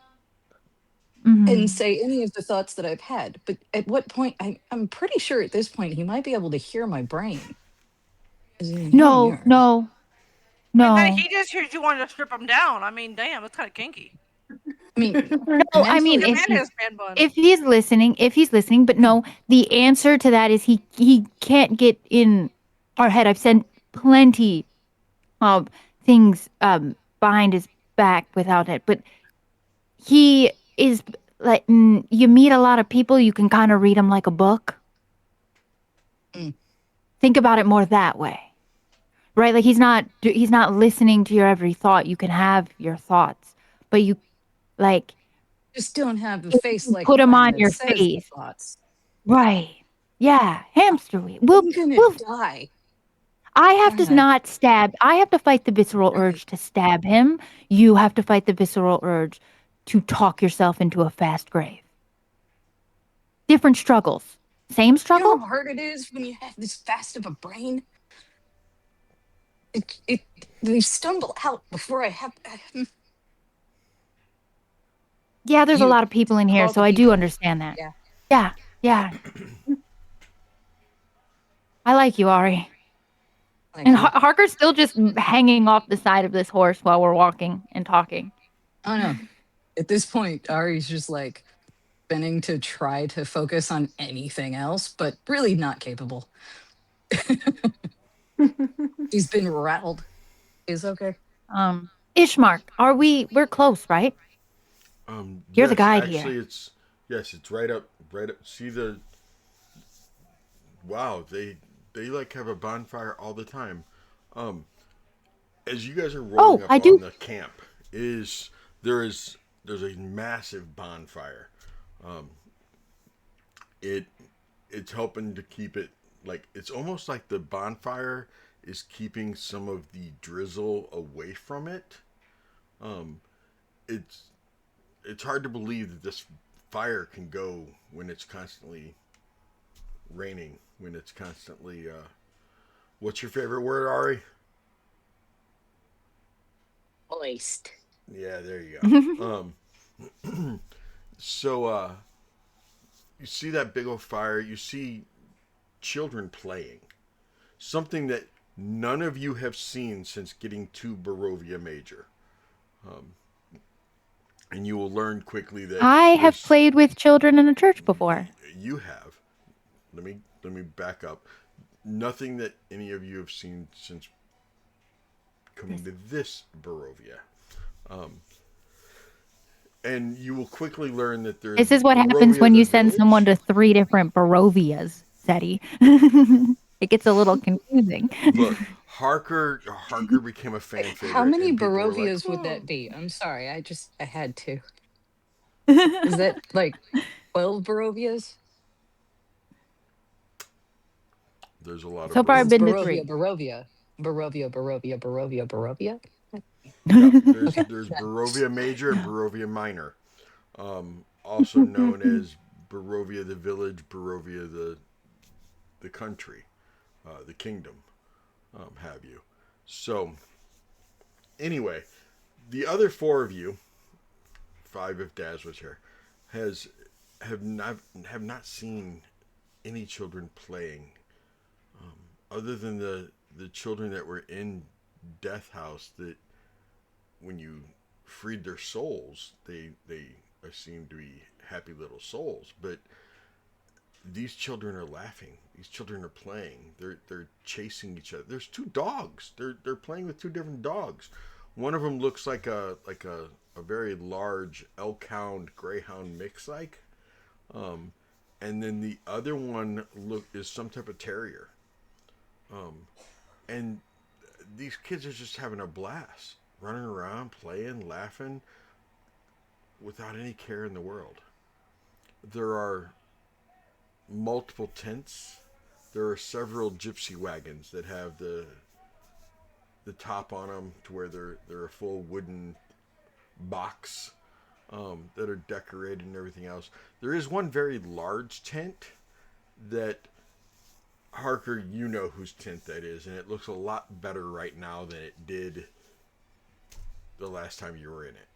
Mhm. and say any of the thoughts that I've had. But at what point, I'm pretty sure at this point, he might be able to hear my brain. Is he hearing No, yours? no, And then no. he just hears you wanted to strip him down. I mean, damn, that's kind of kinky. I mean, No, I mean mentally, Him and his man bun. if he's listening, but no, the answer to that is he can't get in our head. I've sent plenty of things behind his back without it, but he is like you meet a lot of people, you can kind of read them like a book. Mm. Think about it more that way. Right? Like he's not listening to your every thought. You can have your thoughts, but you like just don't have a if face you like put them mine on that your says the face. thoughts. Right. Yeah, hamster wheel. I'm gonna die. I have Aren't to I? not stab. I have to fight the visceral Right. urge to stab him. You have to fight the visceral urge to talk yourself into a fast grave. Different struggles. Same You know struggle? how hard it is when you have this fast of a brain? It they stumble out before I have Yeah, there's a you lot of people in of here, all so the I do people. understand that. Yeah. Yeah, yeah. I like you, Ari. Like And you. Harker's still just hanging off the side of this horse while we're walking and talking. I don't know. At this point, Ari's just like spinning to try to focus on anything else, but really not capable. He's been rattled. He's okay. Ishmark, we're close, right? You're the Yes, guide actually, here. it's right up, right up. See the wow, they like have a bonfire all the time. Um, as you guys are rolling Oh, up I on do. the camp, is there is there's a massive bonfire. Um, it it's helping to keep it like it's almost like the bonfire is keeping some of the drizzle away from it. Um, it's it's hard to believe that this fire can go when it's constantly raining, when it's constantly what's your favorite word, Ari? Moist. Yeah, there you go. So you see that big old fire, you see children playing. Something that none of you have seen since getting to Barovia Major. Um, and you will learn quickly that I have played with children in a church before. you have. Let me back up. Nothing that any of you have seen since coming to this Barovia. And you will quickly learn that there's This is what happens Barovia when the you send someone village. to 3 different Barovias, Seti. It gets a little confusing. Look, Harker became a fan How favorite, many and people were like, Barovias would "Oh, that be? I'm sorry. I had to. Is that like 12 Barovias? there's a lot of So far, Because I've it's been to Barovias." Barovia, 3. Barovia. Barovia, Barovia, Barovia, Barovia. Yeah, there's Okay. there's Barovia Major and Barovia Minor, also known as Barovia the village, Barovia the country, the kingdom, have you. So anyway, the other 4 of you, 5 if Daz was here, has have not seen any children playing, other than the children that were in Death House that when you freed their souls, they seem to be happy little souls, but these children are laughing. These children are playing. They're chasing each other. There's two dogs. They're playing with two different dogs. One of them looks like a very large elk hound greyhound mix um, and then the other one is some type of terrier. And these kids are just having a blast, running around, playing, laughing, without any care in the world. There are multiple tents. There are several gypsy wagons that have the top on them to where they're a full wooden box that are decorated and everything else. There is one very large tent that, Harker, you know whose tent that is, and it looks a lot better right now than it did the last time you were in it.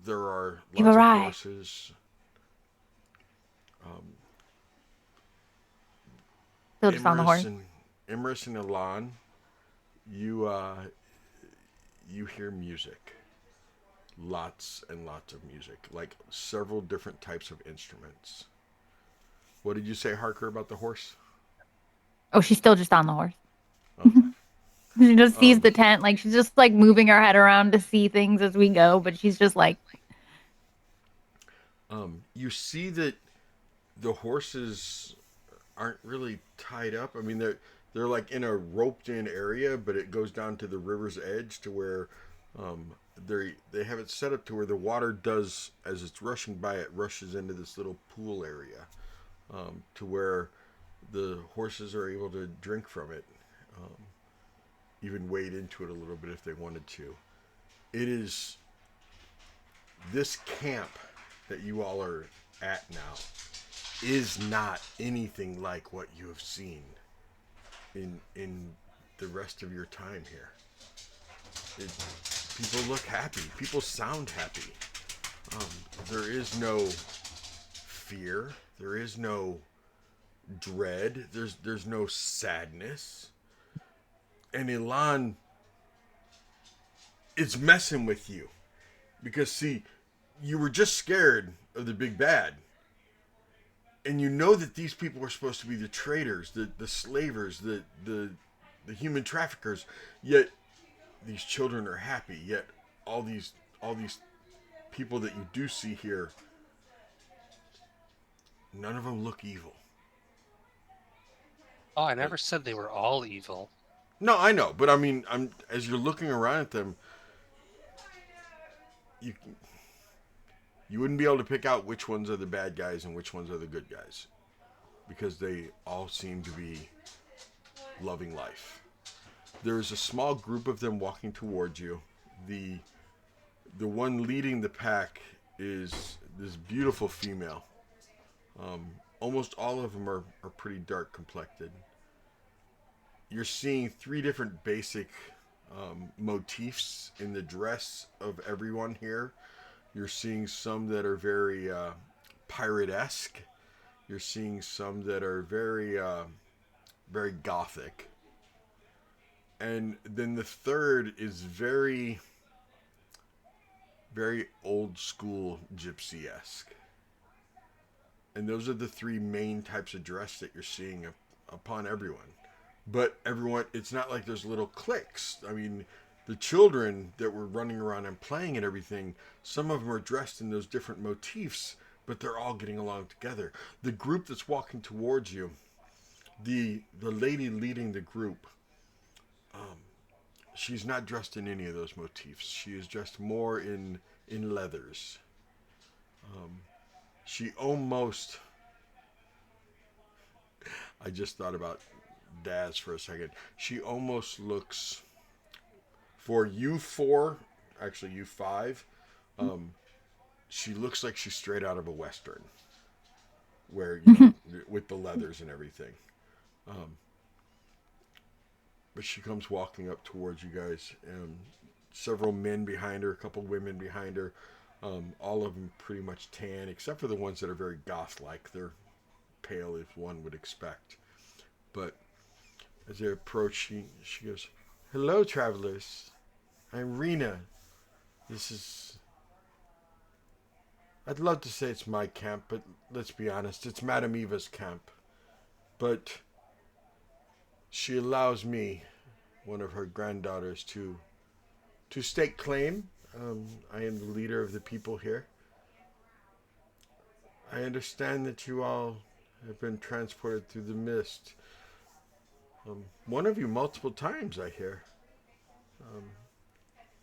There are You've lots of arrived. horses. Still just on the horse. Imris and Elan, you hear music. Lots and lots of music, like several different types of instruments. What did you say, Harker, about the horse? Oh, she's still just on the horse. Okay. She just sees the tent. Like, she's just like moving her head around to see things as we go, but she's just like. You see that the horses aren't really tied up. I mean, they're like in a roped in area, but it goes down to the river's edge to where they have it set up to where the water does, as it's rushing by, it rushes into this little pool area, to where the horses are able to drink from it, even wade into it a little bit if they wanted to. It is this camp that you all are at now is not anything like what you have seen in the rest of your time here. People look happy. People sound happy. There is no fear. There is no dread. There's no sadness. And Elan is messing with you. Because, see, you were just scared of the big bad. And you know that these people were supposed to be the traders, the slavers, the human traffickers. Yet these children are happy. Yet all these people that you do see here, none of them look evil. Oh, I never said they were all evil. No, I know, but I mean, as you're looking around at them, you wouldn't be able to pick out which ones are the bad guys and which ones are the good guys, because they all seem to be loving life. There's a small group of them walking towards you. The one leading the pack is this beautiful female. Almost all of them are pretty dark complected. You're seeing three different basic motifs in the dress of everyone here. You're seeing some that are very pirate-esque. You're seeing some that are very, very gothic. And then the third is very, very old-school gypsy-esque. And those are the three main types of dress that you're seeing upon everyone. But everyone, it's not like there's little cliques. I mean, the children that were running around and playing and everything, some of them are dressed in those different motifs, but they're all getting along together. The group that's walking towards you, the lady leading the group, she's not dressed in any of those motifs. She is dressed more in leathers. She almost... I just thought about Daz for a second. She almost looks... For you four, actually you five, she looks like she's straight out of a Western. Where, you know, with the leathers and everything. But she comes walking up towards you guys. Several men behind her, a couple women behind her. All of them pretty much tan, except for the ones that are very goth-like. They're pale as one would expect. But as they approach, she goes, "Hello, travelers. I'm Rena. This is I'd love to say it's my camp, but let's be honest, it's Madame Eva's camp. But she allows me, one of her granddaughters, to stake claim. I am the leader of the people here. I understand that you all have been transported through the mist. One of you multiple times, I hear.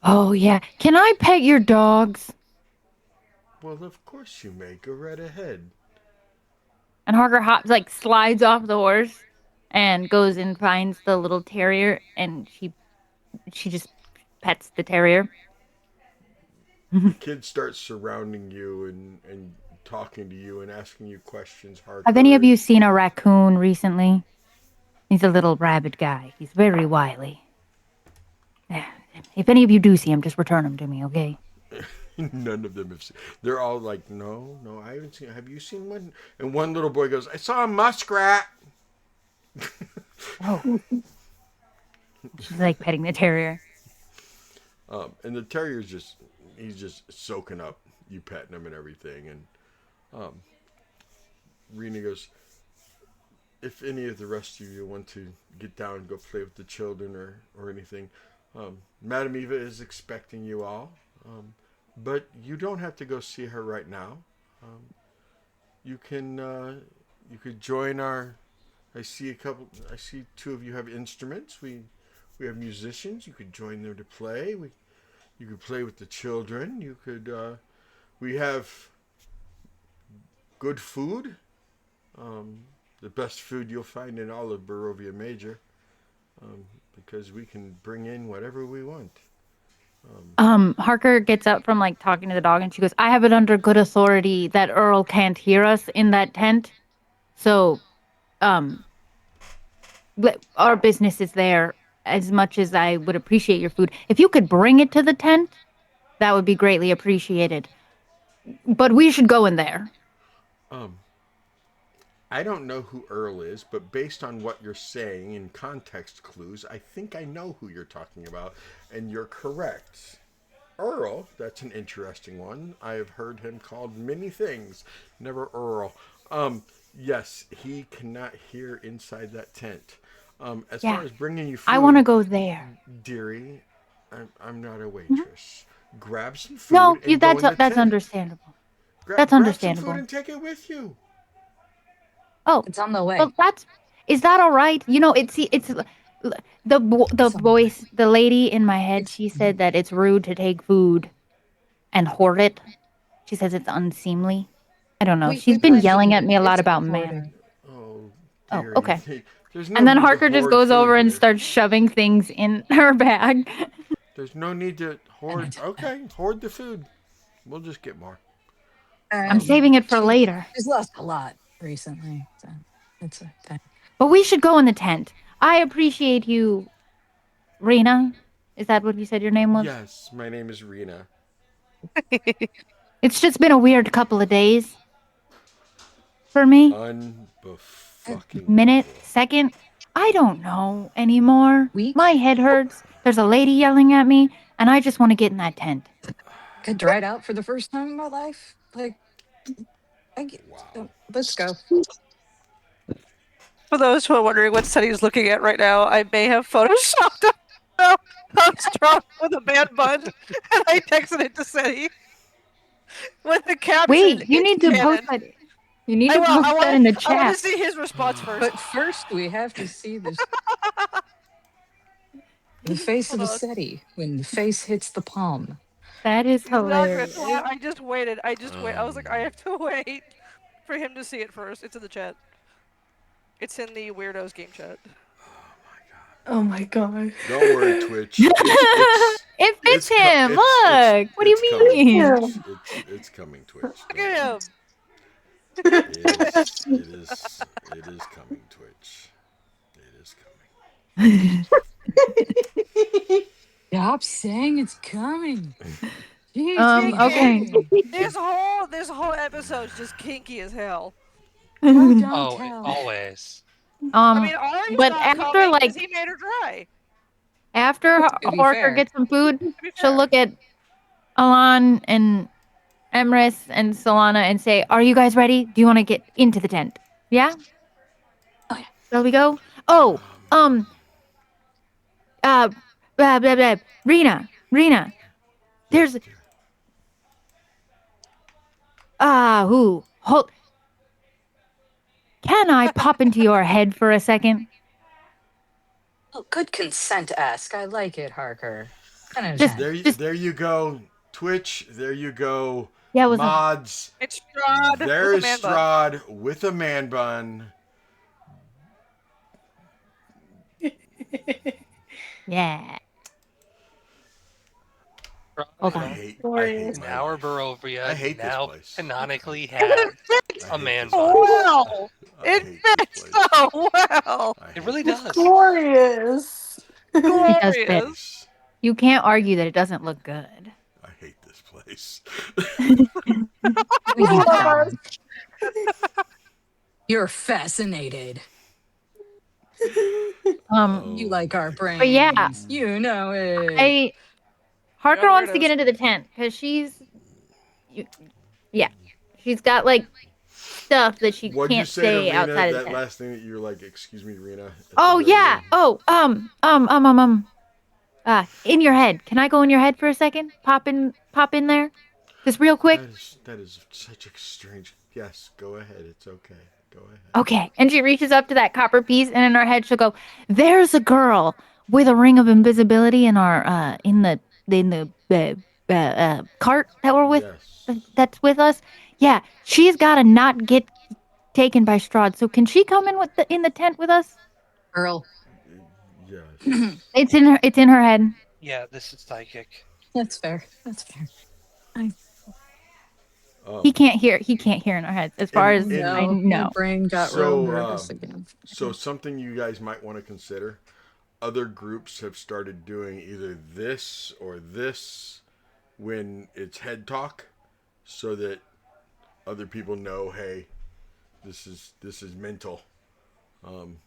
Oh, yeah. Can I pet your dogs? Well, of course you may. Go right ahead. And Harker hops, like, slides off the horse and goes and finds the little terrier, and she just pets the terrier. Kids start surrounding you and talking to you and asking you questions. Harker. Have any of you seen a raccoon recently? He's a little rabid guy. He's very wily. If any of you do see him, just return him to me, okay? None of them have seen. They're all like, no, I haven't seen. Have you seen one? And one little boy goes, I saw a muskrat. Oh. She's like petting the terrier. And the terrier's he's just soaking up you petting him and everything. And Rena goes, if any of the rest of you want to get down and go play with the children or anything, Madame Eva is expecting you all. But you don't have to go see her right now. You could join our. I see two of you have instruments. We have musicians. You could join them to play. You could play with the children. You could. We have good food. The best food you'll find in all of Barovia Major. Because we can bring in whatever we want. Harker gets up from like talking to the dog and she goes, I have it under good authority that Earl can't hear us in that tent. So, our business is there as much as I would appreciate your food. If you could bring it to the tent, that would be greatly appreciated. But we should go in there. I don't know who Earl is, but based on what you're saying in context clues, I think I know who you're talking about, and you're correct. Earl, that's an interesting one. I have heard him called many things, never Earl. Yes, he cannot hear inside that tent. As far as bringing you food, I want to go there. dearie, I'm not a waitress. Grab some food. No, and that's go in the tent. understandable. That's grab understandable. some food and take it with you. Oh, It's on the way. well, is that all right? You know, it's the voice, the lady in my head. She said that it's rude to take food and hoard it. She says it's unseemly. I don't know. She's been yelling at me a lot about manners. Oh, Oh, dearie. okay. There's no And then need to Harker just hoard goes food over and here. starts shoving things in her bag. There's no need to hoard. Okay, hoard the food. We'll just get more. I'm saving it for later. She's lost a lot recently, so it's a thing. But we should go in the tent. I appreciate you, Rena. Is that what you said your name was? Yes, my name is Rena. It's just been a weird couple of days for me. Unbefucking. Minute, second. I don't know anymore. Week? My head hurts. There's a lady yelling at me, and I just want to get in that tent. Got dried out for the first time in my life. Like, let's go. For those who are wondering what Sunny is looking at right now, I may have photoshopped a Strahd with a man bun, and I texted it to Sunny with the caption. Wait, you need to post that. You need to post that in the chat. I want to see his response first. But first, we have to see this. The face of a SETI when the face hits the palm. That is hilarious. I just waited. I was like, I have to wait for him to see it first. It's in the chat. It's in the Weirdos game chat. Oh my god. Don't worry, Twitch. It's him. Look. What do you mean? It's coming, Twitch. Look at him. It is coming, Twitch. It is coming. Stop saying it's coming. Jeez, okay. This whole episode's just kinky as hell. Oh, always. I mean, Ari's but not after coming like 'cause he made her dry. after be Harker fair. gets some food, To be she'll fair. look at Alon and Emrys and Solana and say, "Are you guys ready? Do you want to get into the tent?" Yeah. Oh, yeah. Shall we go? Oh, blah, blah, blah. Rena, there's who? Hold. Can I pop into your head for a second? Oh, good consent ask. I like it, Harker. 10 out of Just, 10. just There you go, Twitch. There you go, yeah. What's up? mods. It's Strahd There with a is man bun. Strahd with a man bun. Yeah. Hold I on. hate In my our life. I Barovia hate this now place. canonically And have it fits I a hate man this bun. place. well. I It hate this fits place. so well. I It hate really this It's does. glorious. It does fit. Glorious. place. You can't argue that it doesn't look good. I hate this place. You Yes. don't. You're fascinated. You Oh like our my But yeah, brains. You know it. I We Harker are wants to weirdos. get into the tent because you, yeah, she's got like stuff that she What'd you can't say to say Rena? outside of the That tent. last thing that you were like, excuse me, Rena, at the Oh very yeah. end? Oh in your head. Can I go in your head for a second? Pop in there, just real quick. That is such a strange. Yes, go ahead. It's okay. Go ahead. Okay. And she reaches up to that copper piece, and in her head she'll go, "There's a girl with a ring of invisibility in our cart that we're with. Yes. That's with us. Yeah, she's got to not get taken by Strahd. So can she come in the tent with us? Earl. Yes. It's in her head. Yeah, this is psychic. That's fair. That's fair. I He Um. can't hear. He can't hear in our heads, as far as I no, my know. brain got real So, nervous again. so something you guys might want to consider. Other groups have started doing either this or this when it's head talk, so that other people know, hey, this is mental.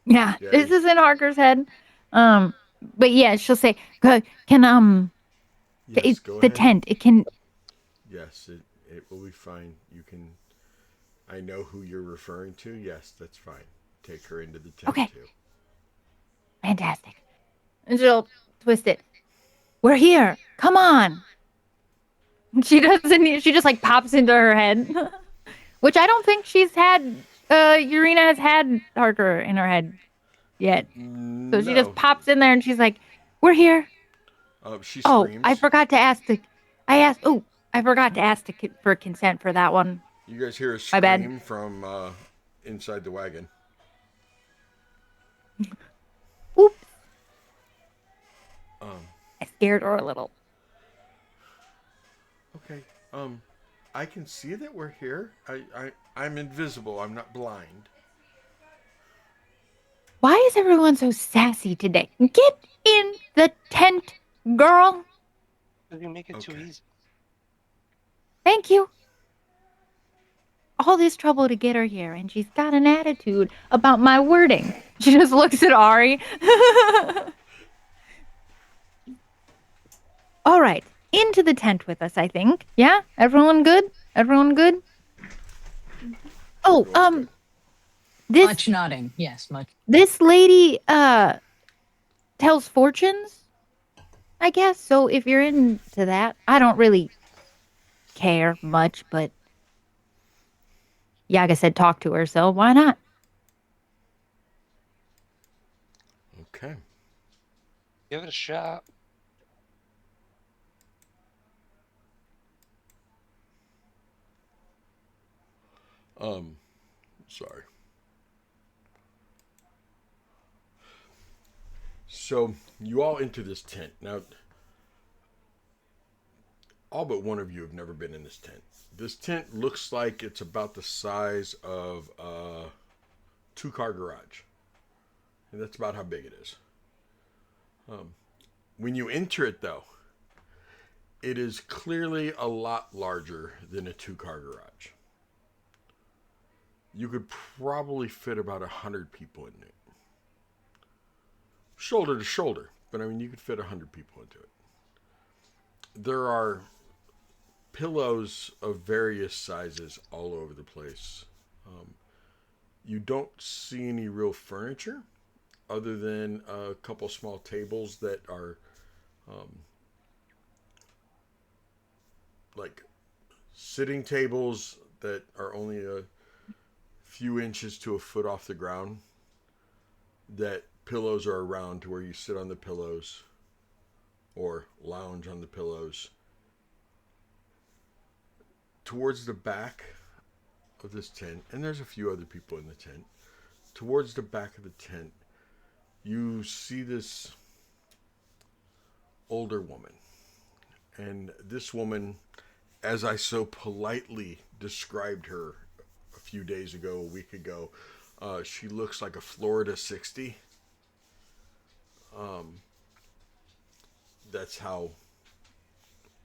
Yeah, Yeah. this is in Harker's head. Um, but yeah, she'll say, "Can Yes. Go the ahead. tent? It can." Yes. It will be fine. You can. I know who you're referring to. Yes, that's fine. Take her into the tent Okay, too. fantastic. And she'll twist it. We're here. Come on. She doesn't. She just like pops into her head, which I don't think she's had. Urena has had Harker in her head yet, so she just No. pops in there and she's like, "We're here." She Oh, I screams. forgot to ask the. I asked. Oh, I forgot to ask for consent for that one. You guys hear a My bad. scream from inside the wagon. Oops, Um, I scared her a little. okay. I can see that we're here. I'm invisible. I'm not blind. Why is everyone so sassy today? Get in the tent, girl. Because you make it too Okay. easy. Thank you. All this trouble to get her here, and she's got an attitude about my wording. She just looks at Ari. All right, into the tent with us, I think. Yeah? Everyone good? Everyone good? Oh, Everyone's good. this Much nodding. Yes, much. this lady tells fortunes, I guess. So if you're into that, I don't really care much, but Yaga said talk to her, so why not? Okay. Give it a shot. Sorry. So you all enter this tent now. All but one of you have never been in this tent. This tent looks like it's about the size of a two-car garage, and that's about how big it is. When you enter it, though, it is clearly a lot larger than a two-car garage. You could probably fit about 100 people in it, shoulder to shoulder. But I mean, you could fit 100 people into it. There are pillows of various sizes all over the place. You don't see any real furniture other than a couple small tables that are like sitting tables that are only a few inches to a foot off the ground, that pillows are around to where you sit on the pillows or lounge on the pillows. Towards the back of this tent, and there's a few other people in the tent, towards the back of the tent, you see this older woman. And this woman, as I so politely described her a few days ago, a week ago, she looks like a Florida 60. That's how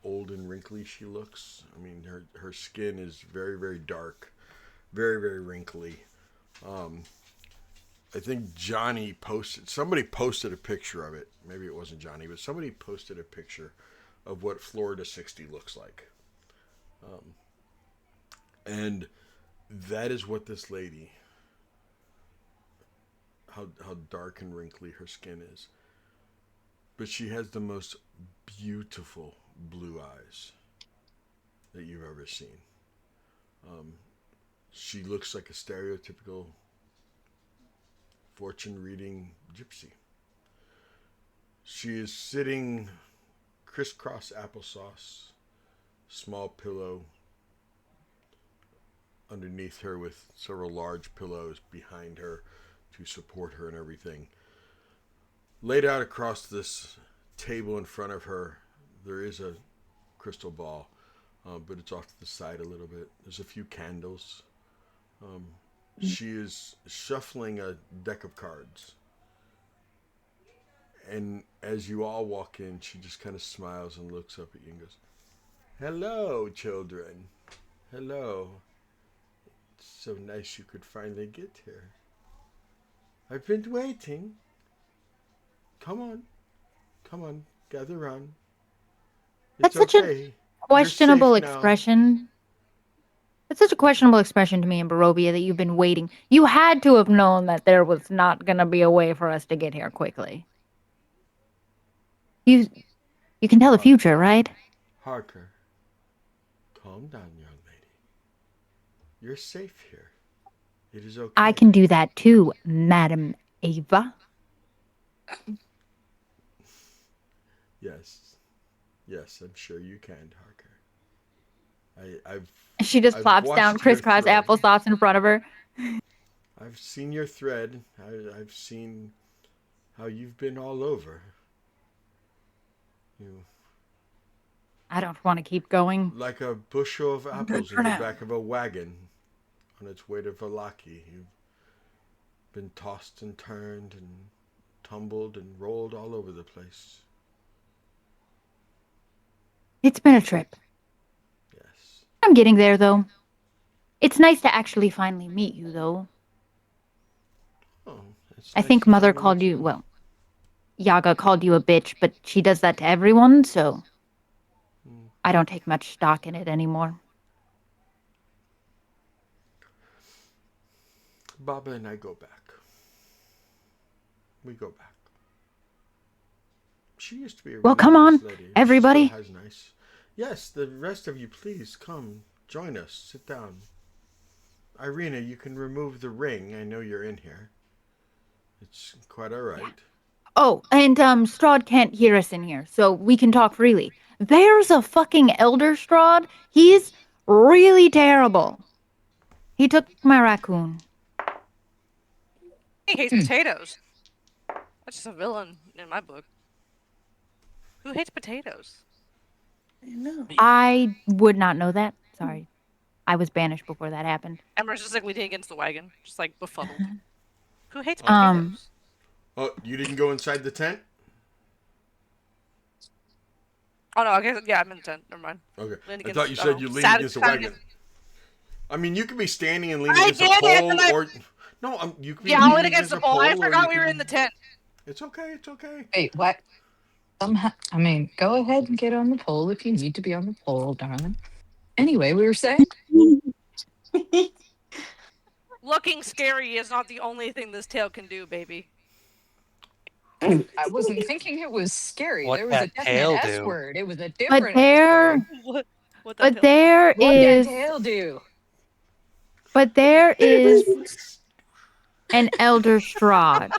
old and wrinkly she looks. I mean, her skin is very, very dark, very, very wrinkly. I think somebody posted a picture of it. Maybe it wasn't Johnny, but somebody posted a picture of what Florida 60 looks like. And that is what this lady, how dark and wrinkly her skin is. But she has the most beautiful blue eyes that you've ever seen. She looks like a stereotypical fortune reading gypsy. She is sitting crisscross applesauce, small pillow underneath her with several large pillows behind her to support her and everything. Laid out across this table in front of her, there is a crystal ball, but it's off to the side a little bit. There's a few candles. She is shuffling a deck of cards. And as you all walk in, she just kind of smiles and looks up at you and goes, "Hello, children. Hello. It's so nice you could finally get here. I've been waiting. Come on, gather round. That's such a questionable expression. That's such a questionable expression to me in Barovia, that you've been waiting. You had to have known that there was not going to be a way for us to get here quickly. You can tell the future, right? Harker, calm down, young lady. You're safe here. It is okay. I can do that too, Madam Ava. Yes, I'm sure you can, Harker. She just plops down crisscross applesauce in front of her. I've seen your thread. I've seen how you've been all over. I don't want to keep going. Like a bushel of apples in the back of a wagon on its way to Valaki. You've been tossed and turned and tumbled and rolled all over the place. It's been a trip. Yes. I'm getting there, though. It's nice to actually finally meet you, though. Oh, I think Mother called you, well, Yaga called you a bitch, but she does that to everyone, so I don't take much stock in it anymore. Baba and I go back. We go back. She used to be a really come on, nice lady. everybody. She still has nice. Yes, the rest of you, please come join us. Sit down. Irina, you can remove the ring. I know you're in here. It's quite all right. Oh, and Strahd can't hear us in here, so we can talk freely. There's a fucking elder Strahd. He's really terrible. He took my raccoon. He hates potatoes. That's just a villain in my book. Who hates potatoes? I know. I would not know that. Sorry. I was banished before that happened. Emmer's just like leaning against the wagon, just like befuddled. Who hates potatoes? Oh, you didn't go inside the tent? Oh no, I guess I'm in the tent. Never mind. Okay. Lean I against- thought you oh, said you leaned sat- against the sat wagon. against- I mean, you could be standing and leaning I against a did, pole, and I- or no, you could be Yeah, I'll lean leaning against the a pole. I or forgot you we were could- in the tent. It's okay. It's okay. Wait, what? Somehow, I mean, go ahead and get on the pole if you need to be on the pole, darling. Anyway, we were saying Looking scary is not the only thing this tail can do, baby. I wasn't thinking it was scary. What There was a that definite tail S do? word. It was a But different S there, word. What that but tail do? there What that is, tail do? but there is an Elder Strahd.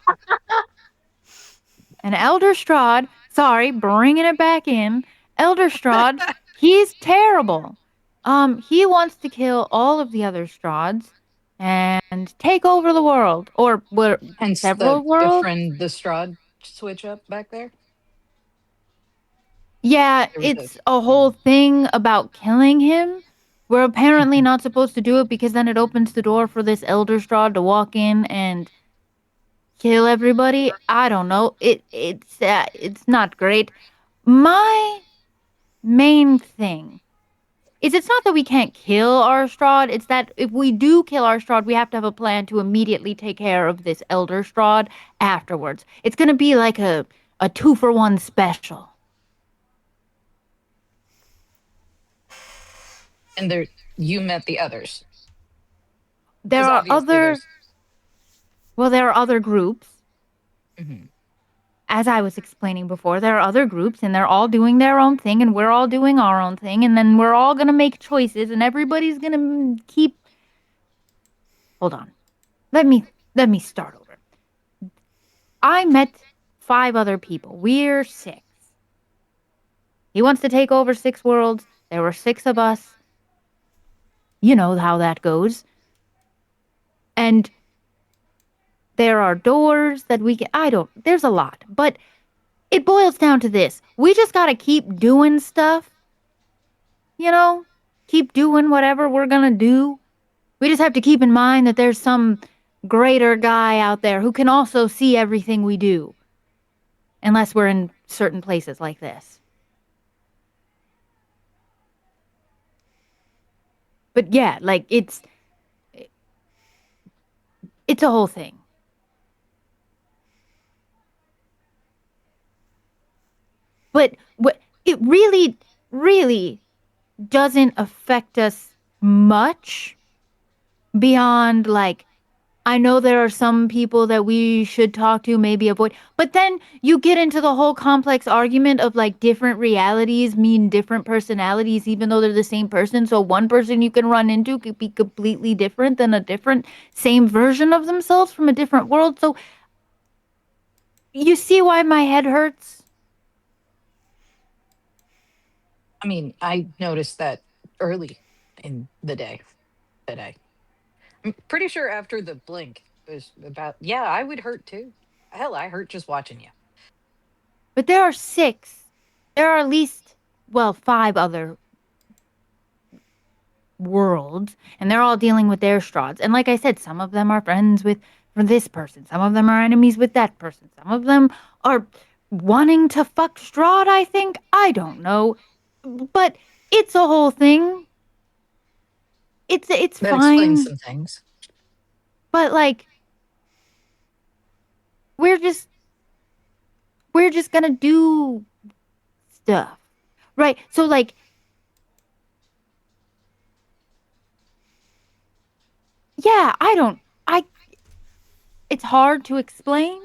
An Elder Strahd, sorry, bringing it back in. Elder Strahd, he's terrible. He wants to kill all of the other Strahds and take over the world, or what? Hence Several the worlds. friend the Strahd switch up back there. Yeah, There was it's a whole thing about killing him. We're apparently Mhm. not supposed to do it because then it opens the door for this Elder Strahd to walk in and kill everybody. I don't know. It's not great. My main thing is it's not that we can't kill our Strahd. It's that if we do kill our Strahd, we have to have a plan to immediately take care of this Elder Strahd afterwards. It's gonna be like a 2-for-1 special. And there, you met the others. There 'Cause are obviously other there's. There are other groups. Mhm. As I was explaining before, there are other groups and they're all doing their own thing and we're all doing our own thing and then we're all going to make choices and everybody's going to keep. Hold on. Let me start over. I met 5 other people. We're 6. He wants to take over 6 worlds. There were 6 of us. You know how that goes. And there are doors that we can. There's a lot. But it boils down to this. We just got to keep doing stuff. You know? Keep doing whatever we're going to do. We just have to keep in mind that there's some greater guy out there who can also see everything we do. Unless we're in certain places like this. But yeah, like it's a whole thing. But it really, really doesn't affect us much beyond like I know there are some people that we should talk to, maybe avoid. But then you get into the whole complex argument of like different realities mean different personalities, even though they're the same person. So one person you can run into could be completely different than a different same version of themselves from a different world. So you see why my head hurts? I mean, I noticed that early in the day today. I'm pretty sure after the blink it was about. Yeah, I would hurt too. Hell, I hurt just watching you. But there are 6. There are at least, well, 5 other worlds, and they're all dealing with their Strahds. And like I said, some of them are friends with this person, some of them are enemies with that person, some of them are wanting to fuck Strahd, I think. I don't know. But it's a whole thing. It's That explains fine. some things. But like we're just gonna do stuff. Right? So like yeah, I it's hard to explain.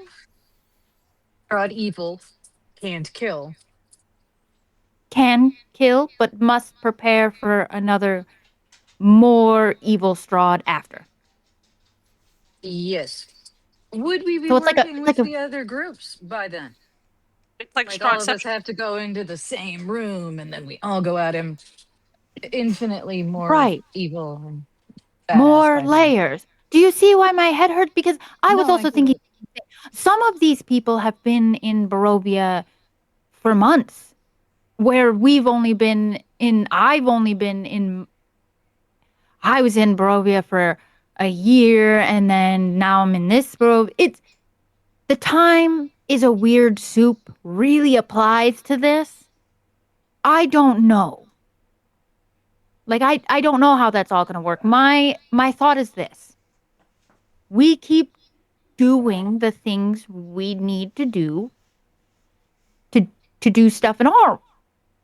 Broad evil can't kill. Can kill, but must prepare for another more evil Strahd after. Yes. Would we be So it's working like with a the other groups by then? It's like Like all of us Strahdception. have to go into the same room and then we all go at him infinitely more right, evil and badass more by then. layers. Do you see why my head hurts? Because I was No, I also get thinking it. some of these people have been in Barovia for months, where I've only been in. I was in Barovia for a year, and then now I'm in this Barovia. The time is a weird soup. Really applies to this. I don't know. Like I don't know how that's all gonna work. My thought is this. We keep doing the things we need to do to do stuff in our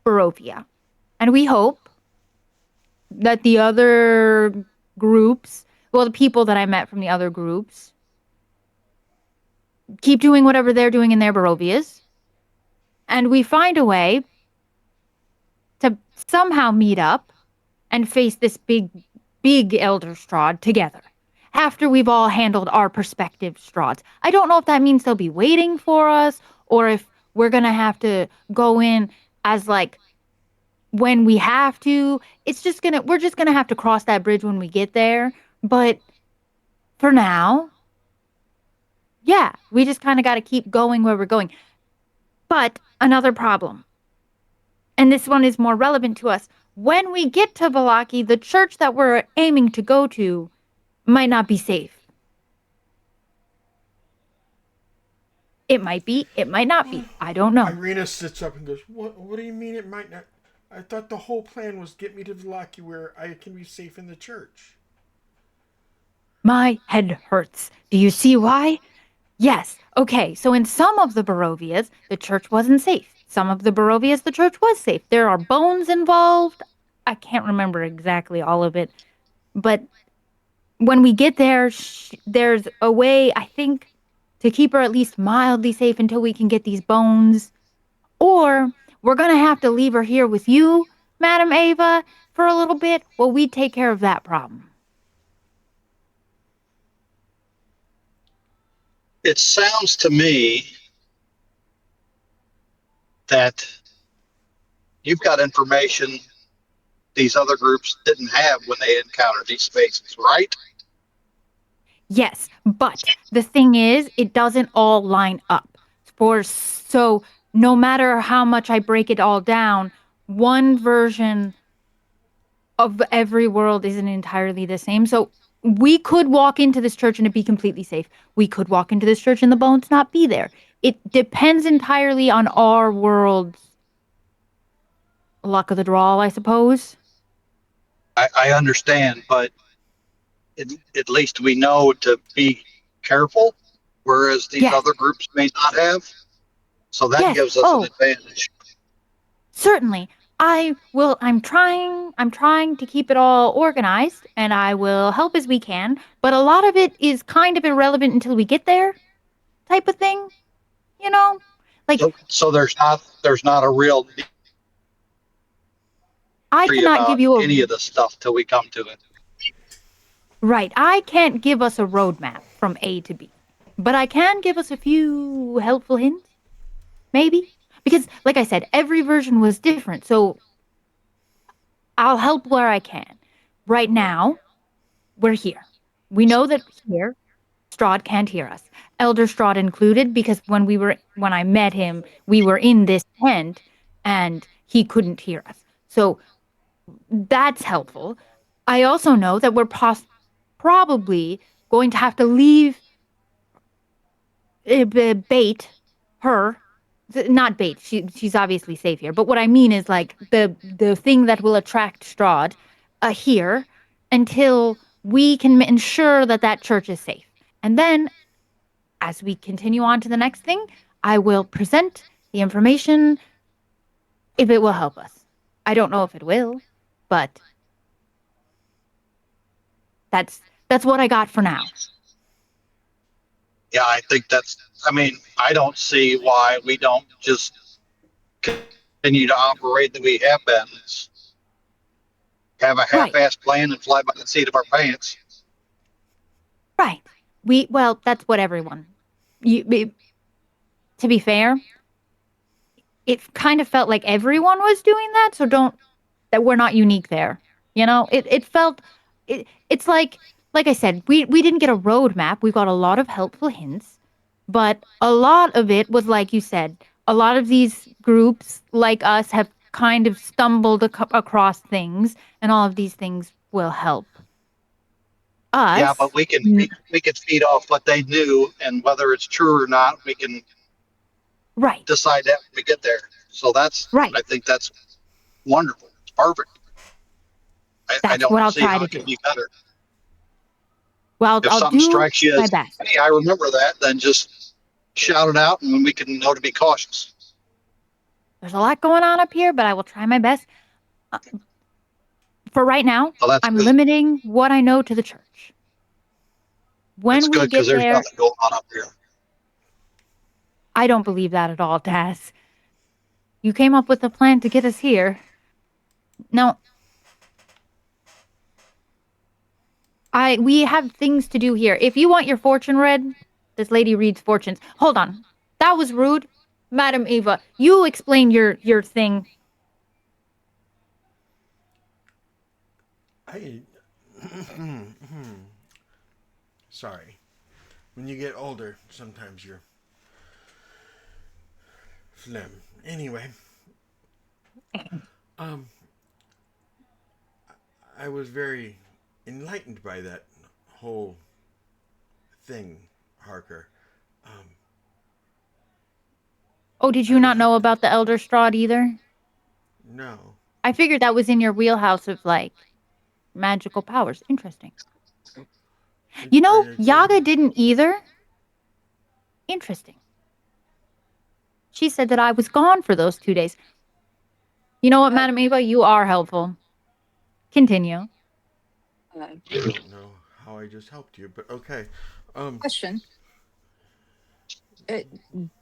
Barovia. And we hope that the other groups, well, the people that I met from the other groups, keep doing whatever they're doing in their Barovias, and we find a way to somehow meet up and face this big Elder Strahd together. After we've all handled our prospective Strahds. I don't know if that means they'll be waiting for us, or if we're gonna have to go in as like when we have to. We're just gonna have to cross that bridge when we get there. But for now, yeah, we just kind of got to keep going where we're going. But another problem, and this one is more relevant to us. When we get to Valaki, the church that we're aiming to go to might not be safe. It might be, it might not be. I don't know. Irina sits up and goes, What do you mean it might not? I thought the whole plan was get me to Vlaki where I can be safe in the church. My head hurts. Do you see why? Yes. Okay, so in some of the Barovias, the church wasn't safe. Some of the Barovias, the church was safe. There are bones involved. I can't remember exactly all of it. But when we get there, there's a way, I think, to keep her at least mildly safe until we can get these bones. Or we're going to have to leave her here with you, Madam Ava, for a little bit while we take care of that problem. It sounds to me that you've got information these other groups didn't have when they encountered these spaces, right? Yes, but the thing is, it doesn't all line up. So no matter how much I break it all down, one version of every world isn't entirely the same. So we could walk into this church and it be completely safe. We could walk into this church and the bones not be there. It depends entirely on our world's luck of the draw, I suppose. I understand, but at least we know to be careful, whereas these Yes. other groups may not have. So that gives us an advantage. Certainly. I'm trying to keep it all organized, and I will help as we can, but a lot of it is kind of irrelevant until we get there, type of thing. You know? Like, So there's not a real I theory cannot about give you any of the stuff till we come to it. Right, I can't give us a roadmap from A to B, but I can give us a few helpful hints, maybe? Because, like I said, every version was different, so I'll help where I can. Right now, we're here. We know that here, Strahd can't hear us. Elder Strahd included, because when I met him, we were in this tent, and he couldn't hear us. So that's helpful. I also know that we're probably going to have to leave bait her. Not bait. She's obviously safe here. But what I mean is like the thing that will attract Strahd here until we can ensure that that church is safe. And then, as we continue on to the next thing, I will present the information if it will help us. I don't know if it will, but that's what I got for now. Yeah, I think I don't see why we don't just continue to operate the way we have been. Have a half-assed plan and fly by the seat of our pants. Right. That's what everyone. To be fair, it kind of felt like everyone was doing that, so that we're not unique there. You know, it felt it's like I said, we didn't get a roadmap. We got a lot of helpful hints, but a lot of it was like you said, a lot of these groups like us have kind of stumbled across things, and all of these things will help us. Yeah, but we can feed off what they knew, and whether it's true or not, we can decide that when we get there. So that's right. I think that's wonderful. It's perfect. I don't what I'll see try how to it can do. be better. Well, if I'll something do strikes you my as, best. hey, I remember that, then just shout it out, and we can know to be cautious. There's a lot going on up here, but I will try my best. For right now, So that's I'm good. limiting what I know to the church. When That's we good because get there's there, nothing going on up here. I don't believe that at all, Taz. You came up with a plan to get us here. Now, we have things to do here. If you want your fortune read, this lady reads fortunes. Hold on. That was rude. Madam Eva, you explain your thing. Sorry. When you get older, sometimes you're phlegm. Anyway, I was very enlightened by that whole thing, Harker. Oh, did you not know about the Elder Strahd either? No. I figured that was in your wheelhouse of, like, magical powers. Interesting. You know, Yaga didn't either. Interesting. She said that I was gone for those 2 days. You know what, Madam Eva? You are helpful. Continue. I don't know how I just helped you, but okay. Question.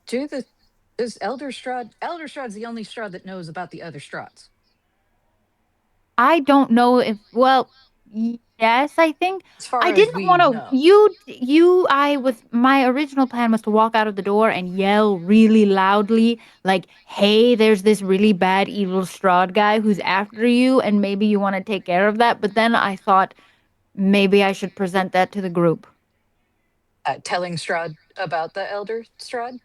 Does Elder Strahd's the only Strahd that knows about the other Strahds? I don't know if, well, yes, I think. As far I as didn't we want know. to, my original plan was to walk out of the door and yell really loudly, like, hey, there's this really bad evil Strahd guy who's after you, and maybe you want to take care of that. But then I thought maybe I should present that to the group. Telling Strahd about the Elder Strahd?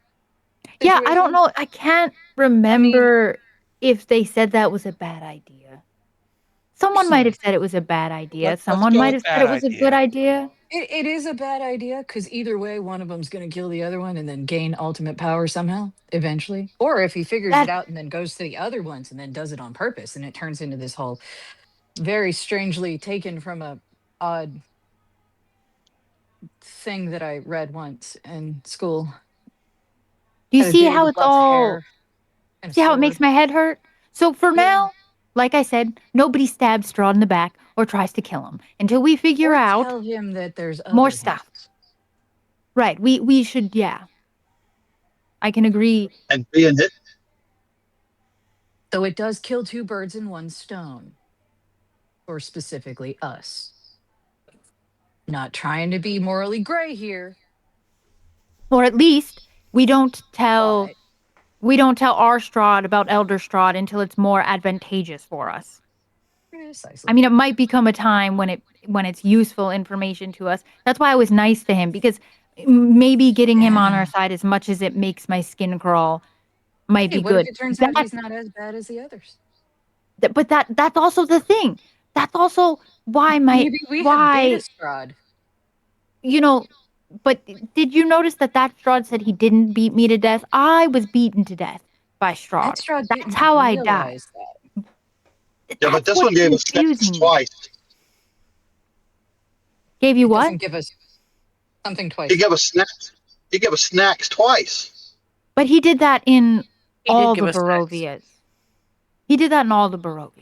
Yeah, I don't Situation? know. I can't remember if they said that was a bad idea. Someone might have said it was a bad idea. Let's Someone go might with have said bad it was a good idea. idea. It is a bad idea because either way, one of them's going to kill the other one and then gain ultimate power somehow, eventually. Or if he figures it That out and then goes to the other ones and then does it on purpose, and it turns into this whole very strangely taken from a odd thing that I read once in school. Do you Had a see dude how with it's lots of all hair and a see how it makes sword. my head hurt? So for Yeah. now, like I said, nobody stabs Strahd in the back or tries to kill him until we figure Or out tell him that there's more other stuff. hands. Right. We should, yeah. I can agree. And being hit, So it does kill two birds in one stone. Or specifically us. Not trying to be morally gray here. Or at least we don't tell But our Strahd about Elder Strahd until it's more advantageous for us. precisely. I mean, it might become a time when it's useful information to us. That's why I was nice to him, because maybe getting him on our side, as much as it makes my skin crawl, might Hey, be what if good. it turns out he's not as bad as the others? But that's also the thing. That's also why Maybe we have Beta Strahd. you know, but did you notice that Strahd said he didn't beat me to death? I was beaten to death by Strahd. That Strahd That's didn't how I died. realize that. yeah, but That's this what's one gave us snacks confusing me. twice. Gave you It what? doesn't give us something He twice. gave us snacks. He gave us snacks twice. But he did that in He did all give the us snacks. Barovias. He did that in all the Barovias.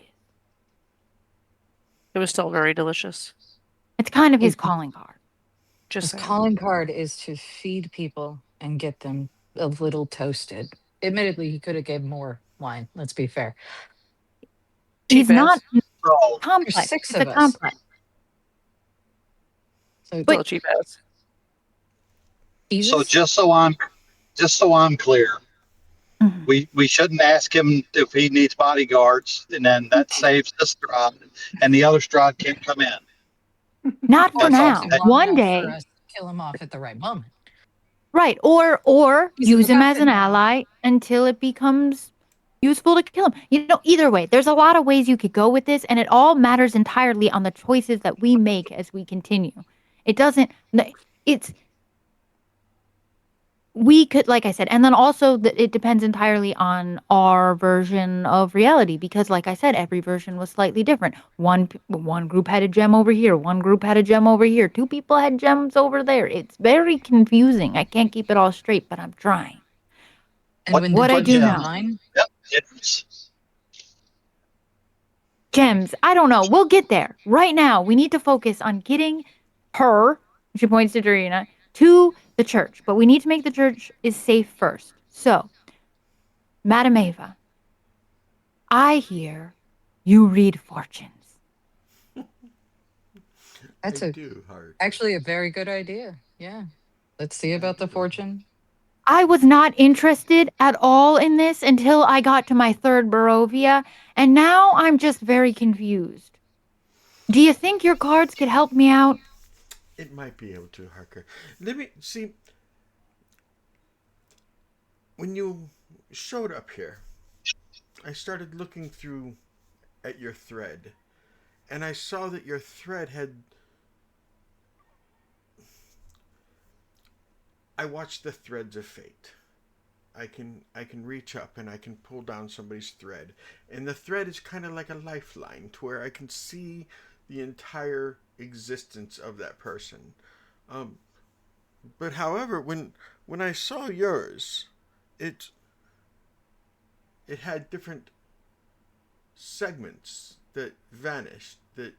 It was still very delicious. It's kind of his calling card. Just His saying. calling card is to feed people and get them a little toasted. Admittedly, he could have gave more wine. Let's be fair. He's Cheap not ass. So, complex. There's six It's of a us. complex. So Still a cheap ass. so Jesus, just so I'm clear, Mhm. we shouldn't ask him if he needs bodyguards, and then that saves this Strahd, and the other Strahd can't come in. Not for or That's all. talks now. him long One enough for day. us to kill him off at the right moment. Right. Or He's in use the him as puppet an now. ally until it becomes useful to kill him. Either way, there's a lot of ways you could go with this, and it all matters entirely on the choices that we make as we continue. It doesn't, it's, we could, like I said, and then also it depends entirely on our version of reality, because like I said, every version was slightly different. One group had a gem over here, one group had a gem over here, two people had gems over there. It's very confusing. I can't keep it all straight, but I'm trying. And when the What I gems do gem? now. combine, Yep, it's gems. I don't know. We'll get there. Right now, we need to focus on getting her, she points to Dorina, to the church. But we need to make the church is safe first. So, Madam Ava, I hear you read fortunes. That's Harker. actually a very good idea. Yeah. Let's see about the fortune. I was not interested at all in this until I got to my third Barovia, and now I'm just very confused. Do you think your cards could help me out? It might be able to, Harker. Let me see. When you showed up here, I started looking through at your thread, and I saw that your thread had. I watched the threads of fate. I can reach up and I can pull down somebody's thread, and the thread is kind of like a lifeline to where I can see the entire existence of that person. But however, when I saw yours, it had different segments that vanished, that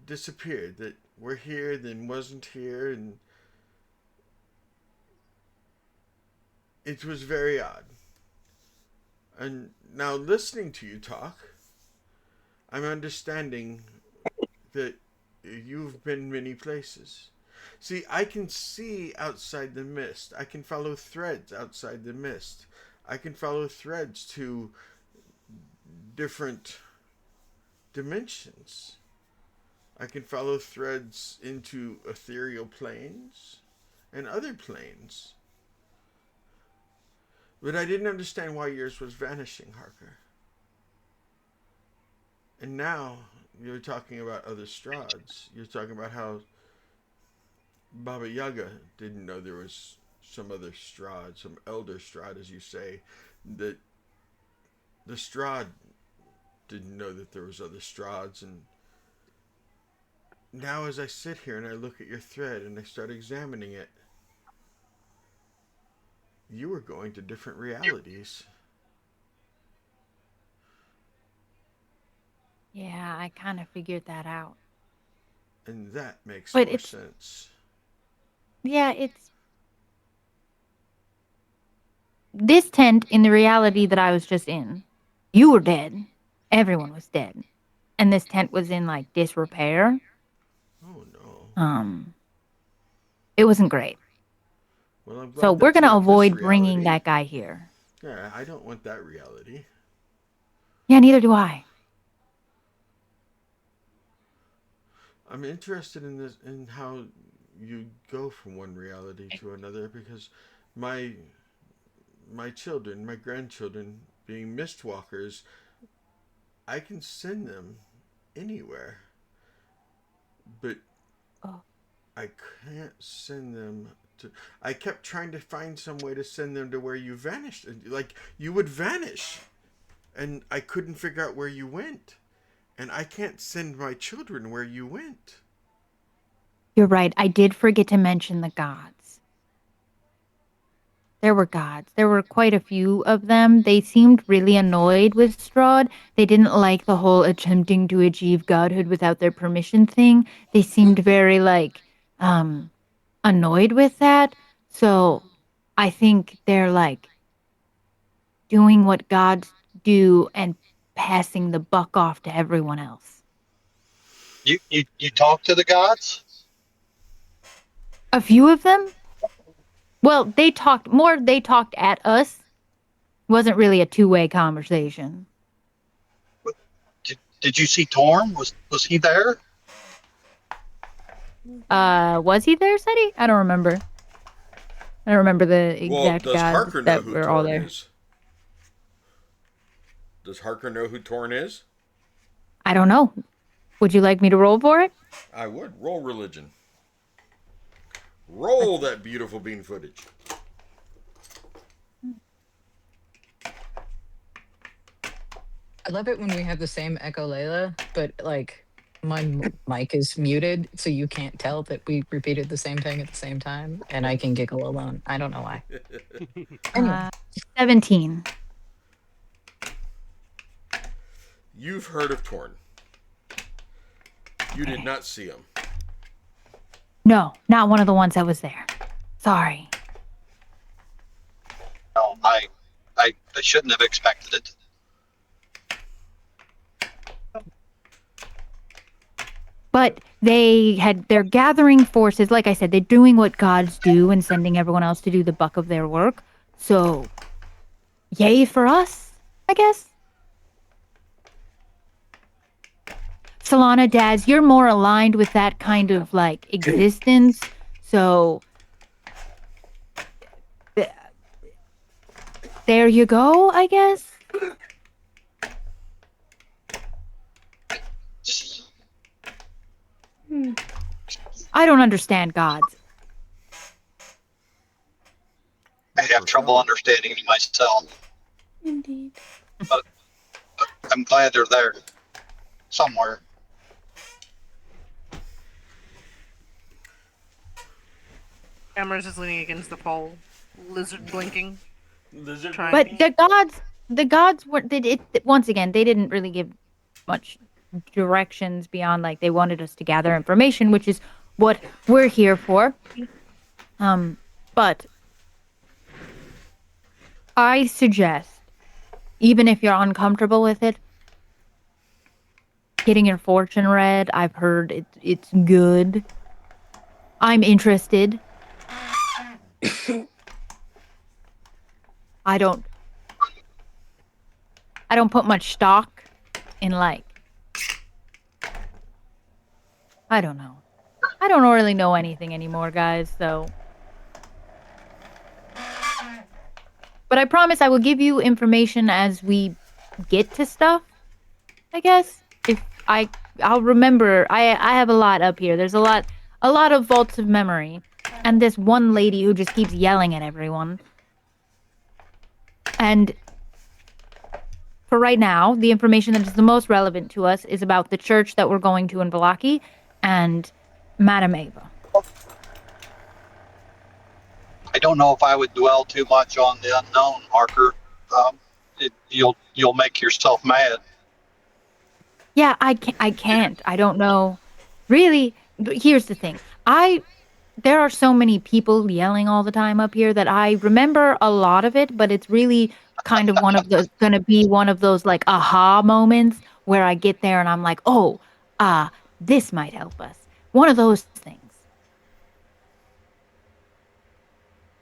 disappeared, that were here, then wasn't here, and it was very odd. And now listening to you talk, I'm understanding that you've been many places. See, I can see outside the mist. I can follow threads outside the mist. I can follow threads to different dimensions. I can follow threads into ethereal planes and other planes. But I didn't understand why yours was vanishing, Harker. And now you're talking about other Strahds. You're talking about how Baba Yaga didn't know there was some other Strahd, some elder Strahd, as you say, that the Strahd didn't know that there was other Strahds. And now as I sit here and I look at your thread and I start examining it, you were going to different realities. Yeah, I kind of figured that out. And that makes But more sense. Yeah, it's this tent in the reality that I was just in. You were dead. Everyone was dead. And this tent was in like disrepair. Oh no. It wasn't great. Well, I'm glad so we're that's gonna not avoid this bringing reality. that guy here. Yeah, I don't want that reality. Yeah, neither do I. I'm interested in this, in how you go from one reality to another, because my children, my grandchildren, being mistwalkers, I can send them anywhere, but I can't send them to. I kept trying to find some way to send them to where you vanished. Like you would vanish, and I couldn't figure out where you went. And I can't send my children where you went. You're right. I did forget to mention the gods. There were gods. There were quite a few of them. They seemed really annoyed with Strahd. They didn't like the whole attempting to achieve godhood without their permission thing. They seemed very annoyed with that. So I think they're like doing what gods do and passing the buck off to everyone else. You talk to the gods? A few of them? Well, they talked at us. Wasn't really a two-way conversation. Did you see Torm? Was he there? Was he there, Seti? I don't remember. I don't remember the exact does gods Harker know that who were Torn all there. is? Does Harker know who Torn is? I don't know. Would you like me to roll for it? I would. Roll religion. Roll that beautiful bean footage. I love it when we have the same echolalia, but like my mic is muted, so you can't tell that we repeated the same thing at the same time, and I can giggle alone. I don't know why. Anyway. 17. You've heard of Torn. You did not see him. No, not one of the ones that was there. Sorry. No, I shouldn't have expected it. But they're gathering forces. Like I said, they're doing what gods do and sending everyone else to do the buck of their work. So, yay for us, I guess. Solana, Daz, you're more aligned with that kind of like existence. So, there you go, I guess. I don't understand gods. I have trouble understanding it myself. Indeed. But I'm glad they're there somewhere. Amber's is leaning against the pole, lizard blinking. Lizard. But the gods were once again, they didn't really give much directions beyond like they wanted us to gather information, which is what we're here for. But I suggest, even if you're uncomfortable with it, getting your fortune read. I've heard it's good. I'm interested. I don't put much stock in like, I don't know. I don't really know anything anymore, guys, so. But I promise I will give you information as we get to stuff, I guess. If I'll remember, I have a lot up here. There's a lot of vaults of memory. And this one lady who just keeps yelling at everyone. And for right now, the information that is the most relevant to us is about the church that we're going to in Vallaki and Madame Ava. I don't know if I would dwell too much on the unknown, Harker. You'll make yourself mad. Yeah, I can't. I don't know. Really, but here's the thing. There are so many people yelling all the time up here that I remember a lot of it, but it's really kind of gonna be one of those like aha moments where I get there and I'm like, oh, this might help us. One of those things.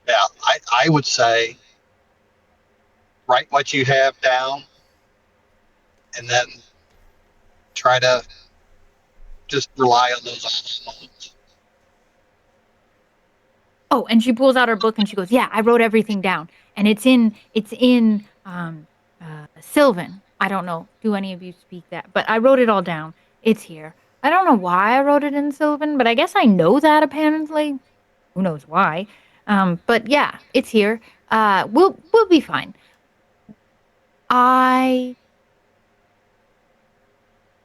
Yeah, I would say write what you have down and then try to just rely on those aha moments. Oh, and she pulls out her book and she goes, "Yeah, I wrote everything down, and it's in Sylvan. I don't know. Do any of you speak that? But I wrote it all down. It's here. I don't know why I wrote it in Sylvan, but I guess I know that apparently. Who knows why? But yeah, it's here. We'll be fine. I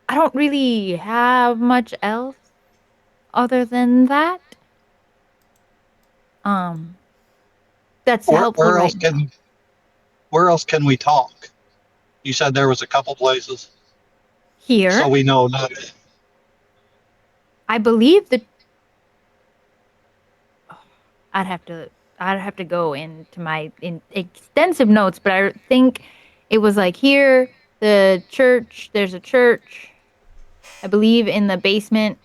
don't really have much else other than that. That's helpful right now. Where else can we talk? You said there was a couple places. Here. So we know that. I believe that I'd have to go into my extensive notes, but I think it was like here, the church, there's a church, I believe in the basement,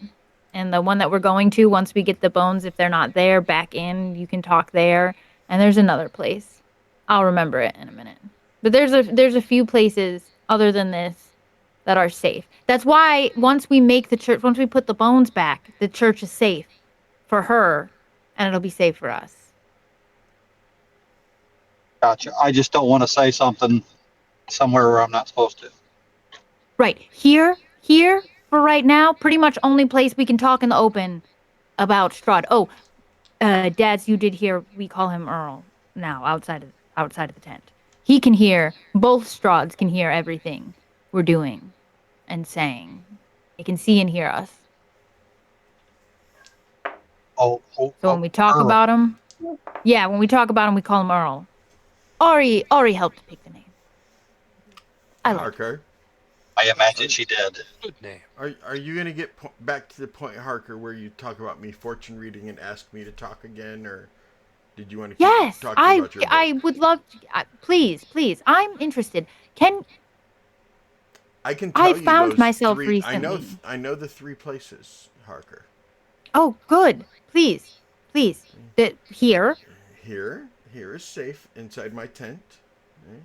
and the one that we're going to once we get the bones, if they're not there, back in, you can talk there. And there's another place. I'll remember it in a minute. But there's a few places other than this that are safe. That's why once we put the bones back, the church is safe for her, and it'll be safe for us. Gotcha. I just don't want to say something somewhere where I'm not supposed to. Right. Here, for right now, pretty much only place we can talk in the open about Strahd. Oh, Dads, you did hear, we call him Earl now, outside of the tent. He can hear, both Strahds can hear everything we're doing and saying. They can see and hear us. So when we talk Earl. about him, when we talk about him, we call him Earl. Ari helped pick the name. I like Okay. I imagine she did. Good name. Are you gonna get back to the point, Harker, where you talk about me fortune reading and ask me to talk again, or did you want to keep Yes, talking about your book? I would love to. Please, please, I'm interested. Can I can I tell you found those myself three. I know. recently? I know the three places, Harker. Oh, good. Please, please. Here. Here is safe inside my tent. Okay?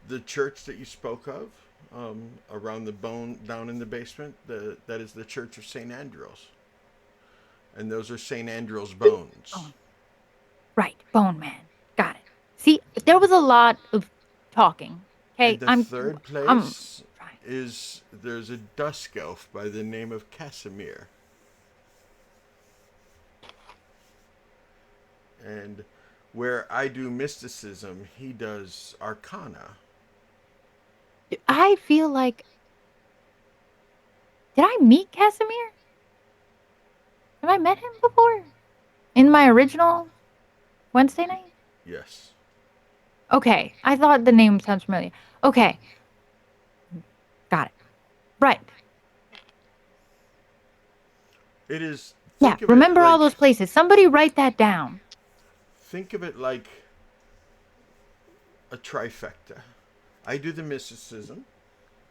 The church that you spoke of, around the bone down in the basement, that is the Church of St. Andrew's, and those are St. Andrew's bones. Oh, right, Bone Man. Got it. See, there was a lot of talking. Okay, And the third I'm place trying. is there's a dusk elf by the name of Casimir. And where I do mysticism, he does arcana. I feel like. Did I meet Casimir? Have I met him before? In my original Wednesday night? Yes. Okay, I thought the name sounds familiar. Okay, got it. Right. It is. Yeah, remember all those places. Somebody write that down. Think of it like a trifecta. I do the mysticism,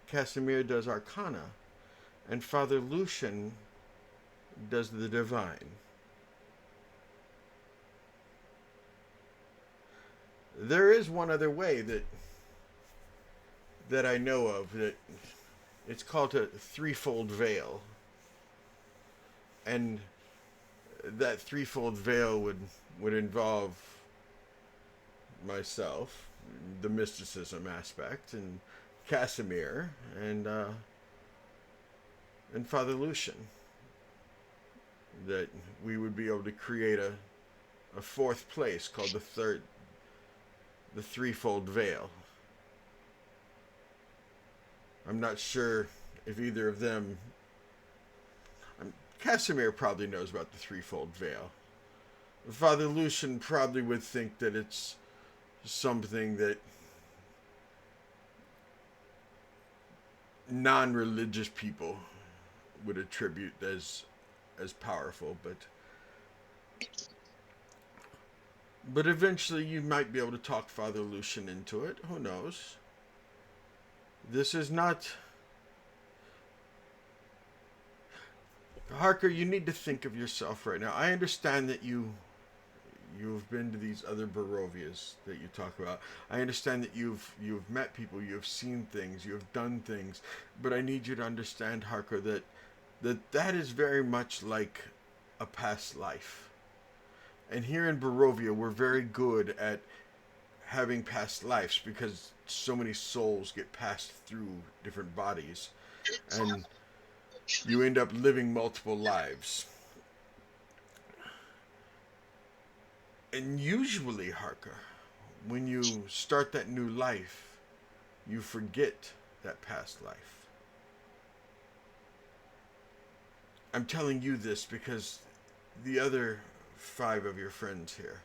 Casimir does arcana, and Father Lucian does the divine. There is one other way that I know of, that it's called a threefold veil. And that threefold veil would involve myself, the mysticism aspect, and Casimir, and Father Lucian. That we would be able to create a fourth place called the threefold veil. I'm not sure if either of them. Casimir probably knows about the threefold veil. Father Lucian probably would think that it's something that non-religious people would attribute as powerful, but eventually you might be able to talk Father Lucian into it. Who knows? This is not. Harker, you need to think of yourself right now. I understand that you've been to these other Barovias that you talk about. I understand that you've met people, you've seen things, you've done things, but I need you to understand, Harker, that is very much like a past life. And here in Barovia, we're very good at having past lives because so many souls get passed through different bodies, and you end up living multiple lives. And usually, Harker, when you start that new life, you forget that past life. I'm telling you this because the other 5 of your friends here,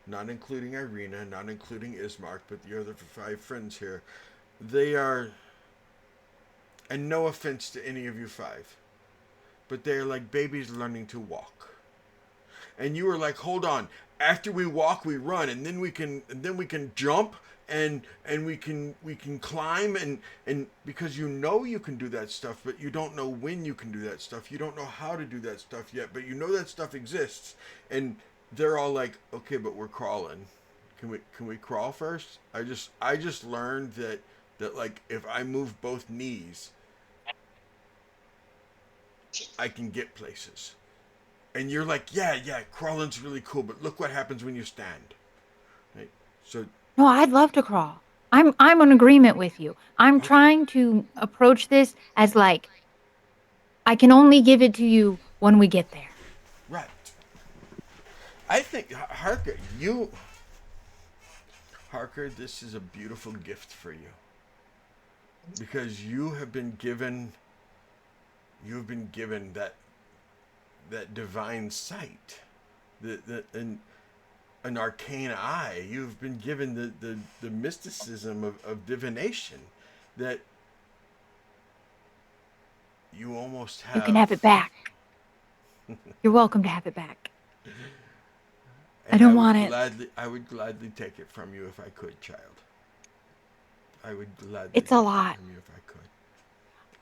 not including Irina, not including Ismark, but the other 5 friends here, they are, and no offense to any of you 5, but they're like babies learning to walk. And you were like, hold on, after we walk, we run, and then we can jump, and we can climb, and because you know you can do that stuff, but you don't know when you can do that stuff. You don't know how to do that stuff yet, but you know that stuff exists. And they're all like, okay, but we're crawling. Can we crawl first? I just learned that like if I move both knees, I can get places. And you're like, yeah, crawling's really cool, but look what happens when you stand. Right? So No, I'd love to crawl. I'm in agreement with you. I'm trying to approach this as like I can only give it to you when we get there. right. I think Harker, this is a beautiful gift for you. Because you've been given that divine sight, an arcane eye. You've been given the mysticism of divination that You almost have. You can have it back. You're welcome to have it back. I don't want it. I would gladly take it from you if I could, child. I would gladly It's a lot. take it from you if I could.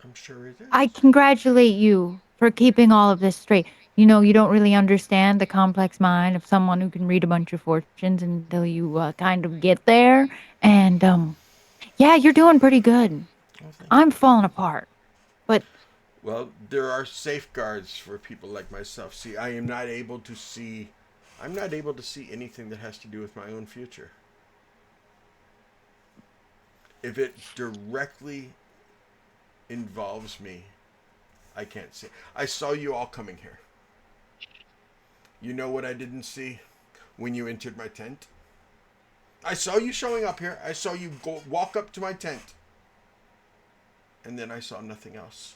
I'm sure it is. I congratulate you for keeping all of this straight. You know, you don't really understand the complex mind of someone who can read a bunch of fortunes until you kind of get there. And, yeah, you're doing pretty good. I'm falling apart. But well, there are safeguards for people like myself. See, I am not able to see anything that has to do with my own future. If it directly involves me, I can't see. I saw you all coming here. You know what I didn't see when you entered my tent? I saw you showing up here. I saw you walk up to my tent. And then I saw nothing else.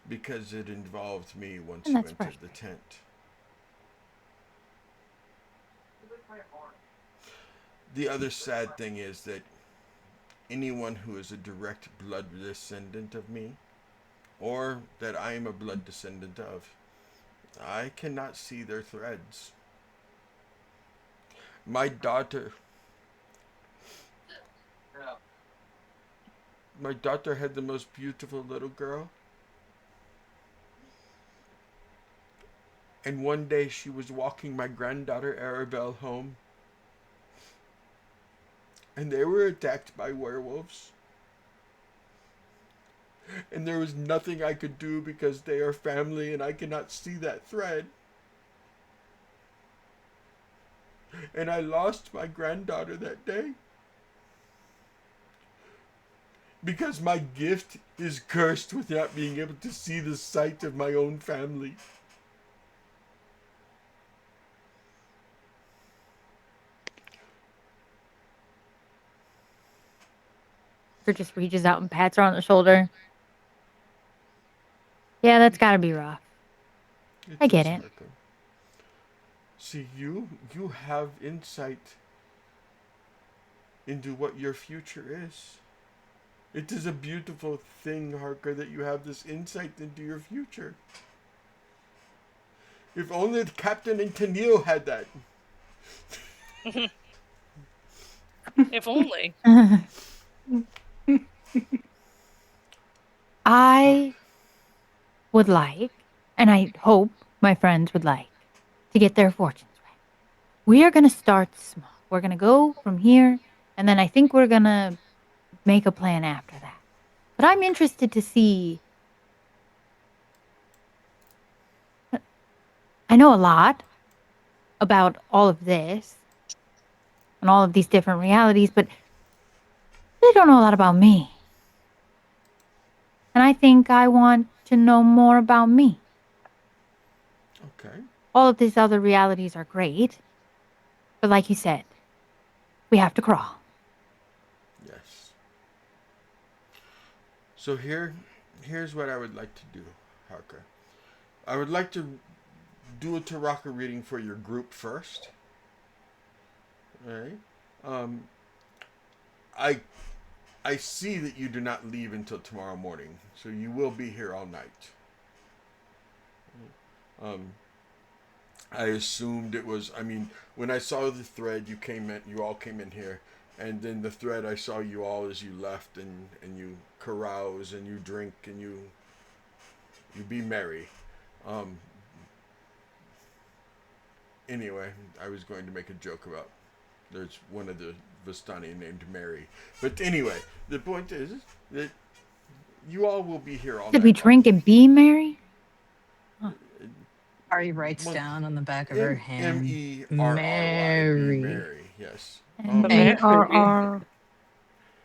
Because it involved me once you entered the tent. The other sad thing is that anyone who is a direct blood descendant of me, or that I am a blood descendant of, I cannot see their threads. My daughter had the most beautiful little girl. And one day she was walking my granddaughter Arabelle home. And they were attacked by werewolves. And there was nothing I could do because they are family and I cannot see that thread. And I lost my granddaughter that day. Because my gift is cursed with not being able to see the sight of my own family. just reaches out and pats her on the shoulder. Yeah, that's gotta be rough. I get it. See, you have insight into what your future is. It is a beautiful thing, Harker, that you have this insight into your future. If only the captain and Tennille had that. If only. I would like, and I hope my friends would like, to get their fortunes right. We are going to start small. We're going to go from here, and then I think we're going to make a plan after that. But I'm interested to see. I know a lot about all of this and all of these different realities, but they don't know a lot about me. And I think I want to know more about me. Okay. All of these other realities are great, but like you said, we have to crawl. Yes. So here's what I would like to do, Harker. I would like to do a Taraka reading for your group first. Alright. I see that you do not leave until tomorrow morning, so you will be here all night. I assumed it was. I mean, when I saw the thread, you all came in here, and then the thread I saw you all as you left, and you carouse and you drink and you be merry. Anyway, I was going to make a joke about there's one of the Vistani named Mary, but anyway, the point is that you all will be here all night. Did we drink and be merry? Ari writes down on the back of her hand. Merry. Mary, yes. M-A-R-R.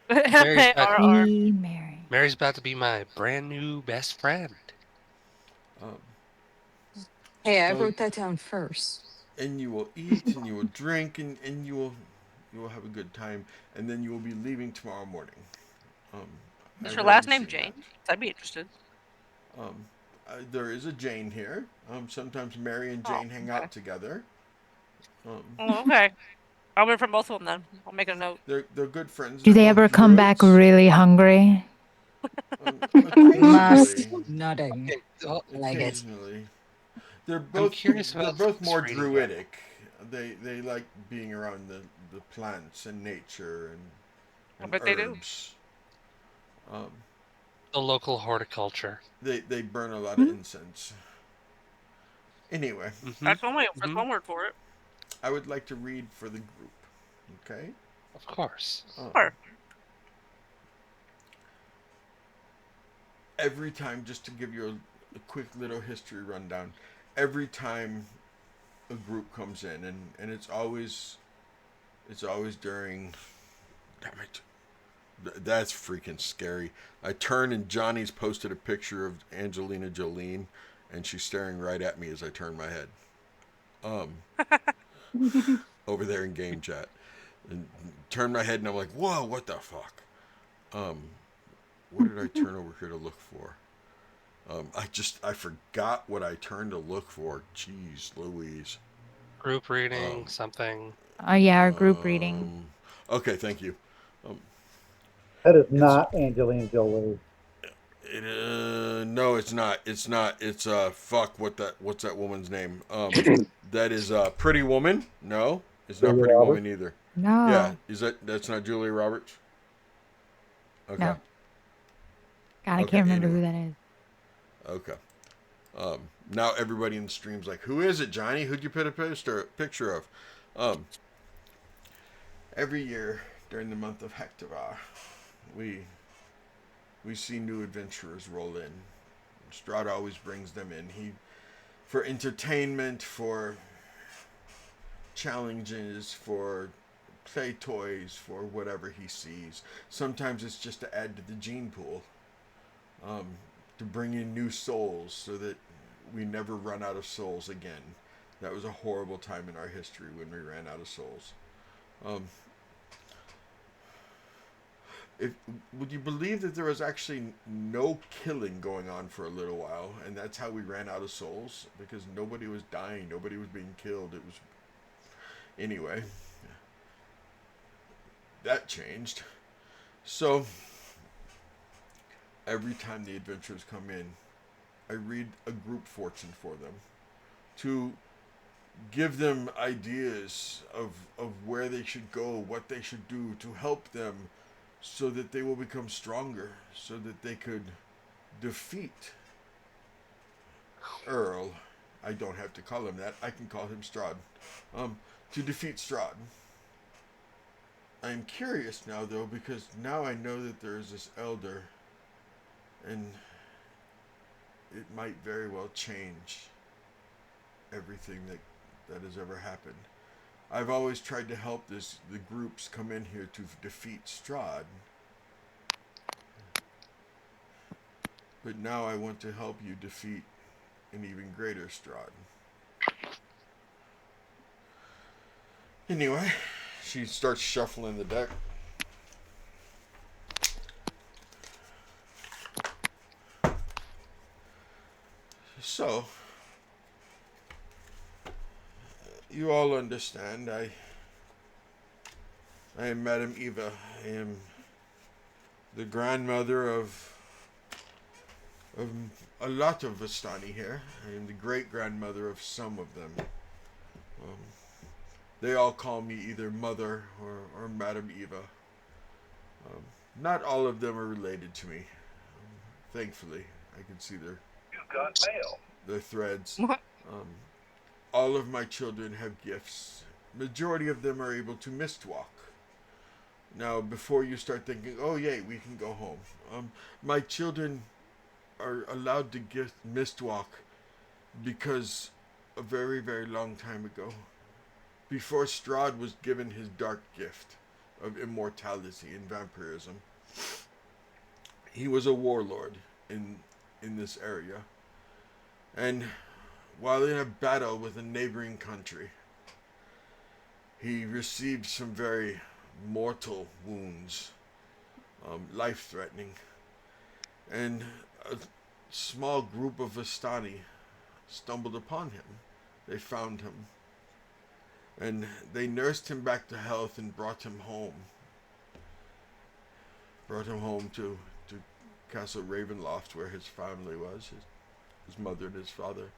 Mary. Mary's about to be my brand new best friend. Hey, I wrote that down first. And you will eat and you will drink and you will have a good time, and then you will be leaving tomorrow morning. Is her last name Jane? I'd be interested. There is a Jane here. Sometimes Mary and Jane hang out together. Okay. I'll wait for both of them then. I'll make a note. They're good friends. Do They're they both ever come back druids. really hungry? Occasionally. Must nodding. Okay, well, I like it. Occasionally. I'm curious They're about both this more reading then. druidic. They like being around the plants and nature and bet they do. herbs. The local horticulture. They burn a lot of incense. Anyway, That's one word for it. I would like to read for the group. Okay? Of course. Sure. Every time, just to give you a quick little history rundown, every time a group comes in, and it's always during, damn it, that's freaking scary. I turn and Johnny's posted a picture of Angelina Jolie, and she's staring right at me as I turn my head. Over there in game chat, and turn my head and I'm like, whoa, what the fuck? What did I turn over here to look for? I forgot what I turned to look for. Jeez Louise. Group reading, something. Yeah, our group reading. Okay, thank you. That is not Angelina Jolie. No, it's not. It's not. It's fuck. What's that woman's name? That is Pretty Woman. No, it's not Julia Pretty Roberts? Woman either. No. Yeah, that's not Julia Roberts. Okay. No. God, I Okay, can't remember anyway. who that is. Okay. Now everybody in the stream's like, who is it, Johnny? Who'd you put a picture of? Every year during the month of Hectavah, we see new adventurers roll in. Strahd always brings them in. For entertainment, for challenges, for play toys, for whatever he sees. Sometimes it's just to add to the gene pool. To bring in new souls so that we never run out of souls again. That was a horrible time in our history when we ran out of souls. Would you believe that there was actually no killing going on for a little while, and that's how we ran out of souls? Because nobody was dying, nobody was being killed. It was... Anyway. That changed. So... every time the adventurers come in, I read a group fortune for them to give them ideas of where they should go, what they should do to help them so that they will become stronger, so that they could defeat Earl. I don't have to call him that. I can call him Strahd. To defeat Strahd. I'm curious now, though, because now I know that there is this elder, and it might very well change everything that has ever happened. I've always tried to help the groups come in here to defeat Strahd. But now I want to help you defeat an even greater Strahd. Anyway, she starts shuffling the deck. So, you all understand, I am Madame Eva. I am the grandmother of a lot of Vistani here. I am the great-grandmother of some of them. They all call me either Mother or Madame Eva. Not all of them are related to me. Thankfully, I can see their threads. All of my children have gifts. Majority of them are able to mistwalk. Now, before you start thinking, oh yay, we can go home. My children are allowed to get mistwalk because a very, very long time ago, before Strahd was given his dark gift of immortality and vampirism, he was a warlord in this area. And while in a battle with a neighboring country, he received some very mortal wounds, life-threatening. And a small group of Vistani stumbled upon him. They found him. And they nursed him back to health and brought him home. Brought him home to Castle Ravenloft, where his family was, his mother and his father.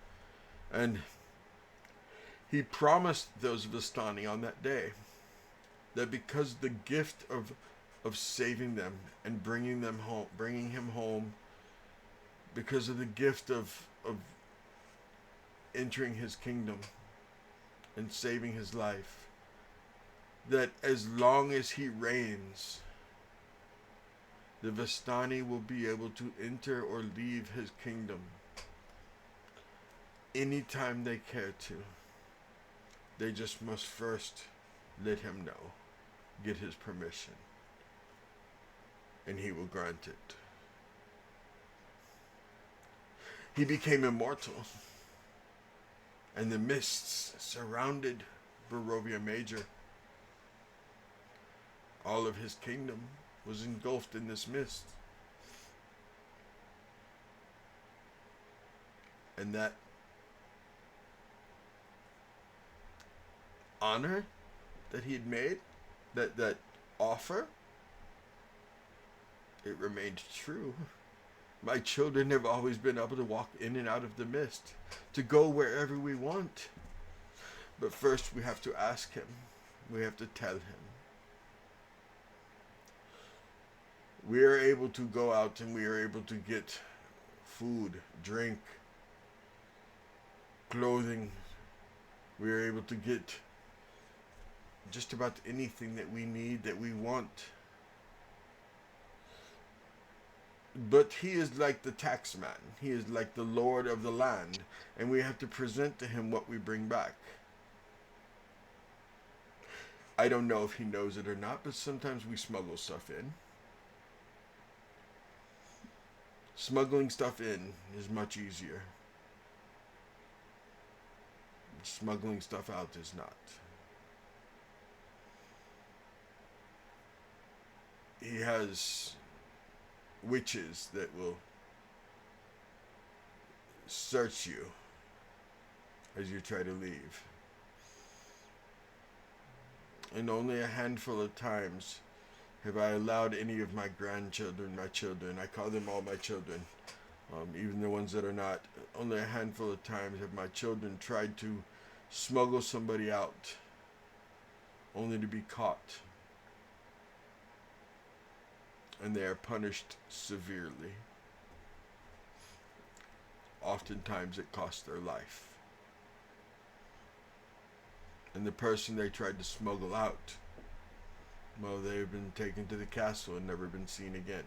And he promised those Vistani on that day that because the gift of saving them and bringing him home, because of the gift of entering his kingdom and saving his life, that as long as he reigns, the Vistani will be able to enter or leave his kingdom anytime they care to. They just must first let him know, get his permission, and he will grant it. He became immortal, and the mists surrounded Barovia Major. All of his kingdom was engulfed in this mist. And that honor that he had made, that offer, it remained true. My children have always been able to walk in and out of the mist, to go wherever we want. But first we have to ask him. We have to tell him. We are able to go out and we are able to get food, drink, clothing. We are able to get just about anything that we need, that we want. But he is like the tax man. He is like the lord of the land, and we have to present to him what we bring back. I don't know if he knows it or not, but sometimes we smuggle stuff in. Smuggling stuff in is much easier. Smuggling stuff out is not. He has witches that will search you as you try to leave. And only a handful of times have I allowed any of my grandchildren, my children, I call them all my children, even the ones that are not, only a handful of times have my children tried to smuggle somebody out, only to be caught. And they are punished severely. Oftentimes it costs their life. And the person they tried to smuggle out, well, they've been taken to the castle and never been seen again.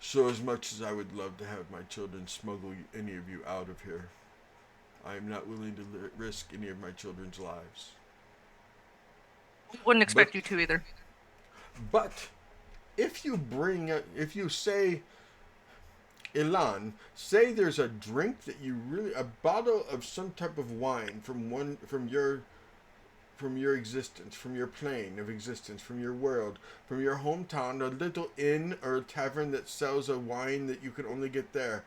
So as much as I would love to have my children smuggle any of you out of here, I am not willing to risk any of my children's lives. Wouldn't expect you to either. But if you say, Ilan, say there's a drink that you really, a bottle of some type of wine from your existence, from your plane of existence, from your world, from your hometown, a little inn or a tavern that sells a wine that you can only get there.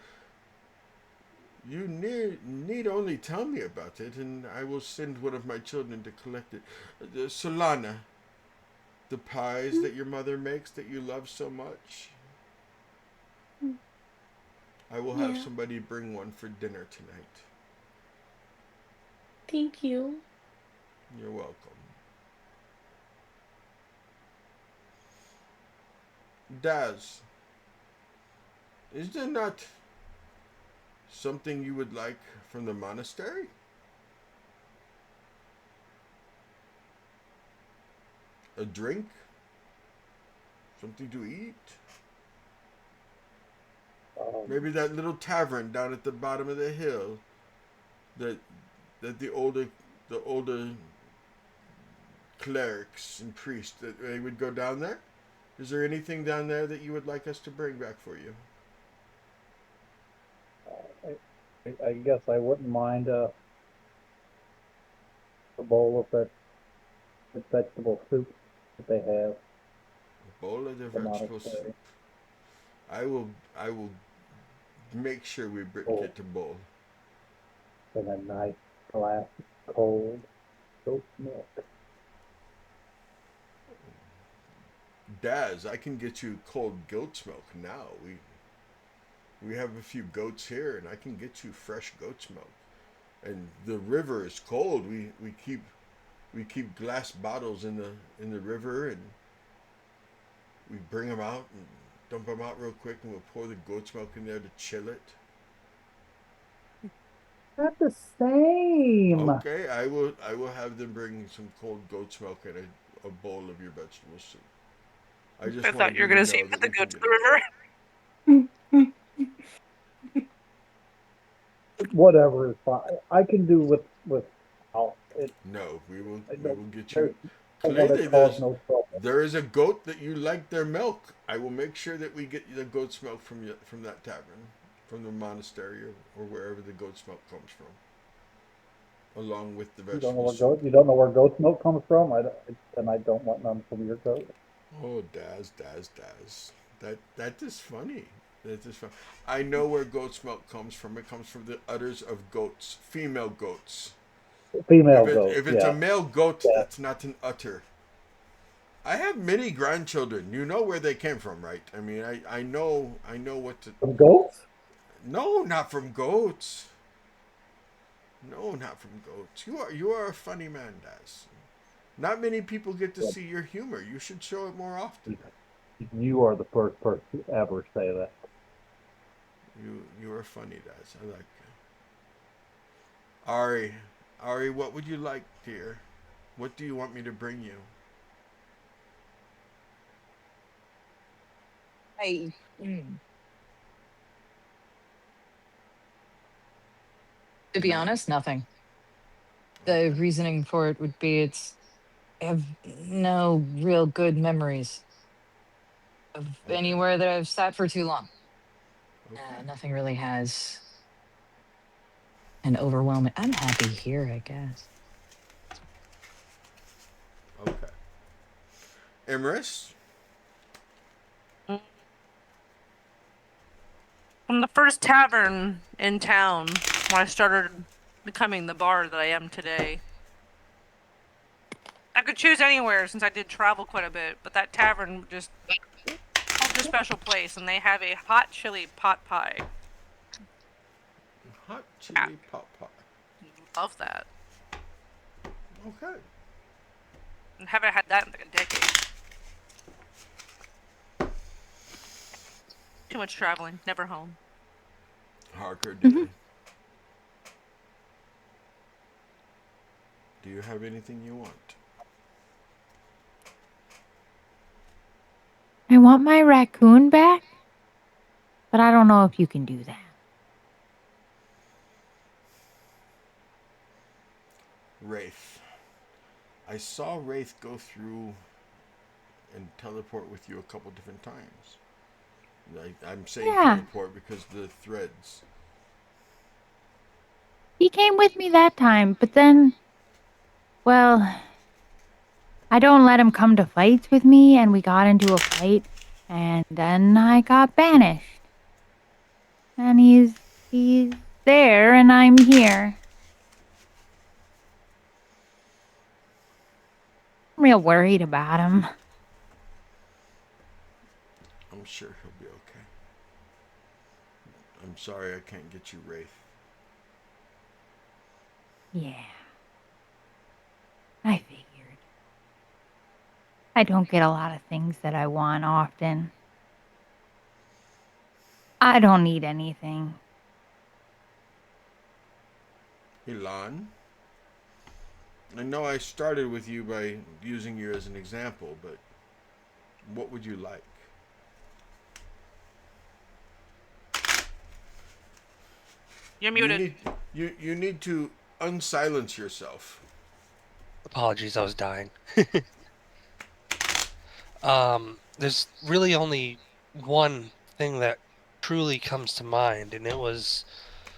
You need only tell me about it, and I will send one of my children to collect it. Solana, the pies that your mother makes that you love so much, I will have somebody bring one for dinner tonight. Thank you. You're welcome. Daz, is there not something you would like from the monastery? A drink? Something to eat? Maybe that little tavern down at the bottom of the hill that the older clerics and priests, that they would go down there? Is there anything down there that you would like us to bring back for you? I guess I wouldn't mind a bowl of that vegetable soup that they have. A bowl of the vegetable soup. I will make sure we get to bowl. And a nice glass of cold goat milk. Daz, I can get you cold goat's milk now. We have a few goats here, and I can get you fresh goat's milk. And the river is cold. We keep glass bottles in the river, and we bring them out and dump them out real quick, and we'll pour the goat's milk in there to chill it. Not the same. Okay, I will have them bring some cold goat's milk and a bowl of your vegetable soup. I thought you were gonna say the goats to the river. Whatever is fine. I can do with it. No, we will get There's you. no one Clearly, that caused no trouble. there is a goat that you like their milk. I will make sure that we get you the goat's milk from that tavern, from the monastery or wherever the goat's milk comes from, along with the vegetable soup. You don't know where goat's milk comes from? I don't want none from your goat. Oh, Daz. That is funny. That is fun. I know where goat's milk comes from. It comes from the udders of goats, female goats. If it's a male goat, that's not an udder. I have many grandchildren. You know where they came from, right? I mean, I know what to. From goats? No, not from goats. No, not from goats. You are a funny man, Daz. Not many people get to see your humor. You should show it more often. You are the first person to ever say that. You are funny, Daz. I like you. Ari, what would you like, dear? What do you want me to bring you? To be honest, nothing. The reasoning for it would be I have no real good memories of anywhere that I've sat for too long. Okay. Nothing really has an overwhelming. I'm happy here, I guess. Okay. Emrys? From the first tavern in town, when I started becoming the bard that I am today, I could choose anywhere since I did travel quite a bit, but that tavern just holds a special place, and they have a hot chili pot pie. Hot chili pot pie. Love that. Okay. And haven't had that in like a decade. Too much traveling, never home. Harker, do you have anything you want? I want my raccoon back, but I don't know if you can do that. Wraith. I saw Wraith go through and teleport with you a couple different times. I'm saying teleport because the threads. He came with me that time, but then, well, I don't let him come to fights with me, and we got into a fight, and then I got banished. And he's there, and I'm here. I'm real worried about him. I'm sure he'll be okay. I'm sorry I can't get you Wraith. Yeah. I figured. I don't get a lot of things that I want often. I don't need anything. Elan? I know I started with you by using you as an example, but what would you like? You're muted. You need to unsilence yourself. Apologies, I was dying. There's really only one thing that truly comes to mind, and it was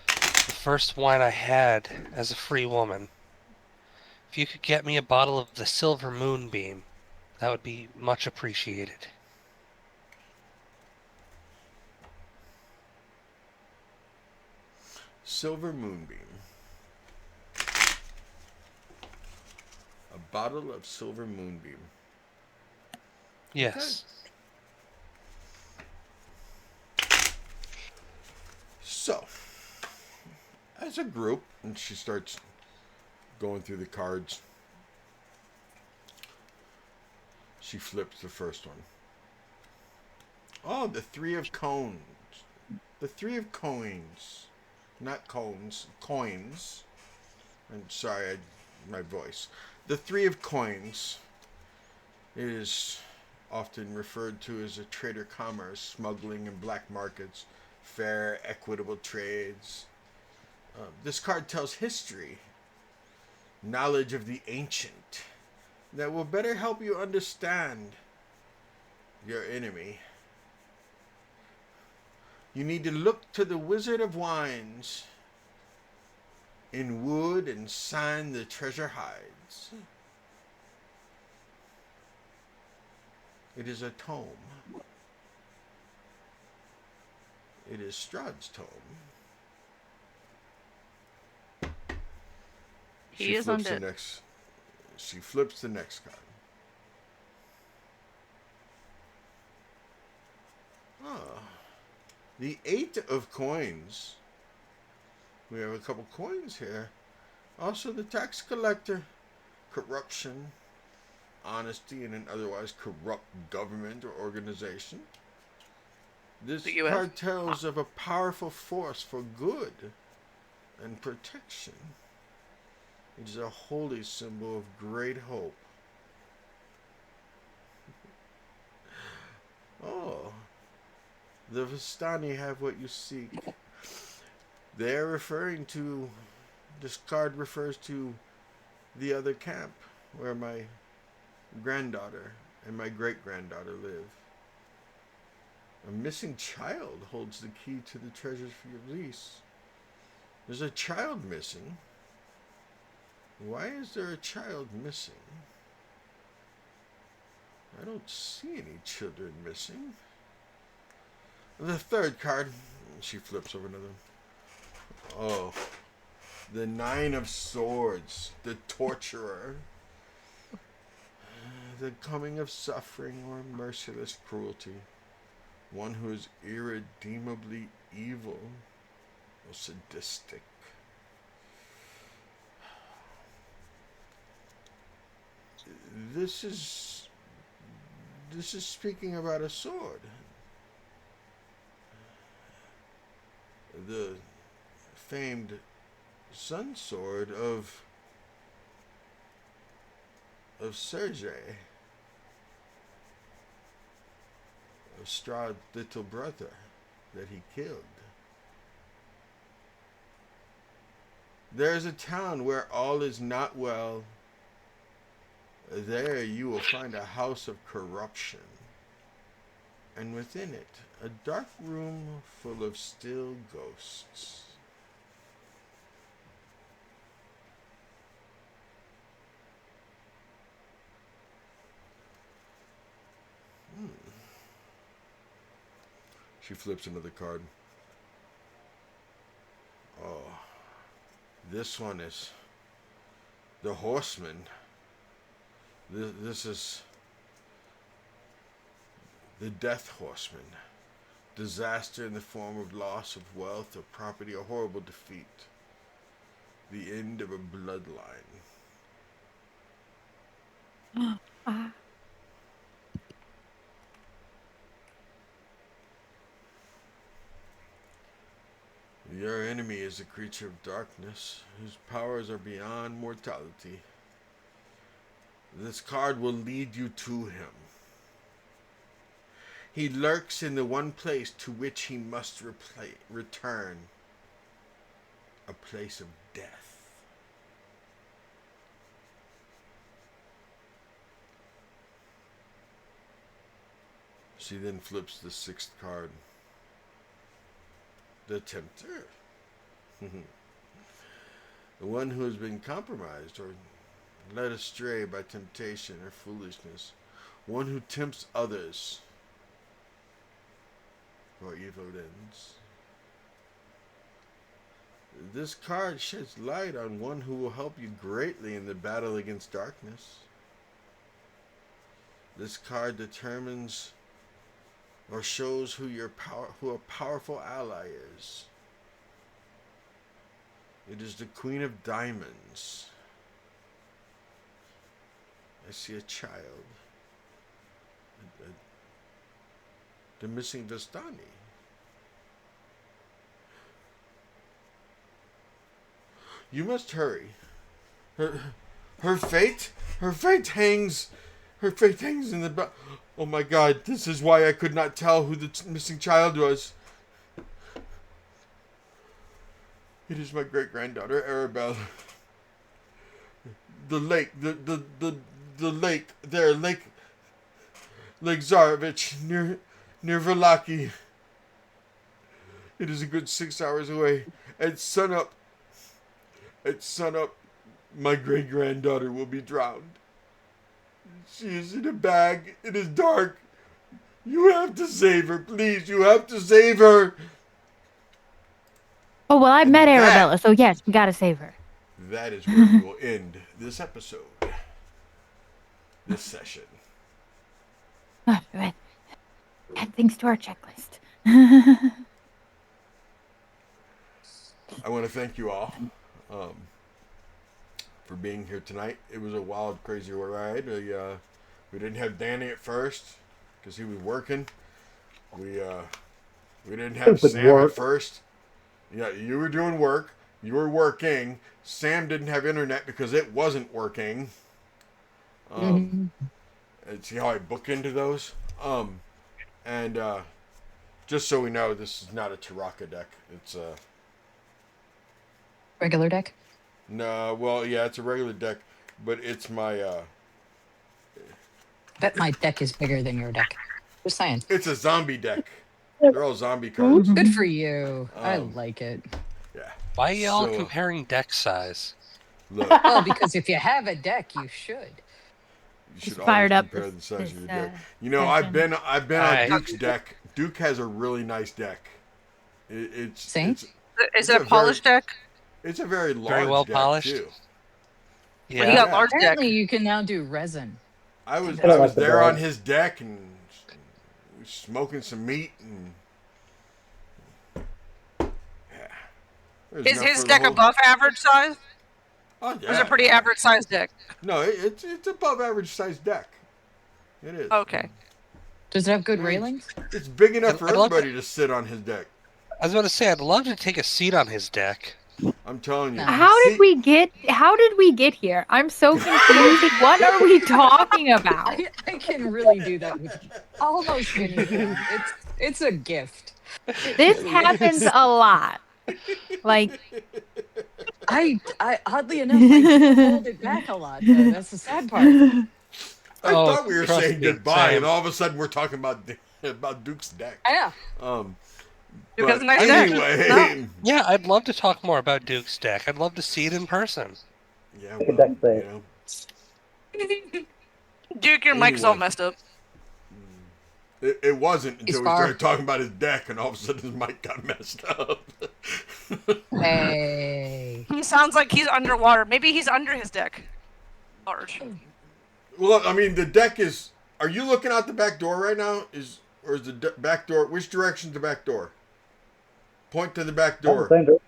the first wine I had as a free woman. If you could get me a bottle of the Silver Moonbeam, that would be much appreciated. silver moonbeam. A bottle of silver moonbeam. Yes. Okay. So, as a group, and she starts going through the cards. She flips the first one. Oh, the three of cones. The three of coins. Not cones. Coins. I'm sorry, my voice. The three of coins. It is often referred to as a trade or commerce, smuggling and black markets, fair, equitable trades. This card tells history, knowledge of the ancient, that will better help you understand your enemy. You need to look to the Wizard of Wines in wood and sign the treasure hides. It is a tome. It is Strahd's tome. He is undead. She flips the next card. Ah, the 8 of coins. We have a couple coins here. Also the tax collector, corruption, honesty in an otherwise corrupt government or organization. This card tells of a powerful force for good and protection. It is a holy symbol of great hope. Oh, the Vistani have what you seek. They're referring to, this card refers to the other camp where my granddaughter and my great-granddaughter live. A missing child holds the key to the treasures for your lease. There's a child missing. Why is there a child missing? I don't see any children missing. The third card, she flips over another. Oh, the 9 of Swords, the torturer. The coming of suffering or merciless cruelty. One who is irredeemably evil or sadistic. This is speaking about a sword. The famed sun sword of Sergei, of Strahd's little brother that he killed. There is a town where all is not well. There you will find a house of corruption, and within it a dark room full of still ghosts. She flips another card. Oh, this one is the Horseman. This is the Death Horseman. Disaster in the form of loss of wealth or property, a horrible defeat. The end of a bloodline. Your enemy is a creature of darkness, whose powers are beyond mortality. This card will lead you to him. He lurks in the one place to which he must return. A place of death. She then flips the 6th card. The Tempter. The one who has been compromised or led astray by temptation or foolishness. One who tempts others for evil ends. This card sheds light on one who will help you greatly in the battle against darkness. This card determines or shows who a powerful ally is. It is the Queen of Diamonds. I see a child. The missing Vistani. You must hurry. Her fate hangs in the Oh my God, this is why I could not tell who the missing child was. It is my great-granddaughter, Arabelle. The lake, the lake there, Lake Zarovich, near Velaki. It is a good 6 hours away. At sunup, my great-granddaughter will be drowned. She is in a bag. It is dark. You have to save her, please. You have to save her. Oh, well, I've met Arabella, so yes, we gotta save her. That is where we will end this episode. This session. Add things to our checklist. I want to thank you all for being here tonight. It was a wild, crazy ride. We didn't have Danny at first because he was working. We didn't have Sam at first. Yeah, you were doing work. You were working. Sam didn't have internet because it wasn't working. See how I book into those? And just so we know, this is not a Taraka deck. It's a regular deck. No, well, yeah, it's a regular deck, but it's my. Bet my deck is bigger than your deck. Just saying. It's a zombie deck. They're all zombie cards. Good for you. I like it. Yeah. Why are y'all comparing deck size? Look, Well, because if you have a deck, you should. you should fired always up compare the size of your deck. You session. know, I've been Alright. on Duke's deck. Duke has a really nice deck. See? Is it a polished deck? It's a very large Very well deck polished. too. Well, you got large deck. Apparently, you can now do resin. I was I don't like the there bag. on his deck and smoking some meat and There's Is enough his for the deck whole- above average size? Oh Or is yeah. it a pretty average sized deck? No, it's above average sized deck. It is. Okay. Does it have good railings? It's big enough for I'd love everybody to sit on his deck. I was about to say, I'd love to take a seat on his deck. I'm telling you. No. How did we get here? I'm so confused. What are we talking about? I can really do that with almost anything. It's a gift. This happens a lot. Like, I oddly enough I hold it back a lot. Though. That's the sad part. I Oh, thought we were trust saying me, goodbye, same. and all of a sudden we're talking about Duke's deck. Yeah. Duke But has a nice deck. anyway, Yeah, I'd love to talk more about Duke's deck. I'd love to see it in person. yeah, Take a well, deck save. Duke, your mic's all Anyway. messed up. It wasn't until we far. started talking about his deck, and all of a sudden his mic got messed up. Hey. He sounds like he's underwater. Maybe he's under his deck. Large. Well, look, I mean, the deck is. Are you looking out the back door right now? Or is the back door? Which direction's the back door? Point to the back door. Same door.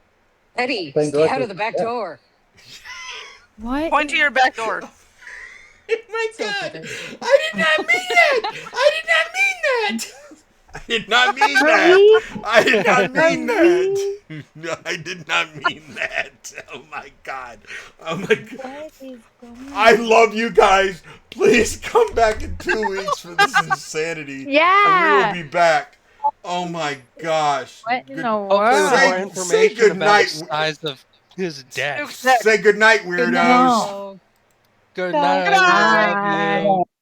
Eddie, Same stay out direction. of the back Yeah. door. what? Point to your back door. Oh my So God! pathetic. I did not mean that! I did not mean that! I did not mean Are that! we? I did not mean Are that! No, I did not mean that! Oh my God! Oh my God! What is going I love you guys! Please come back in 2 weeks for this insanity. Yeah. And we will be back. Oh my gosh. What in Good- the Hopefully world? Say- more information good about night. the size of his deck. Duke's deck. Say goodnight, weirdos. No. Good Good night. night. We love you. Bye.